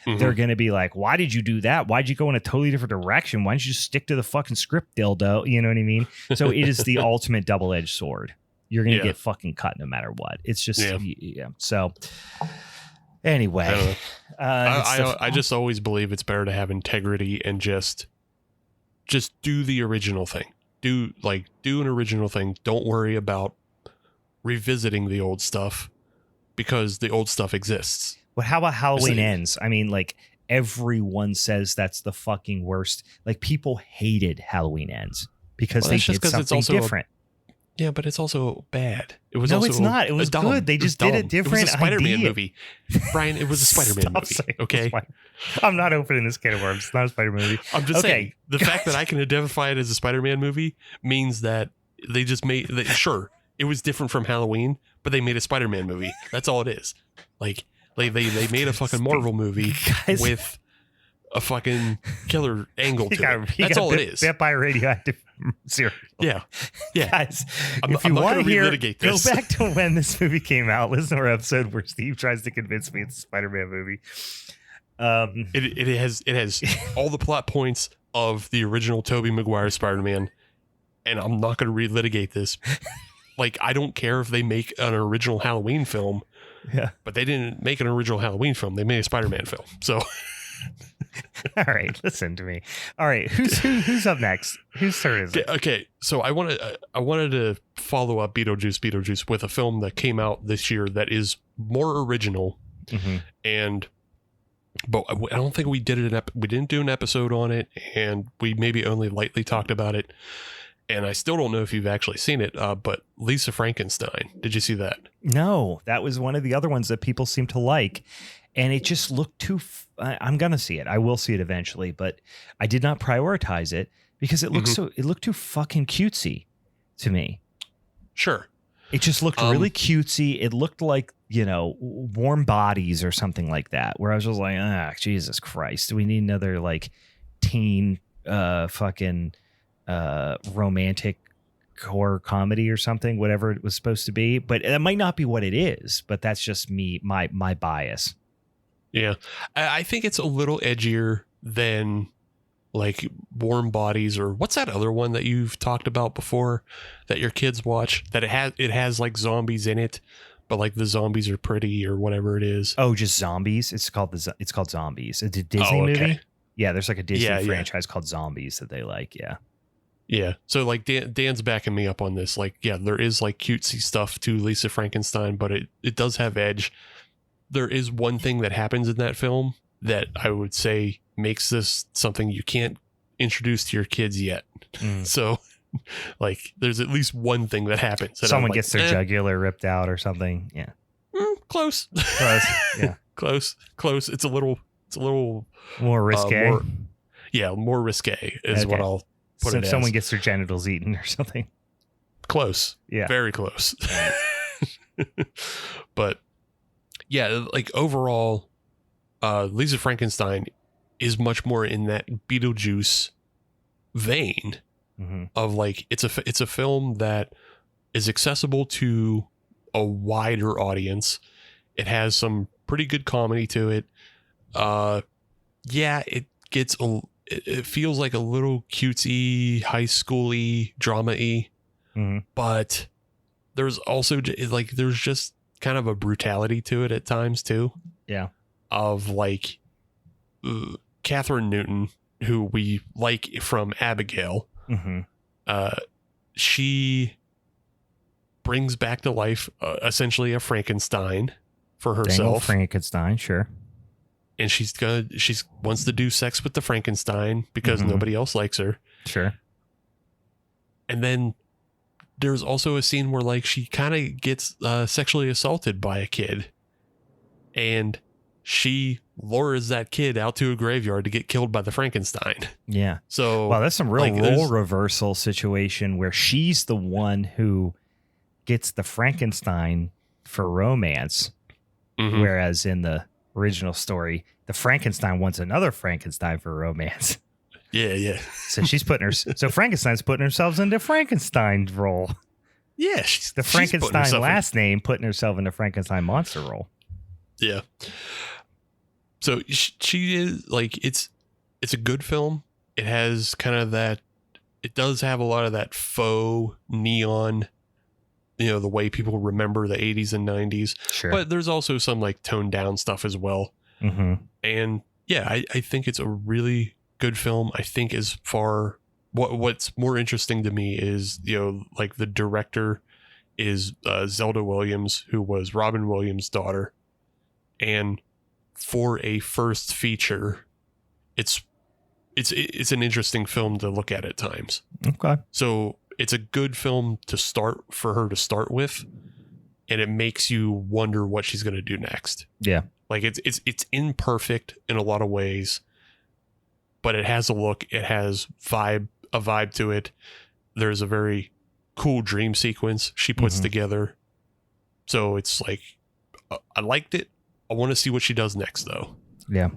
they're going to be like, why did you do that? Why'd you go in a totally different direction? Why don't you just stick to the fucking script, dildo? You know what I mean? So it is the ultimate double-edged sword. You're going to get fucking cut no matter what. It's just, So anyway, I just always believe it's better to have integrity and just do the original thing. Do an original thing. Don't worry about revisiting the old stuff because the old stuff exists. But how about Halloween Ends? I mean, like everyone says that's the fucking worst. Like people hated Halloween Ends. because they did something different. Yeah, but it's also bad. It was no, it's not. It was good. They just did a different It was a Spider-Man idea. movie. Brian, it was a Spider-Man movie. Okay? I'm not opening this can of worms. It's not a Spider-Man movie. I'm just saying, the fact that I can identify it as a Spider-Man movie means that they just sure, it was different from Halloween, but they made a Spider-Man movie. That's all it is. Like, they made a fucking Marvel movie with a fucking killer angle to it. That's all it is. Vampire radioactive cereal. Yeah. Guys, if I'm you want to hear, go back to when this movie came out. Listen to our episode where Steve tries to convince me it's a Spider-Man movie. It has all the plot points of the original Tobey Maguire Spider-Man, and I'm not going to relitigate this. Like, I don't care if they make an original Halloween film. Yeah. But they didn't make an original Halloween film. They made a Spider-Man film. So all right, listen to me. All right, who's up next? Whose turn is it? Okay, so I wanted to follow up Beetlejuice with a film that came out this year that is more original, but I don't think we did it. We didn't do an episode on it, and we maybe only lightly talked about it. And I still don't know if you've actually seen it, but Lisa Frankenstein. Did you see that? No, that was one of the other ones that people seem to like. And it just looked too... I'm going to see it. I will see it eventually. But I did not prioritize it because it looked it looked too fucking cutesy to me. Sure. It just looked really cutesy. It looked like, Warm Bodies or something like that. Where I was just like, Jesus Christ. Do we need another like teen fucking... romantic horror comedy or something, whatever it was supposed to be, but it might not be what it is. But that's just me, my bias. Yeah, I think it's a little edgier than like Warm Bodies, or what's that other one that you've talked about before that your kids watch? That it has like zombies in it, but like the zombies are pretty or whatever it is. Oh, just zombies. It's called Zombies. It's a Disney movie. Yeah, there's like a Disney franchise called Zombies that they like. Yeah. Yeah. So like Dan's backing me up on this. Like, yeah, there is like cutesy stuff to Lisa Frankenstein, but it does have edge. There is one thing that happens in that film that I would say makes this something you can't introduce to your kids yet. So like there's at least one thing that happens. Someone gets their jugular ripped out or something. Yeah. Close. Yeah. Close. It's a little more risque. More risque is what I'll put it as. Someone gets their genitals eaten or something. Close. Yeah. Very close. But yeah, like overall, Lisa Frankenstein is much more in that Beetlejuice vein of like, it's a film that is accessible to a wider audience. It has some pretty good comedy to it. It gets it feels like a little cutesy, high schooly, drama-y, but there's also like, there's just kind of a brutality to it at times too. Yeah. Of like Catherine Newton, who we like from Abigail. She brings back to life essentially a Frankenstein for herself. Daniel Frankenstein, sure. And she wants to do sex with the Frankenstein because nobody else likes her. Sure. And then there's also a scene where like she kind of gets sexually assaulted by a kid, and she lures that kid out to a graveyard to get killed by the Frankenstein. Yeah. So wow, that's some real role reversal situation where she's the one who gets the Frankenstein for romance, whereas in the original story, the Frankenstein wants another Frankenstein for romance. Yeah. So so Frankenstein's putting herself into Frankenstein's role. Yeah, the Frankenstein last name putting herself into Frankenstein monster role. Yeah. So she is like, it's a good film. It has kind of that. It does have a lot of that faux neon, the way people remember the 80s and 90s. Sure. But there's also some like toned down stuff as well. And yeah, I think it's a really good film. I think as far what's more interesting to me is, like the director is Zelda Williams, who was Robin Williams' daughter. And for a first feature, it's it's an interesting film to look at times. Okay. So it's a good film for her to start with, and it makes you wonder what she's going to do next. Yeah. Like it's imperfect in a lot of ways, but it has a look, it has a vibe to it. There's a very cool dream sequence she puts together. So it's like, I liked it. I want to see what she does next though. Yeah.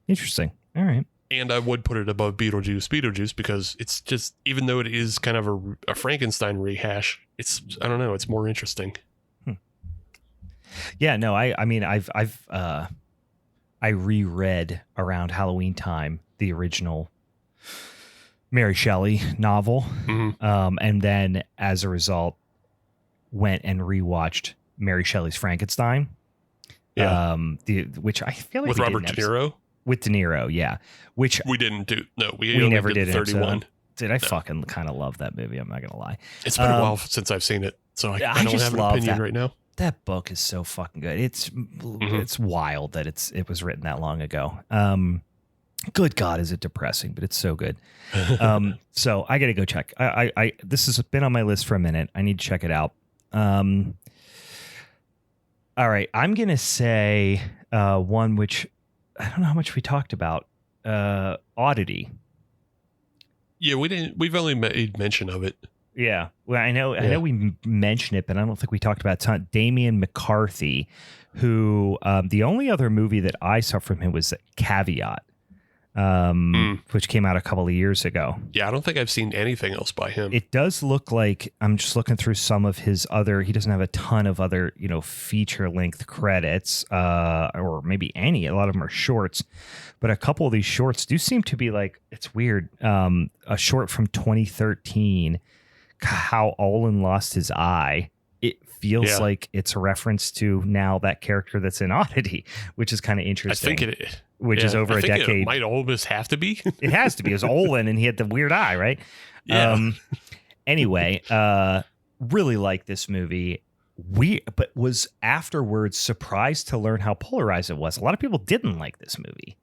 Interesting. All right. And I would put it above Beetlejuice because it's just, even though it is kind of a Frankenstein rehash, I don't know, it's more interesting. Yeah, no, I mean, I reread around Halloween time the original Mary Shelley novel, and then as a result, went and rewatched Mary Shelley's Frankenstein. Yeah, which I feel like with Robert De Niro. With De Niro, yeah. Which we didn't do. No, we never did. 31. Dude, I fucking kind of love that movie. I'm not gonna lie. It's been a while since I've seen it, so I don't have an opinion right now. That book is so fucking good. It's wild that it was written that long ago. Good God, is it depressing? But it's so good. So I got to go check. This has been on my list for a minute. I need to check it out. All right, I'm gonna say one which I don't know how much we talked about. Oddity. Yeah, we didn't. We've only made mention of it. Yeah, well, I know we mentioned it, but I don't think we talked about it a ton. Damian McCarthy, who the only other movie that I saw from him was Caveat, which came out a couple of years ago. Yeah, I don't think I've seen anything else by him. It does look like, I'm just looking through some of his other, he doesn't have a ton of other, feature length credits, or maybe any. A lot of them are shorts, but a couple of these shorts do seem to be like, it's weird. A short from 2013, How Omen Lost His Eye. It feels like it's a reference to now that character that's in Oddity, which is kind of interesting. I think it is. Which is over a decade. It might almost have to be. It has to be. It was Olin, and he had the weird eye, right? Yeah. Anyway, really liked this movie. But was afterwards surprised to learn how polarized it was. A lot of people didn't like this movie,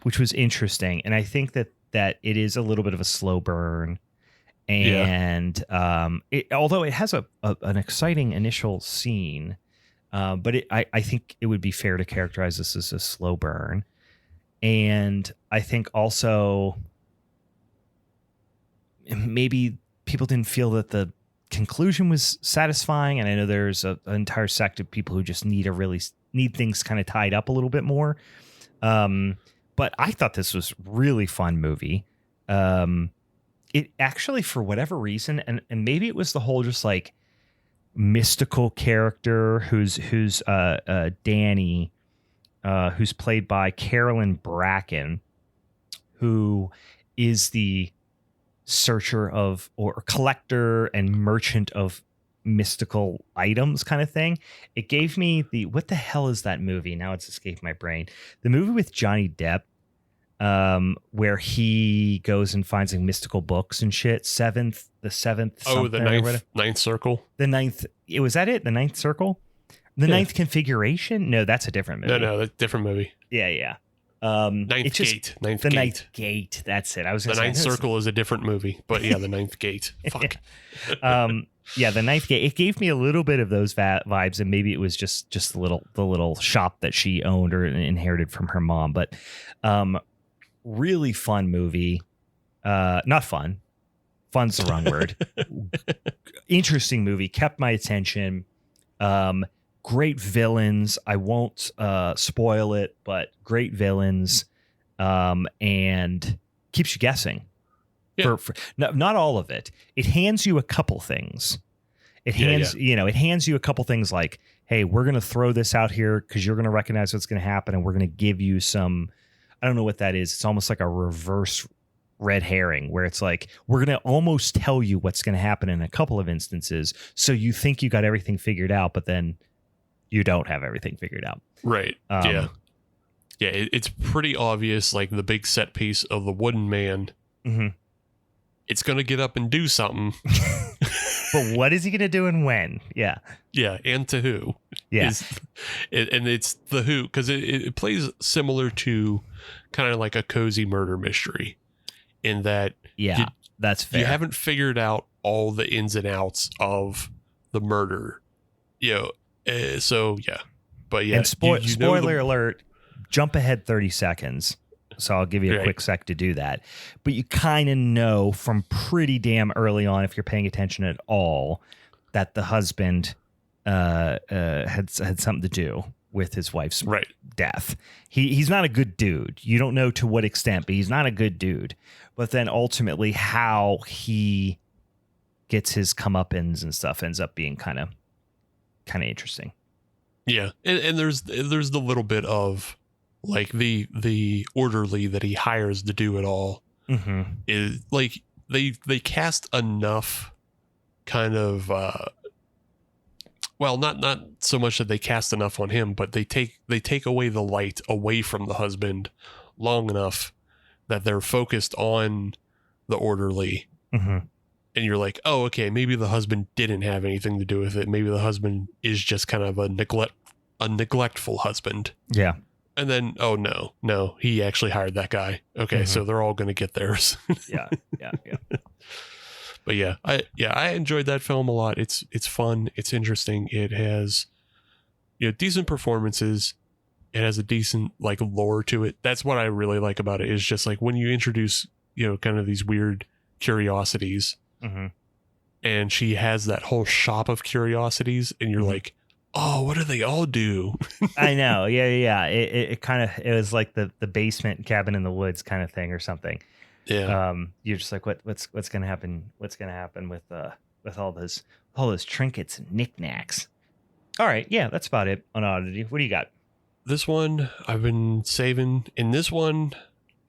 which was interesting. And I think that it is a little bit of a slow burn. And although it has an exciting initial scene, but I think it would be fair to characterize this as a slow burn. And I think also maybe people didn't feel that the conclusion was satisfying. And I know there's an entire sect of people who just need things kind of tied up a little bit more. But I thought this was really fun movie. It actually, for whatever reason, and maybe it was the whole just like mystical character who's Danny, who's played by Carolyn Bracken, who is the searcher of or collector and merchant of mystical items kind of thing. It gave me what the hell is that movie? Now it's escaped my brain. The movie with Johnny Depp, where he goes and finds like mystical books and shit. The seventh. Oh, the ninth circle. The ninth. Was that it? The ninth circle? The ninth configuration? No, that's a different movie. No, that's a different movie. Yeah. Ninth gate. Ninth gate. That's it. I was. The ninth circle is a different movie, but yeah, the ninth gate. Fuck. Yeah, the ninth gate. It gave me a little bit of those vibes, and maybe it was just the little shop that she owned or inherited from her mom. But really fun movie. Not fun. Fun's the wrong word. Interesting movie. Kept my attention. Great villains. I won't spoil it, but great villains. And keeps you guessing. Yeah. Not all of it. It hands you a couple things. It hands you a couple things like, hey, we're going to throw this out here because you're going to recognize what's going to happen, and we're going to give you some, I don't know what that is. It's almost like a reverse red herring where it's like, we're going to almost tell you what's going to happen in a couple of instances. So you think you got everything figured out, but then you don't have everything figured out. Right. Yeah. It's pretty obvious. Like the big set piece of the wooden man. Mm-hmm. It's going to get up and do something. But what is he going to do and when? Yeah. Yeah, and to who? Yeah. And it's the who, because it plays similar to kind of like a cozy murder mystery in that that's fair. You haven't figured out all the ins and outs of the murder. So, yeah. But yeah. And spoiler alert, jump ahead 30 seconds. So I'll give you a quick sec to do that. But you kind of know from pretty damn early on, if you're paying attention at all, that the husband had something to do with his wife's death. He's not a good dude. You don't know to what extent, but he's not a good dude. But then ultimately how he gets his comeuppance and stuff ends up being kind of interesting. Yeah. And there's the little bit of like the orderly that he hires to do it all is like they cast enough kind of not so much that they cast enough on him, but they take away the light away from the husband long enough that they're focused on the orderly. And you're like, oh, okay, maybe the husband didn't have anything to do with it. Maybe the husband is just kind of a neglectful husband. Yeah. And then, oh no, he actually hired that guy. Okay, so they're all going to get theirs. Yeah. But I enjoyed that film a lot. It's fun. It's interesting. It has decent performances. It has a decent like lore to it. That's what I really like about it. Is just like when you introduce kind of these weird curiosities, and she has that whole shop of curiosities, and you're like, oh, what do they all do? I know. Yeah. It kind of, it was like the basement cabin in the woods kind of thing or something. Yeah. You're just like, what's going to happen? What's going to happen with all those trinkets and knickknacks? All right. Yeah. That's about it on Oddity. What do you got? This one I've been saving. In this one,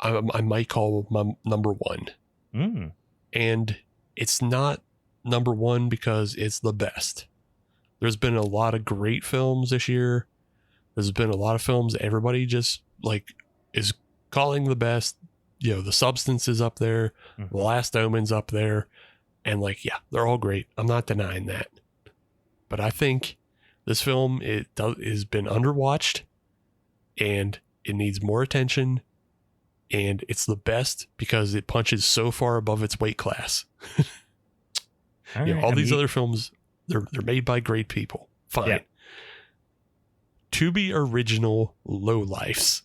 I might call my number one. And it's not number one because it's the best. There's been a lot of great films this year. There's been a lot of films everybody just like is calling the best. The Substance is up there. The Last Omen's up there. And like, yeah, they're all great. I'm not denying that. But I think this film, has been underwatched and it needs more attention. And it's the best because it punches so far above its weight class. All these other films, they're made by great people. Fine. Yeah. Tubi original Lowlifes.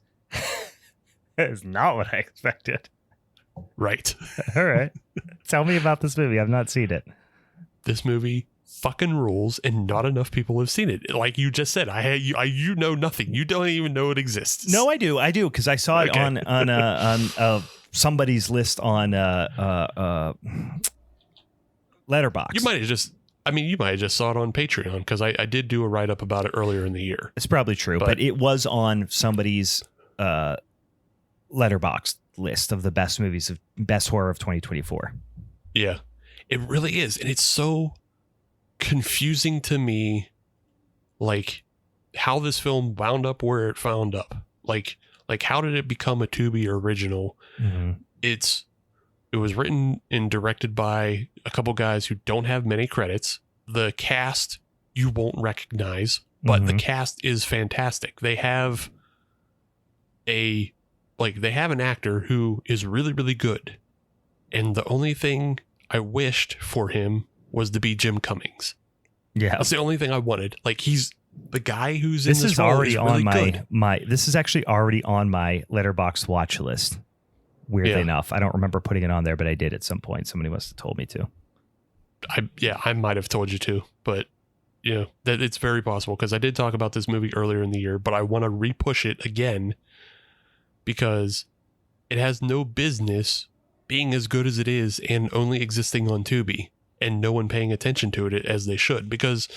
That is not what I expected. Right. All right. Tell me about this movie. I've not seen it. This movie fucking rules, and not enough people have seen it. Like you just said, you know nothing. You don't even know it exists. No, I do, because I saw it on somebody's list on Letterboxd. You might have just saw it on Patreon because I did do a write up about it earlier in the year. It's probably true, but it was on somebody's Letterboxd list of the best movies of best horror of 2024. Yeah, it really is, and it's so confusing to me, like how this film wound up where it found up. Like how did it become a Tubi original? It was written and directed by a couple guys who don't have many credits. The cast you won't recognize, but the cast is fantastic. They have an actor who is really, really good. And the only thing I wished for him was to be Jim Cummings. Yeah. That's the only thing I wanted. Like, he's the guy who's in this role is really good. This is actually already on my Letterboxd watch list. Weirdly enough. I don't remember putting it on there, but I did at some point. Somebody must have told me to. I might have told you to, but that it's very possible because I did talk about this movie earlier in the year, but I want to re-push it again because it has no business being as good as it is and only existing on Tubi and no one paying attention to it as they should, because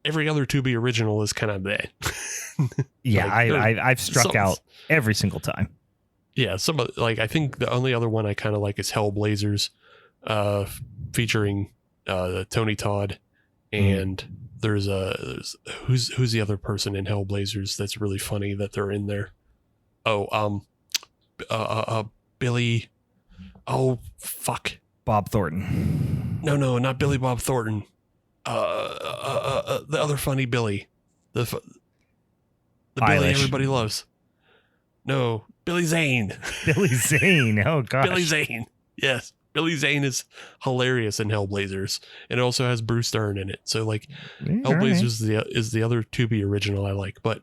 every other Tubi original is kind of that. Yeah, I've struck out every single time. Yeah, I think the only other one I kind of like is Hellblazers, featuring Tony Todd, and there's who's the other person in Hellblazers that's really funny that they're in there. Billy. Oh fuck, Bob Thornton. No, not Billy Bob Thornton. The other funny Billy. The Billy everybody loves. No, Billy Zane. Billy Zane. Oh gosh. Billy Zane. Yes. Billy Zane is hilarious in Hellblazers. And it also has Bruce Dern in it. So like Hellblazers is the other Tubi original I like. But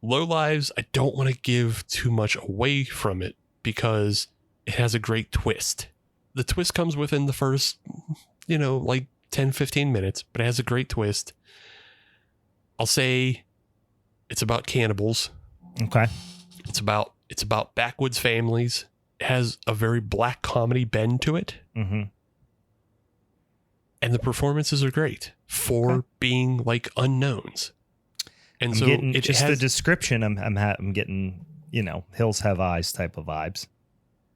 Lowlives, I don't want to give too much away from it because it has a great twist. The twist comes within the first, like 10, 15 minutes, but it has a great twist. I'll say it's about cannibals. Okay. It's about backwoods families. It has a very black comedy bend to it. Mm-hmm. And the performances are great for being like unknowns. And so it just has the description. I'm getting, Hills Have Eyes type of vibes.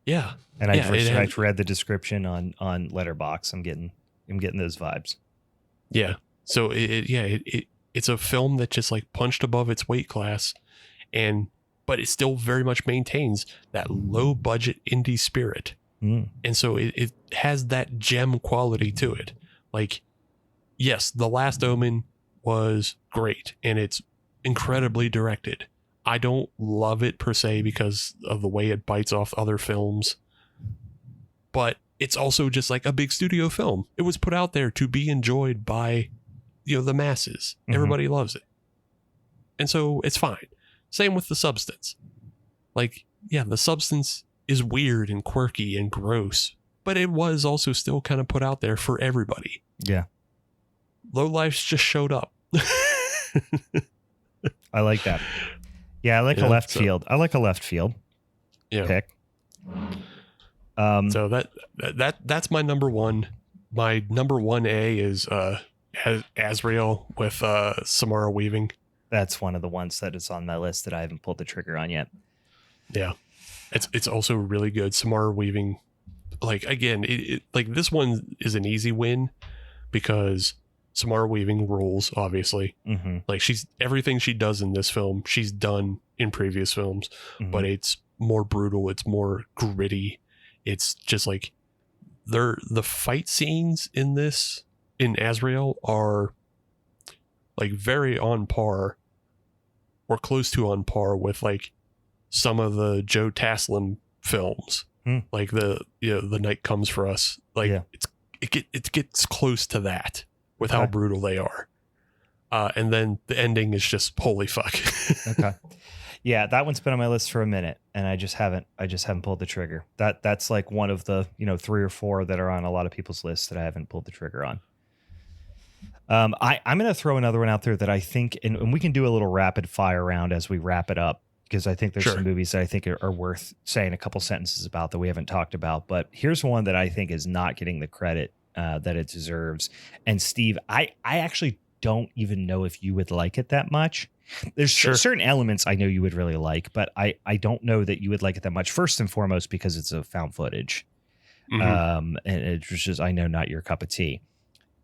Yeah. And I read the description on Letterboxd. I'm getting those vibes. Yeah. So it's a film that just like punched above its weight class, but it still very much maintains that low budget indie spirit. Mm. And so it has that gem quality to it. Like, yes, The Last Omen was great and it's incredibly directed. I don't love it per se because of the way it bites off other films, but it's also just like a big studio film. It was put out there to be enjoyed by, the masses. Mm-hmm. Everybody loves it. And so it's fine. Same with The Substance. Like, yeah, The Substance is weird and quirky and gross, but it was also still kind of put out there for everybody. Yeah. Lowlifes just showed up. I like that. Yeah, I like a left field. I like a left field pick. So that's my number one. My number 1A is Azrael with Samara Weaving. That's one of the ones that is on my list that I haven't pulled the trigger on yet. Yeah, it's also really good. Samara Weaving, like again, like this one is an easy win because Samara Weaving rules, obviously. Mm-hmm. Like everything she does in this film, she's done in previous films, but it's more brutal. It's more gritty. It's just like the fight scenes in Azrael are like very on par or close to on par with like some of the Joe Taslim films, like the Night Comes for Us. Like it gets close to that with how brutal they are. And then the ending is just holy fuck. Okay. Yeah, that one's been on my list for a minute and I just haven't pulled the trigger. That's like one of the, 3 or 4 that are on a lot of people's lists that I haven't pulled the trigger on. I'm going to throw another one out there that I think, and we can do a little rapid fire round as we wrap it up, because I think there's some movies that I think are worth saying a couple sentences about that we haven't talked about. But here's one that I think is not getting the credit that it deserves. And Steve, I actually don't even know if you would like it that much. There's certain elements I know you would really like, but I don't know that you would like it that much. First and foremost, because it's a found footage. And it's just, I know, not your cup of tea.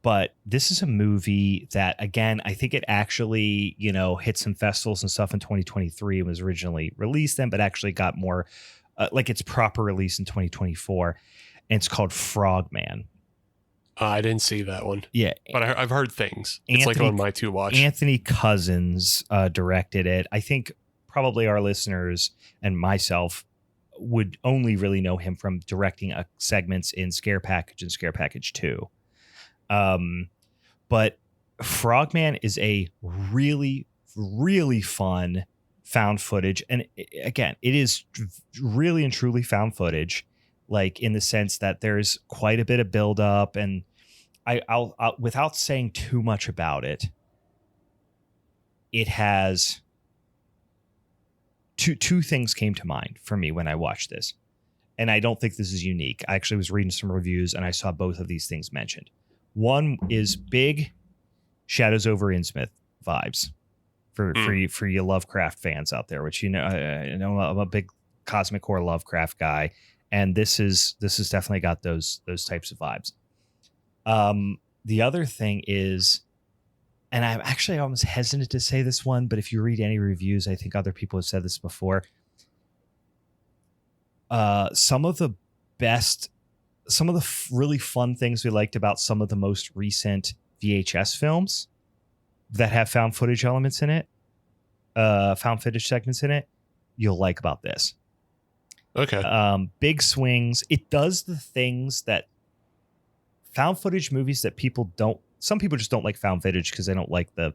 But this is a movie that, again, I think it actually, hit some festivals and stuff in 2023. It was originally released then, but actually got more like its proper release in 2024. And it's called Frogman. I didn't see that one. Yeah. But I've heard things. It's like on my to watch. Anthony Cousins directed it. I think probably our listeners and myself would only really know him from directing segments in Scare Package and Scare Package 2. But Frogman is a really, really fun found footage. And again, it is really and truly found footage, like in the sense that there's quite a bit of buildup. And I'll without saying too much about it, it has two things came to mind for me when I watched this. And I don't think this is unique. I actually was reading some reviews and I saw both of these things mentioned. One is big Shadows over Innsmouth vibes for you Lovecraft fans out there, which I know I'm a big cosmic horror Lovecraft guy, and this is definitely got those types of vibes. The other thing is, and I'm actually almost hesitant to say this one, but if you read any reviews, I think other people have said this before. Some of the best really fun things we liked about some of the most recent VHS films that have found footage elements in it, found footage segments in it, you'll like about this. Okay. Big swings. It does the things that found footage movies that some people just don't like found footage because they don't like the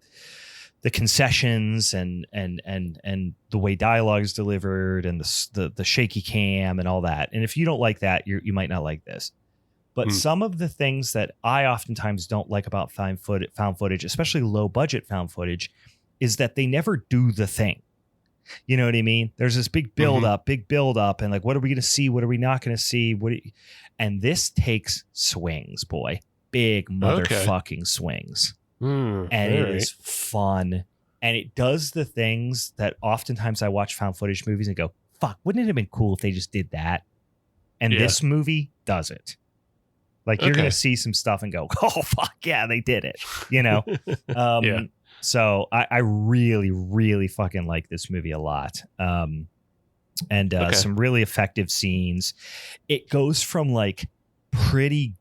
concessions and the way dialogue is delivered and the shaky cam and all that. And if you don't like that, you might not like this. But some of the things that I oftentimes don't like about found footage, especially low budget found footage, is that they never do the thing. You know what I mean? There's this big build up, and like, what are we going to see? What are we not going to see? And this takes swings, boy, big motherfucking swings. And it is fun. And it does the things that oftentimes I watch found footage movies and go, fuck, wouldn't it have been cool if they just did that? And this movie does it. Like, you're going to see some stuff and go, oh, fuck, yeah, they did it. You know? So I really, really fucking like this movie a lot. Some really effective scenes. It goes from like pretty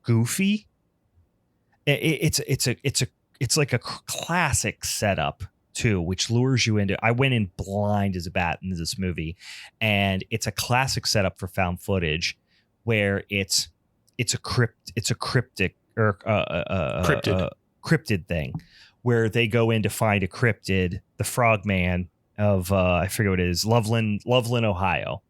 goofy. It's like a classic setup too, which lures you into. I went in blind as a bat into this movie, and it's a classic setup for found footage, where it's a cryptid thing, where they go in to find a cryptid, the Frogman of I forget what it is, Loveland, Ohio.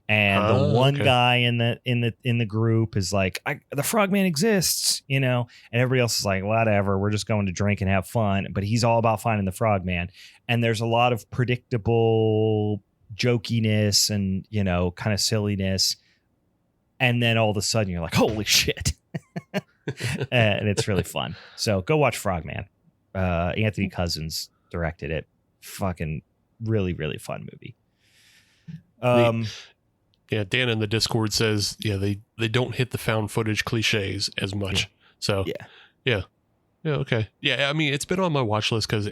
And the one guy in the group is like, the Frogman exists, you know, and everybody else is like, whatever, we're just going to drink and have fun. But he's all about finding the Frogman. And there's a lot of predictable jokiness and, you know, kind of silliness. And then all of a sudden you're like, holy shit. And it's really fun. So go watch Frogman. Anthony Cousins directed it. Fucking really, really fun movie. Yeah, Dan in the Discord says, they don't hit the found footage cliches as much. Yeah. So yeah, okay. Yeah, I mean, it's been on my watch list because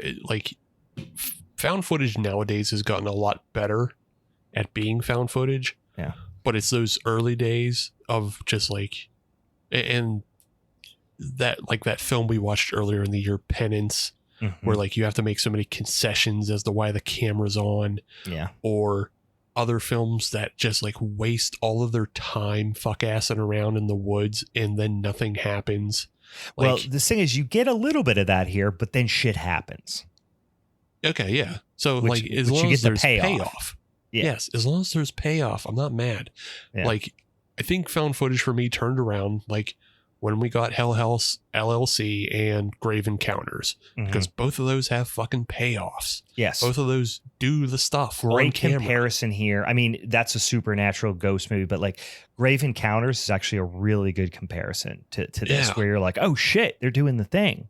found footage nowadays has gotten a lot better at being found footage. Yeah. But it's those early days of just like, and that film we watched earlier in the year, Penance, where like you have to make so many concessions as to why the camera's on. Yeah. Or other films that just like waste all of their time fuck-assing around in the woods and then nothing happens. Well, the thing is, you get a little bit of that here, but then shit happens. Okay, yeah. So as long as there's payoff. Yeah. Yes, as long as there's payoff, I'm not mad. Yeah. Like, I think found footage for me turned around like when we got Hell House LLC and Grave Encounters, because both of those have fucking payoffs. Yes. Both of those do the stuff. Great comparison here. I mean, that's a supernatural ghost movie, but like Grave Encounters is actually a really good comparison to this, where you're like, oh shit, they're doing the thing.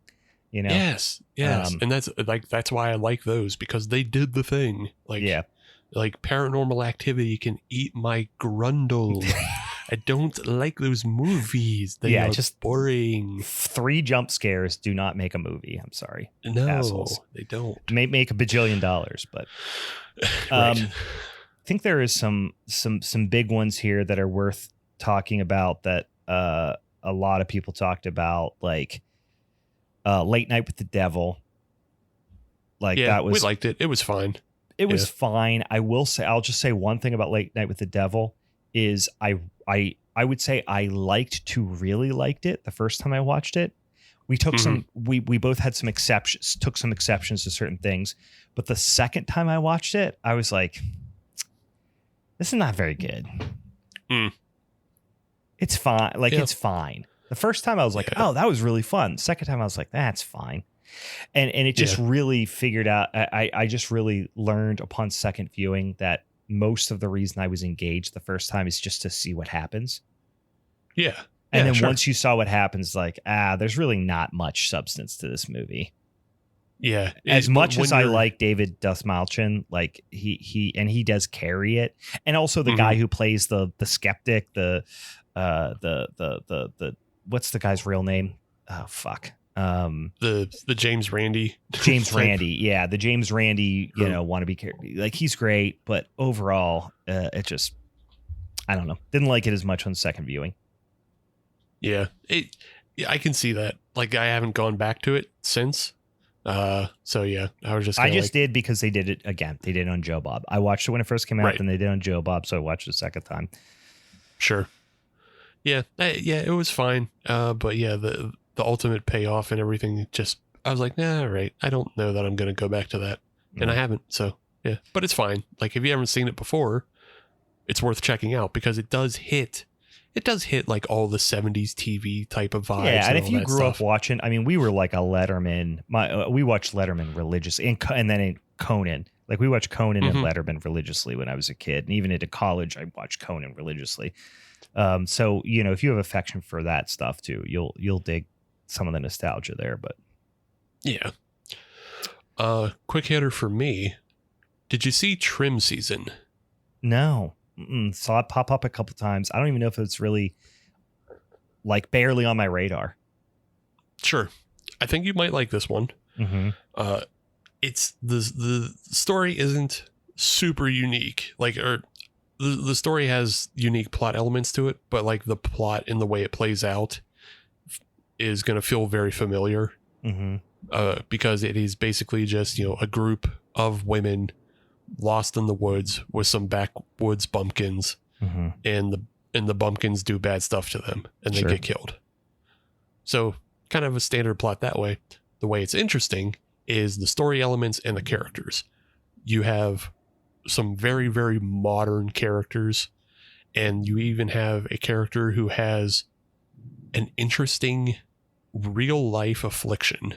You know? Yes. And that's why I like those, because they did the thing. Like Paranormal Activity can eat my grundle. I don't like those movies. They are just boring. 3 jump scares do not make a movie. I'm sorry. No, assholes. They don't. May make $1 bajillion, but right. I think there is some big ones here that are worth talking about that a lot of people talked about, like Late Night with the Devil. Like that was, we liked it. It was fine. It was fine. I'll just say one thing about Late Night with the Devil is I would say I really liked it the first time I watched it. We took we both had some exceptions, to certain things, but the second time I watched it, I was like, this is not very good. It's fine. It's fine. The first time I was like, oh, that was really fun. Second time I was like, that's fine. And it just really figured out, I just really learned upon second viewing that most of the reason I was engaged the first time is just to see what happens. Yeah. And then once you saw what happens, like, there's really not much substance to this movie. Yeah. As much as I like David Dastmalchian, like he does carry it. And also the guy who plays the skeptic, the what's the guy's real name? Oh, fuck. The James Randi. James Randi. Yeah. The James Randi, want to be like, he's great, but overall, it just, I don't know. Didn't like it as much on second viewing. Yeah, I can see that. Like, I haven't gone back to it since. So yeah, I was just. I just did because they did it again. They did it on Joe Bob. I watched it when it first came out, Right. then they did it on Joe Bob, so I watched it a second time. Sure. Yeah, yeah, it was fine. But yeah, the ultimate payoff and everything, just I was like, nah, all right. I don't know that I'm going to go back to that, and I haven't. So yeah, but it's fine. Like, if you haven't seen it before, it's worth checking out because it does hit. It does hit like all the 70s TV type of vibes. Yeah, and if you grew stuff. up watching, I mean, we were like a Letterman. We watched Letterman religiously, and then in Conan. Like, we watched Conan and Letterman religiously when I was a kid, and even into college, I watched Conan religiously. So if you have affection for that stuff too, you'll dig some of the nostalgia there. But yeah, quick hitter for me. Did you see Trim Season? No. Saw it pop up a couple times. I don't even know if it's really like barely on my radar. Sure. I think you might like this one. It's the story isn't super unique. Like, or the story has unique plot elements to it, but like the plot and the way it plays out is going to feel very familiar. Because it is basically just, a group of women lost in the woods with some backwoods bumpkins, and the bumpkins do bad stuff to them and they get killed. So kind of a standard plot that way. The way it's interesting is the story elements and the characters. You have some very, very modern characters, and you even have a character who has an interesting real life affliction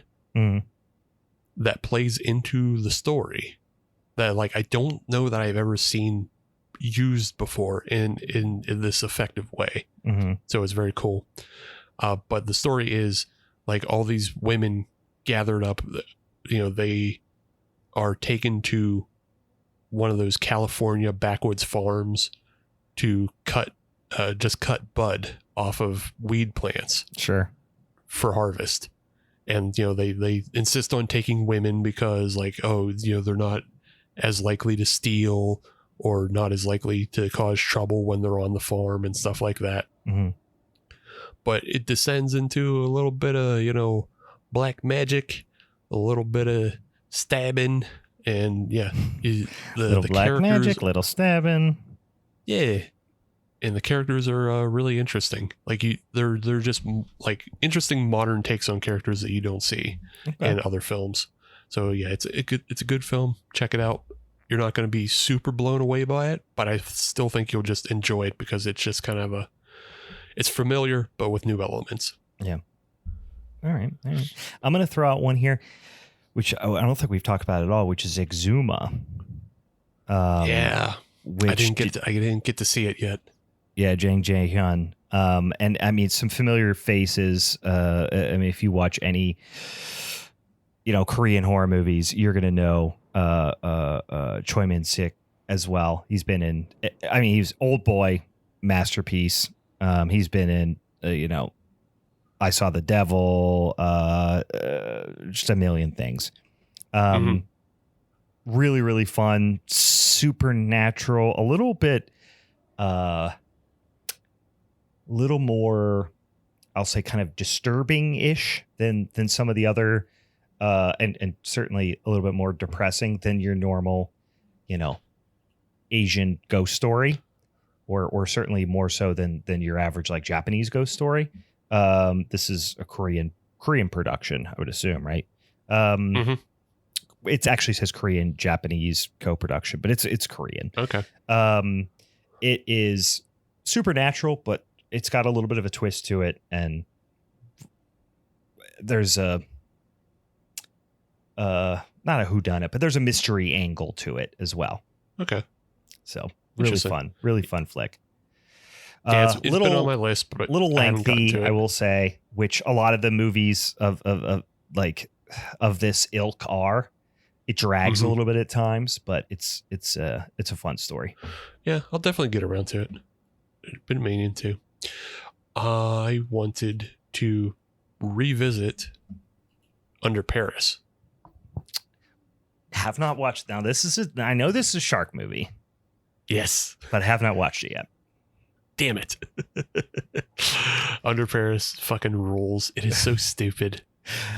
that plays into the story that, like, I don't know that I've ever seen used before in this effective way. So it's very cool. But the story is like all these women gathered up, they are taken to one of those California backwoods farms to cut bud off of weed plants. Sure. For harvest. And, they insist on taking women because, like, they're not as likely to steal or not as likely to cause trouble when they're on the farm and stuff like that. But it descends into a little bit of, black magic, a little bit of stabbing, and little black magic, little stabbing. Yeah. And the characters are really interesting. Like, they're just like interesting modern takes on characters that you don't see in other films. So yeah, it's a good film. Check it out. You're not going to be super blown away by it, but I still think you'll just enjoy it because it's just kind of it's familiar, but with new elements. Yeah. All right. I'm going to throw out one here, which I don't think we've talked about at all, which is Exuma. I didn't get to see it yet. Yeah, Jang Jae-hyun. And I mean, some familiar faces. I mean, if you watch any, Korean horror movies, you're going to know Choi Min-sik as well. He's been in, he's Old Boy, masterpiece. He's been in, I Saw the Devil, just a million things. Really, really fun, supernatural, a little bit, little more, I'll say, kind of disturbing-ish than some of the other, and certainly a little bit more depressing than your normal, Asian ghost story, or certainly more so than your average like Japanese ghost story. This is a Korean production, I would assume, right? It actually says Korean Japanese co-production, but it's Korean. Okay. It is supernatural, but it's got a little bit of a twist to it, and there's a not a whodunit, but there's a mystery angle to it as well. Okay. So really fun flick. Yeah, it's been on my list, but little lengthy, I will say, which a lot of the movies of this ilk are. It drags a little bit at times, but it's a fun story. Yeah, I'll definitely get around to it. I've been meaning to. I wanted to revisit Under Paris. Have not watched. Now I know this is a shark movie. Yes, but have not watched it yet. Damn it. Under Paris fucking rules. It is so stupid.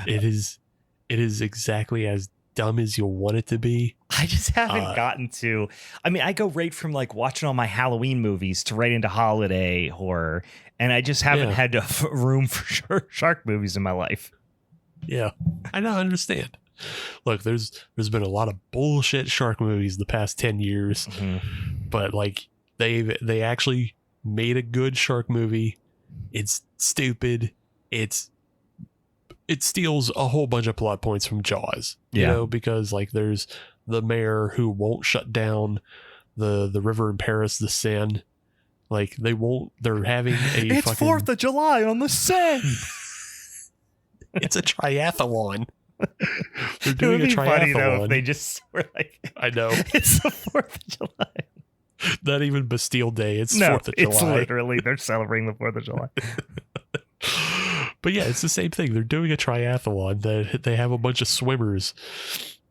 It is exactly as dumb as you'll want it to be. I just haven't gotten to. I mean, I go right from like watching all my Halloween movies to right into holiday horror, and I just haven't had room for shark movies in my life. Yeah, I don't understand. Look, there's been a lot of bullshit shark movies the past 10 years, but like they actually made a good shark movie. It's stupid. It steals a whole bunch of plot points from Jaws, you know, because like there's the mayor who won't shut down the river in Paris, the Seine. Like they're having it's fucking 4th of July on the Seine. It's a triathlon. They're It would doing a be funny though triathlon. if they just were like, I know. it's the 4th of July. Not even Bastille Day. It's 4th of July. It's literally they're celebrating the 4th of July. But yeah, it's the same thing. They're doing a triathlon. They have a bunch of swimmers.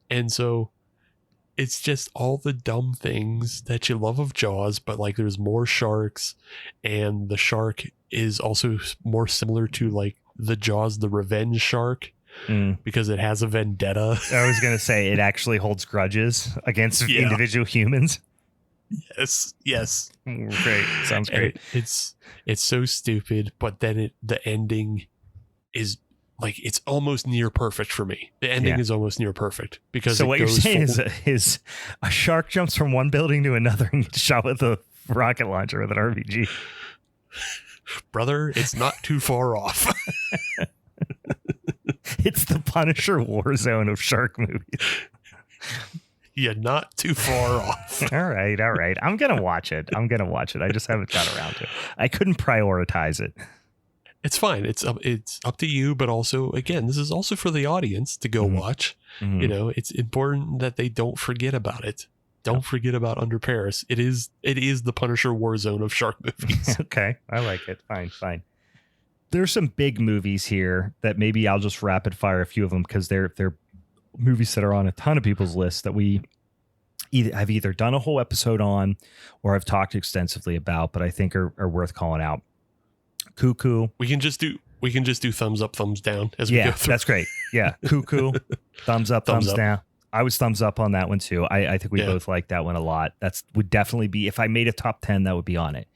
And so it's just all the dumb things that you love of Jaws, but like there's more sharks, and the shark is also more similar to like the Jaws, the revenge shark, because it has a vendetta. I was going to say it actually holds grudges against individual humans. Yes. Great. Sounds great. And it's so stupid, but then the ending is like, it's almost near perfect for me. The ending is almost near perfect because so what you're saying is a shark jumps from one building to another and gets shot with a rocket launcher with an RPG. Brother, it's not too far off. It's the Punisher war zone of shark movies. You're not too far off. All right. I'm going to watch it. I just haven't got around to it. I couldn't prioritize it. It's fine. It's up to you, but also, again, this is also for the audience to go watch. You know, it's important that they don't forget about it. Don't forget about Under Paris. It is the Punisher war zone of shark movies. Okay. I like it. Fine. There's some big movies here that maybe I'll just rapid fire a few of them because they're movies that are on a ton of people's lists that I've either done a whole episode on or I've talked extensively about, but I think are worth calling out. Cuckoo. We can just do thumbs up, thumbs down as we go through. That's great. Yeah. Cuckoo. Thumbs up, thumbs down. I was thumbs up on that one too. I think we both like that one a lot. Would definitely be, if I made a top 10, that would be on it.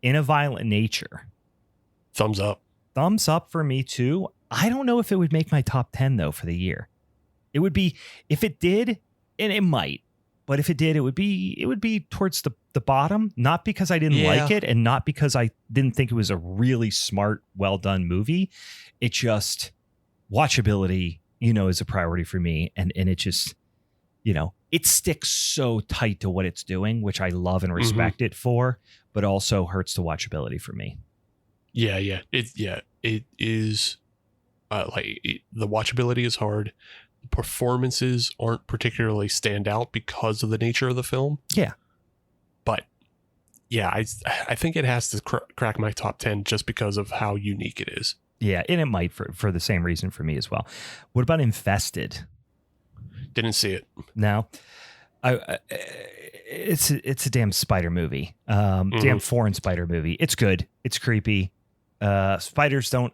In a Violent Nature. Thumbs up. Thumbs up for me too. I don't know if it would make my top 10 though for the year. It would be, if it did, and it might, but if it did, it would be towards the bottom, not because I didn't like it and not because I didn't think it was a really smart, well done movie. It just, watchability, is a priority for me. And it just, it sticks so tight to what it's doing, which I love and respect it for, but also hurts the watchability for me. Yeah. It is the watchability is hard. Performances aren't particularly stand out because of the nature of the film. Yeah. But yeah, I think it has to crack my top 10 just because of how unique it is. Yeah. And it might for the same reason for me as well. What about Infested? Didn't see it. No. It's a damn spider movie. Damn foreign spider movie. It's good. It's creepy. Spiders don't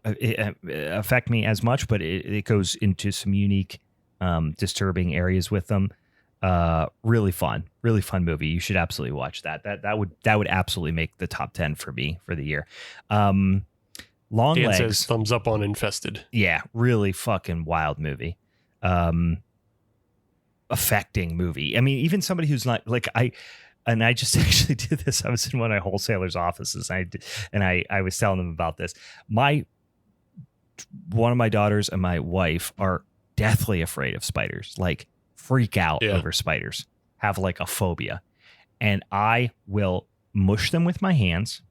affect me as much, but it goes into some unique, disturbing areas with them. Really fun movie. You should absolutely watch that. That would absolutely make the top 10 for me for the year. Longlegs says thumbs up on Infested. Yeah, really fucking wild movie. Affecting movie. I mean, even somebody who's not like I just actually did this. I was in one of my wholesalers' offices, and I was telling them about this. One of my daughters and my wife are deathly afraid of spiders, like freak out over spiders, have like a phobia. And I will mush them with my hands,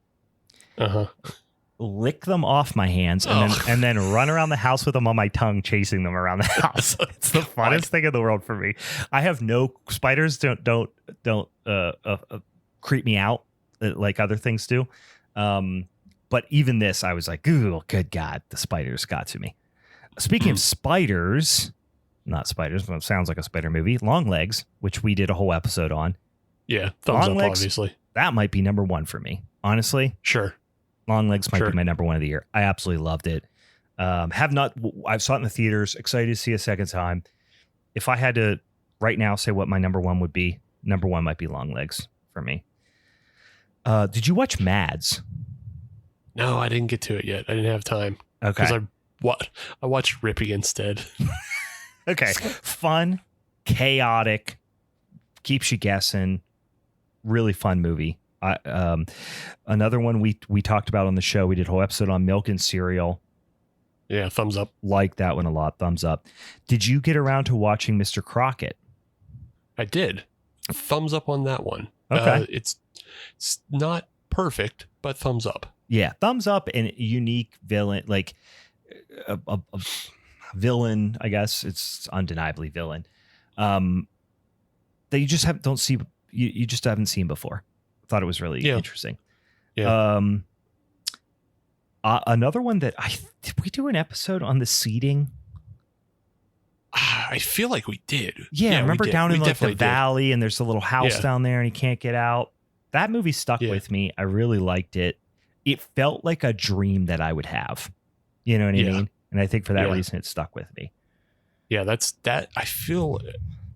lick them off my hands, and then run around the house with them on my tongue, chasing them around the house. It's the funnest thing in the world for me. I have spiders don't creep me out like other things do. But even this, I was like, ooh, good God, the spiders got to me. Speaking of spiders, not spiders, but it sounds like a spider movie, Longlegs, which we did a whole episode on. Yeah, thumbs Longlegs, up, obviously. That might be number one for me, honestly. Sure. Longlegs might Sure. be my number one of the year. I absolutely loved it. I saw it in the theaters, excited to see a second time. If I had to right now say what my number one would be, number one might be Longlegs for me. Did you watch Mads? No, I didn't get to it yet. I didn't have time. Okay. Because I watched Rippy instead. Okay. Fun, chaotic, keeps you guessing. Really fun movie. Another one we talked about on the show. We did a whole episode on Milk and Cereal. Yeah, thumbs up. Like that one a lot. Thumbs up. Did you get around to watching Mr. Crockett? I did. Thumbs up on that one. Okay. It's not perfect, but thumbs up. Yeah, thumbs up. And unique villain, like a villain. I guess it's undeniably villain. That you just don't see. You just haven't seen before. Thought it was really interesting. Yeah. Another one that did we do an episode on the seating? I feel like we did. Yeah, remember down in like the valley, and there's a little house Yeah. down there, and he can't get out. That movie stuck with me. I really liked it. It felt like a dream that I would have. You know what I mean? And I think for that reason, it stuck with me. Yeah, that's that. I feel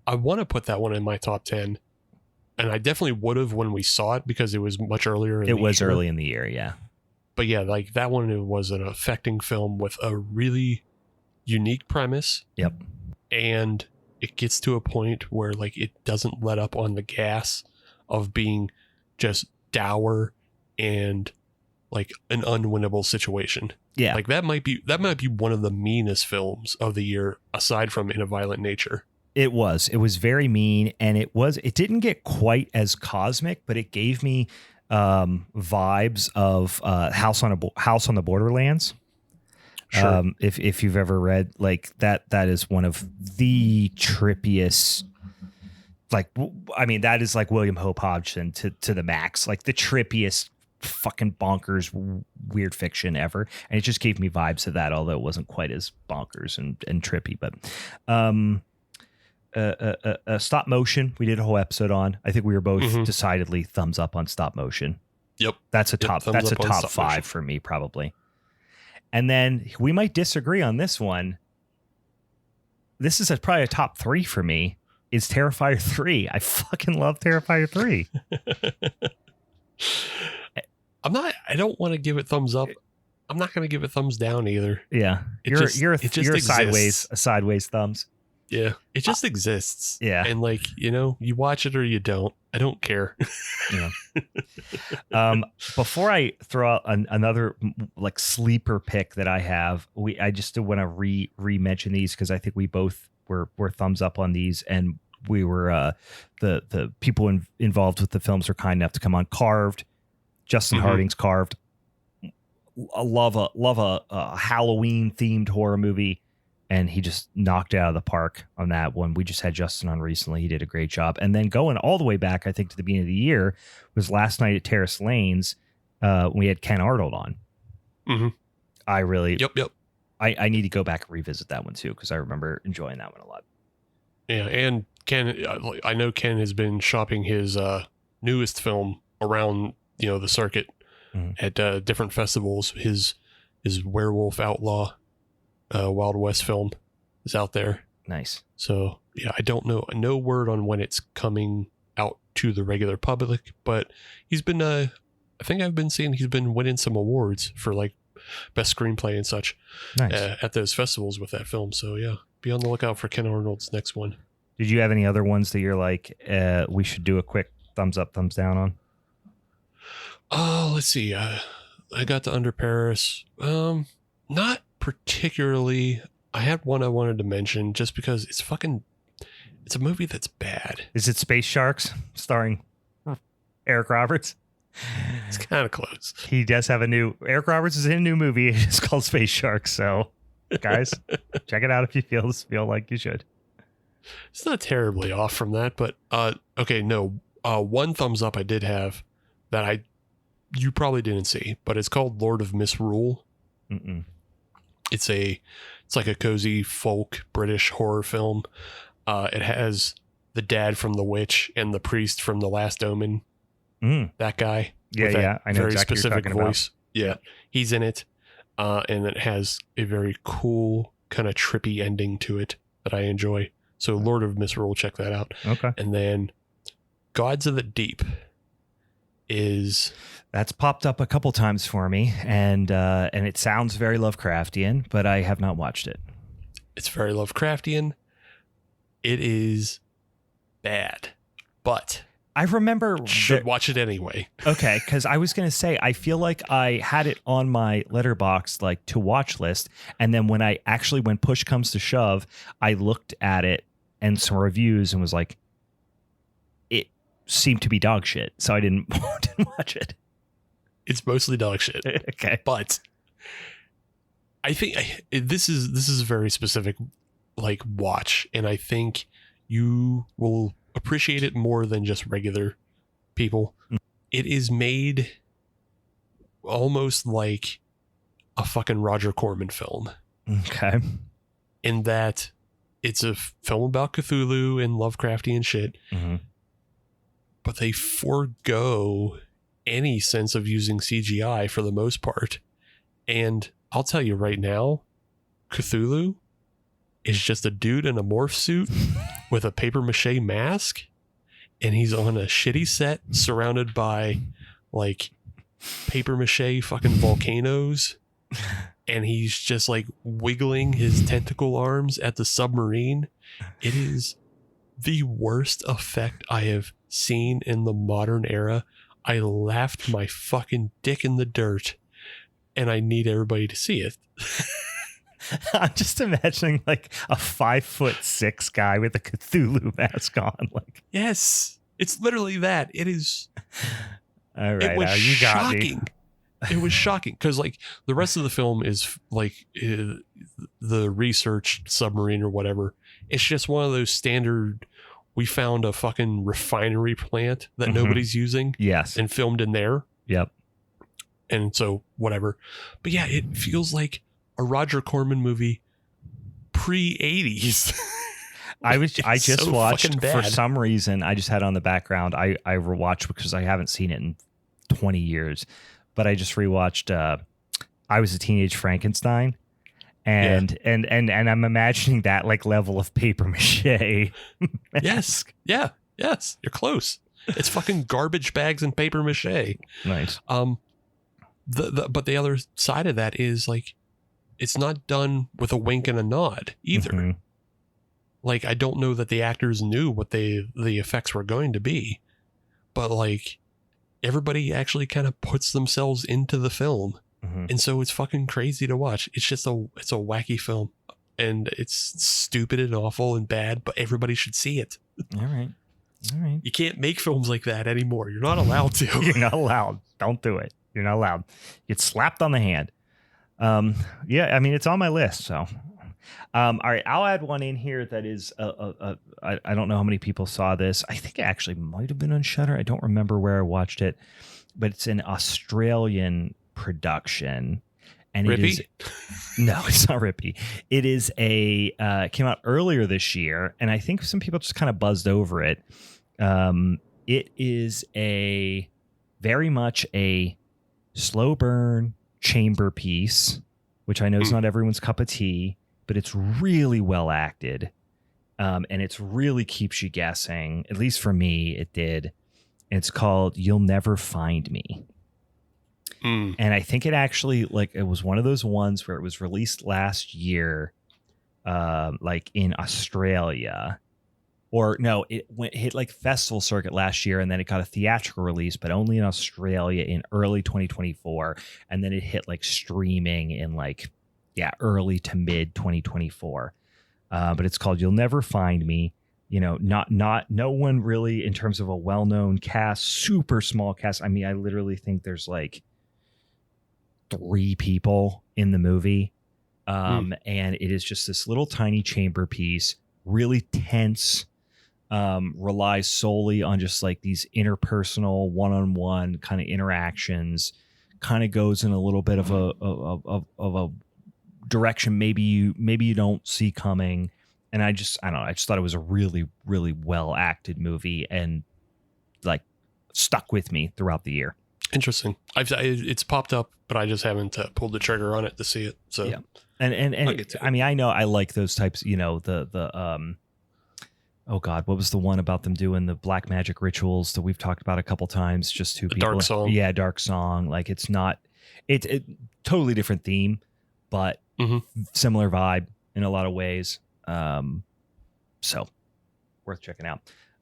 I want to put that one in my top 10. And I definitely would have when we saw it because it was much earlier. It was early in the year, yeah. But yeah, like that one, it was an affecting film with a really unique premise. Yep. And it gets to a point where like it doesn't let up on the gas of being just dour and like an unwinnable situation. Yeah. Like that might be one of the meanest films of the year aside from In a Violent Nature. It was very mean, and it didn't get quite as cosmic, but it gave me vibes of House on the Borderlands. Sure. If you've ever read like that is one of the trippiest, like, I mean, that is like William Hope Hodgson to the max, like the trippiest fucking bonkers weird fiction ever. And it just gave me vibes of that, although it wasn't quite as bonkers and trippy, but, stop motion. We did a whole episode on. I think we were both decidedly thumbs up on stop motion. Yep. That's a top 5 for me, probably. And then we might disagree on this one. This is probably a top 3 for me. Is Terrifier 3. I fucking love Terrifier 3. I don't want to give it thumbs up. I'm not going to give it thumbs down either. Yeah. You're sideways thumbs. Yeah. It just exists. Yeah. And like, you watch it or you don't. I don't care. Yeah. Before I throw out another like sleeper pick that I have, I just want to re-mention these because I think we both were thumbs up on these, and we were the people involved with the films were kind enough to come on. Carved, Justin Harding's Carved. I love a Halloween themed horror movie. And he just knocked it out of the park on that one. We just had Justin on recently. He did a great job. And then going all the way back, I think, to the beginning of the year was Last Night at Terrace Lanes. We had Ken Arnold on. Mm-hmm. I really... Yep. I need to go back and revisit that one, too, because I remember enjoying that one a lot. Yeah, and Ken... I know Ken has been shopping his newest film around, the circuit at different festivals. His Werewolf Outlaw... Wild West film is out there. Nice. So yeah, I don't know. No word on when it's coming out to the regular public, but he's been, I think I've been seeing he's been winning some awards for like best screenplay and such at those festivals with that film. So yeah, be on the lookout for Ken Arnold's next one. Did you have any other ones that you're like, we should do a quick thumbs up, thumbs down on? Oh, let's see. I got the Under Paris. Not particularly. I had one I wanted to mention just because it's a movie that's bad. Is it Space Sharks starring Eric Roberts? It's kind of close. He does have Eric Roberts is in a new movie. It's called Space Sharks. So guys, check it out if you feel like you should. It's not terribly off from that, but okay, no. One thumbs up I did have that you probably didn't see, but it's called Lord of Misrule. Mm-mm. It's like a cozy folk British horror film. It has the dad from The Witch and the priest from The Last Omen. That guy. Yeah. I know very exactly specific what you're voice. Yeah, he's in it, and it has a very cool kind of trippy ending to it that I enjoy. So Lord of Misrule, check that out. Okay. And then Gods of the Deep is... That's popped up a couple times for me, and it sounds very Lovecraftian, but I have not watched it. It's very Lovecraftian. It is bad, but I remember should watch it anyway. Okay, because I was going to say, I feel like I had it on my Letterboxd like to watch list, and then when push comes to shove, I looked at it and some reviews and was like, it seemed to be dog shit, so I didn't watch it. It's mostly dog shit. Okay, but I think this is a very specific like watch, and I think you will appreciate it more than just regular people. It is made almost like a fucking Roger Corman film. Okay. In that it's a film about Cthulhu and Lovecraftian shit, but they forego any sense of using CGI for the most part. And I'll tell you right now, Cthulhu is just a dude in a morph suit with a paper mache mask, and he's on a shitty set surrounded by like paper mache fucking volcanoes, and he's just like wiggling his tentacle arms at the submarine. It is the worst effect I have seen in the modern era. I laughed my fucking dick in the dirt, and I need everybody to see it. I'm just imagining like a 5'6" guy with a Cthulhu mask on. Like, yes, it's literally that. It is. All right, it was you got shocking. me. It was shocking because like the rest of the film is like the research submarine or whatever. It's just one of those standard. We found a fucking refinery plant that nobody's using. Yes, and filmed in there. Yep. And so whatever, but yeah, it feels like a Roger Corman movie pre-80s. I just so watched, fucking bad. for some reason, I just had it on the background. I rewatched because I haven't seen it in 20 years, but I just rewatched I Was a Teenage Frankenstein. And I'm imagining that like level of paper mache. Yes. Yeah. Yes. You're close. It's fucking garbage bags and paper mache. Nice. But the other side of that is like, it's not done with a wink and a nod either. Like, I don't know that the actors knew what the effects were going to be, but like everybody actually kind of puts themselves into the film. And so it's fucking crazy to watch. It's just it's a wacky film, and it's stupid and awful and bad, but everybody should see it. All right. You can't make films like that anymore. You're not allowed to. You're not allowed. Don't do it. You're not allowed. Get slapped on the hand. Yeah, I mean, it's on my list. So, all right, I'll add one in here that is, I don't know how many people saw this. I think it actually might have been on Shudder. I don't remember where I watched it, but it's an Australian production, and Rippy? It is no, it's not Rippy. It is came out earlier this year, and I think some people just kind of buzzed over it. It is very much a slow burn chamber piece, which I know is not everyone's cup of tea, but it's really well acted, and it really keeps you guessing. At least for me, it did. It's called "You'll Never Find Me." And I think it actually, like, it was one of those ones where it was released last year, like in Australia, or no, it hit like festival circuit last year, and then it got a theatrical release, but only in Australia in early 2024. And then it hit like streaming in like, early to mid 2024. But it's called "You'll Never Find Me." You know, no one really in terms of a well-known cast, super small cast. I mean, I literally think there's like 3 people in the movie. And it is just this little tiny chamber piece, really tense, relies solely on just like these interpersonal one-on-one kind of interactions, kind of goes in a little bit of a direction maybe you don't see coming. And I don't know, I just thought it was a really, really well acted movie, and like stuck with me throughout the year. Interesting. It's popped up, but I just haven't pulled the trigger on it to see it. So yeah, and I mean, I know I like those types. You know, the oh God, what was the one about them doing the black magic rituals that we've talked about a couple times? Just two people. Dark Song. Yeah, Dark Song. Like it's not, it totally different theme, but similar vibe in a lot of ways. So worth checking out.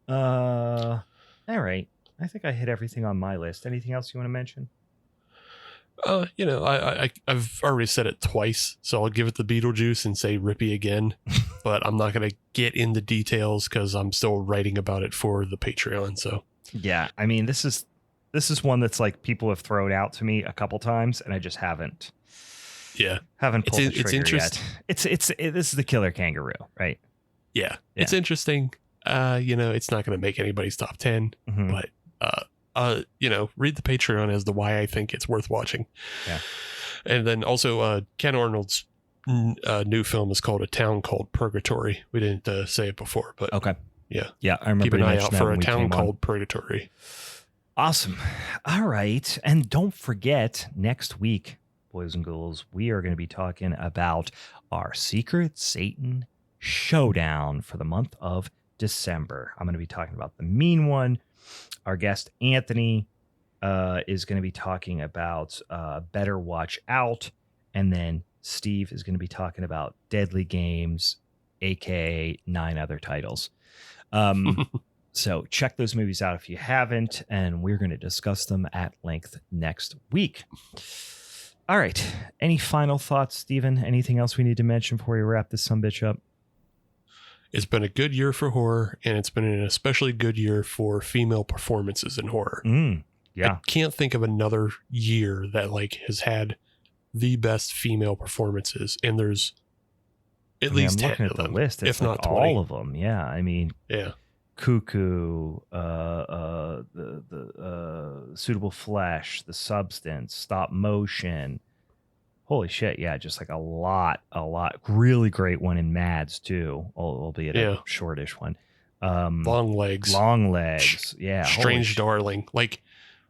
All right. I think I hit everything on my list. Anything else you want to mention? You know, I've already said it twice, so I'll give it the Beetlejuice and say Rippy again, but I'm not going to get into details because I'm still writing about it for the Patreon. So yeah, I mean, this is one that's like people have thrown out to me a couple times, and I just haven't. Yeah, haven't pulled the trigger it's interesting. Yet. This is the Killer Kangaroo, right? Yeah, it's interesting. You know, it's not going to make anybody's top 10, but you know, read the Patreon as to why I think it's worth watching. Yeah. And then also Ken Arnold's new film is called A Town Called Purgatory. We didn't say it before, but okay. Yeah. I remember. Keep an eye out for A Town Called Purgatory. Awesome. All right. And don't forget, next week, boys and ghouls, we are going to be talking about our Secret Satan Showdown for the month of December. I'm going to be talking about the mean one. Our guest Anthony is going to be talking about Better Watch Out, and then Steve is going to be talking about Deadly Games, aka 9 other titles. So check those movies out if you haven't, and we're going to discuss them at length next week. All right. Any final thoughts, Steven? Anything else we need to mention before we wrap this sumbitch up? It's been a good year for horror, and it's been an especially good year for female performances in horror. Yeah. I can't think of another year that like has had the best female performances, and there's at least 10 of them, list. It's if like not 20. all of them. Yeah. I mean, yeah. Cuckoo, the Suitable Flesh, The Substance, Stop Motion. Holy shit, yeah, just like a lot. Really great one in Mads, too, albeit a shortish one. Longlegs. Yeah. Strange Darling. Like,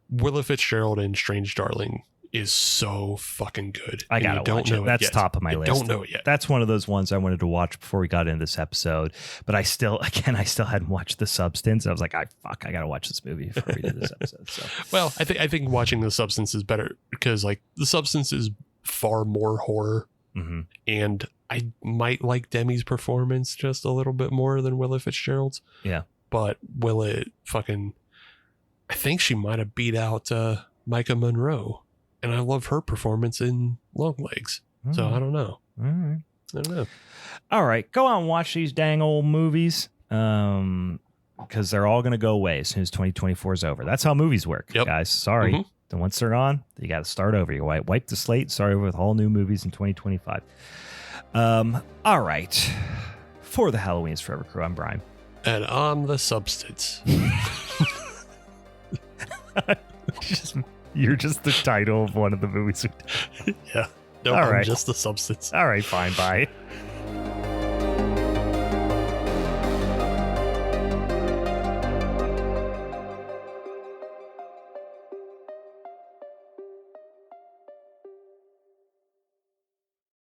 Willa Fitzgerald in Strange Darling is so fucking good. I gotta watch it. That's top of my list. Don't know it yet. That's one of those ones I wanted to watch before we got into this episode, but I still hadn't watched The Substance. I was like, I gotta watch this movie before we do this episode. So, well, I think watching The Substance is better because like The Substance is far more horror, and I might like Demi's performance just a little bit more than Willa Fitzgerald's. Yeah, but Willa I think she might have beat out Micah Monroe. And I love her performance in Longlegs. So I don't know. All right. I don't know. All right. Go out and watch these dang old movies because they're all going to go away as soon as 2024 is over. That's how movies work, guys. Sorry. Then once they're gone, you got to start over. You wipe the slate, start over with all new movies in 2025. All right. For the Halloween's Forever crew, I'm Brian. And I'm The Substance. You're just the title of one of the movies. Yeah. No, I'm just The Substance. All right, fine. Bye.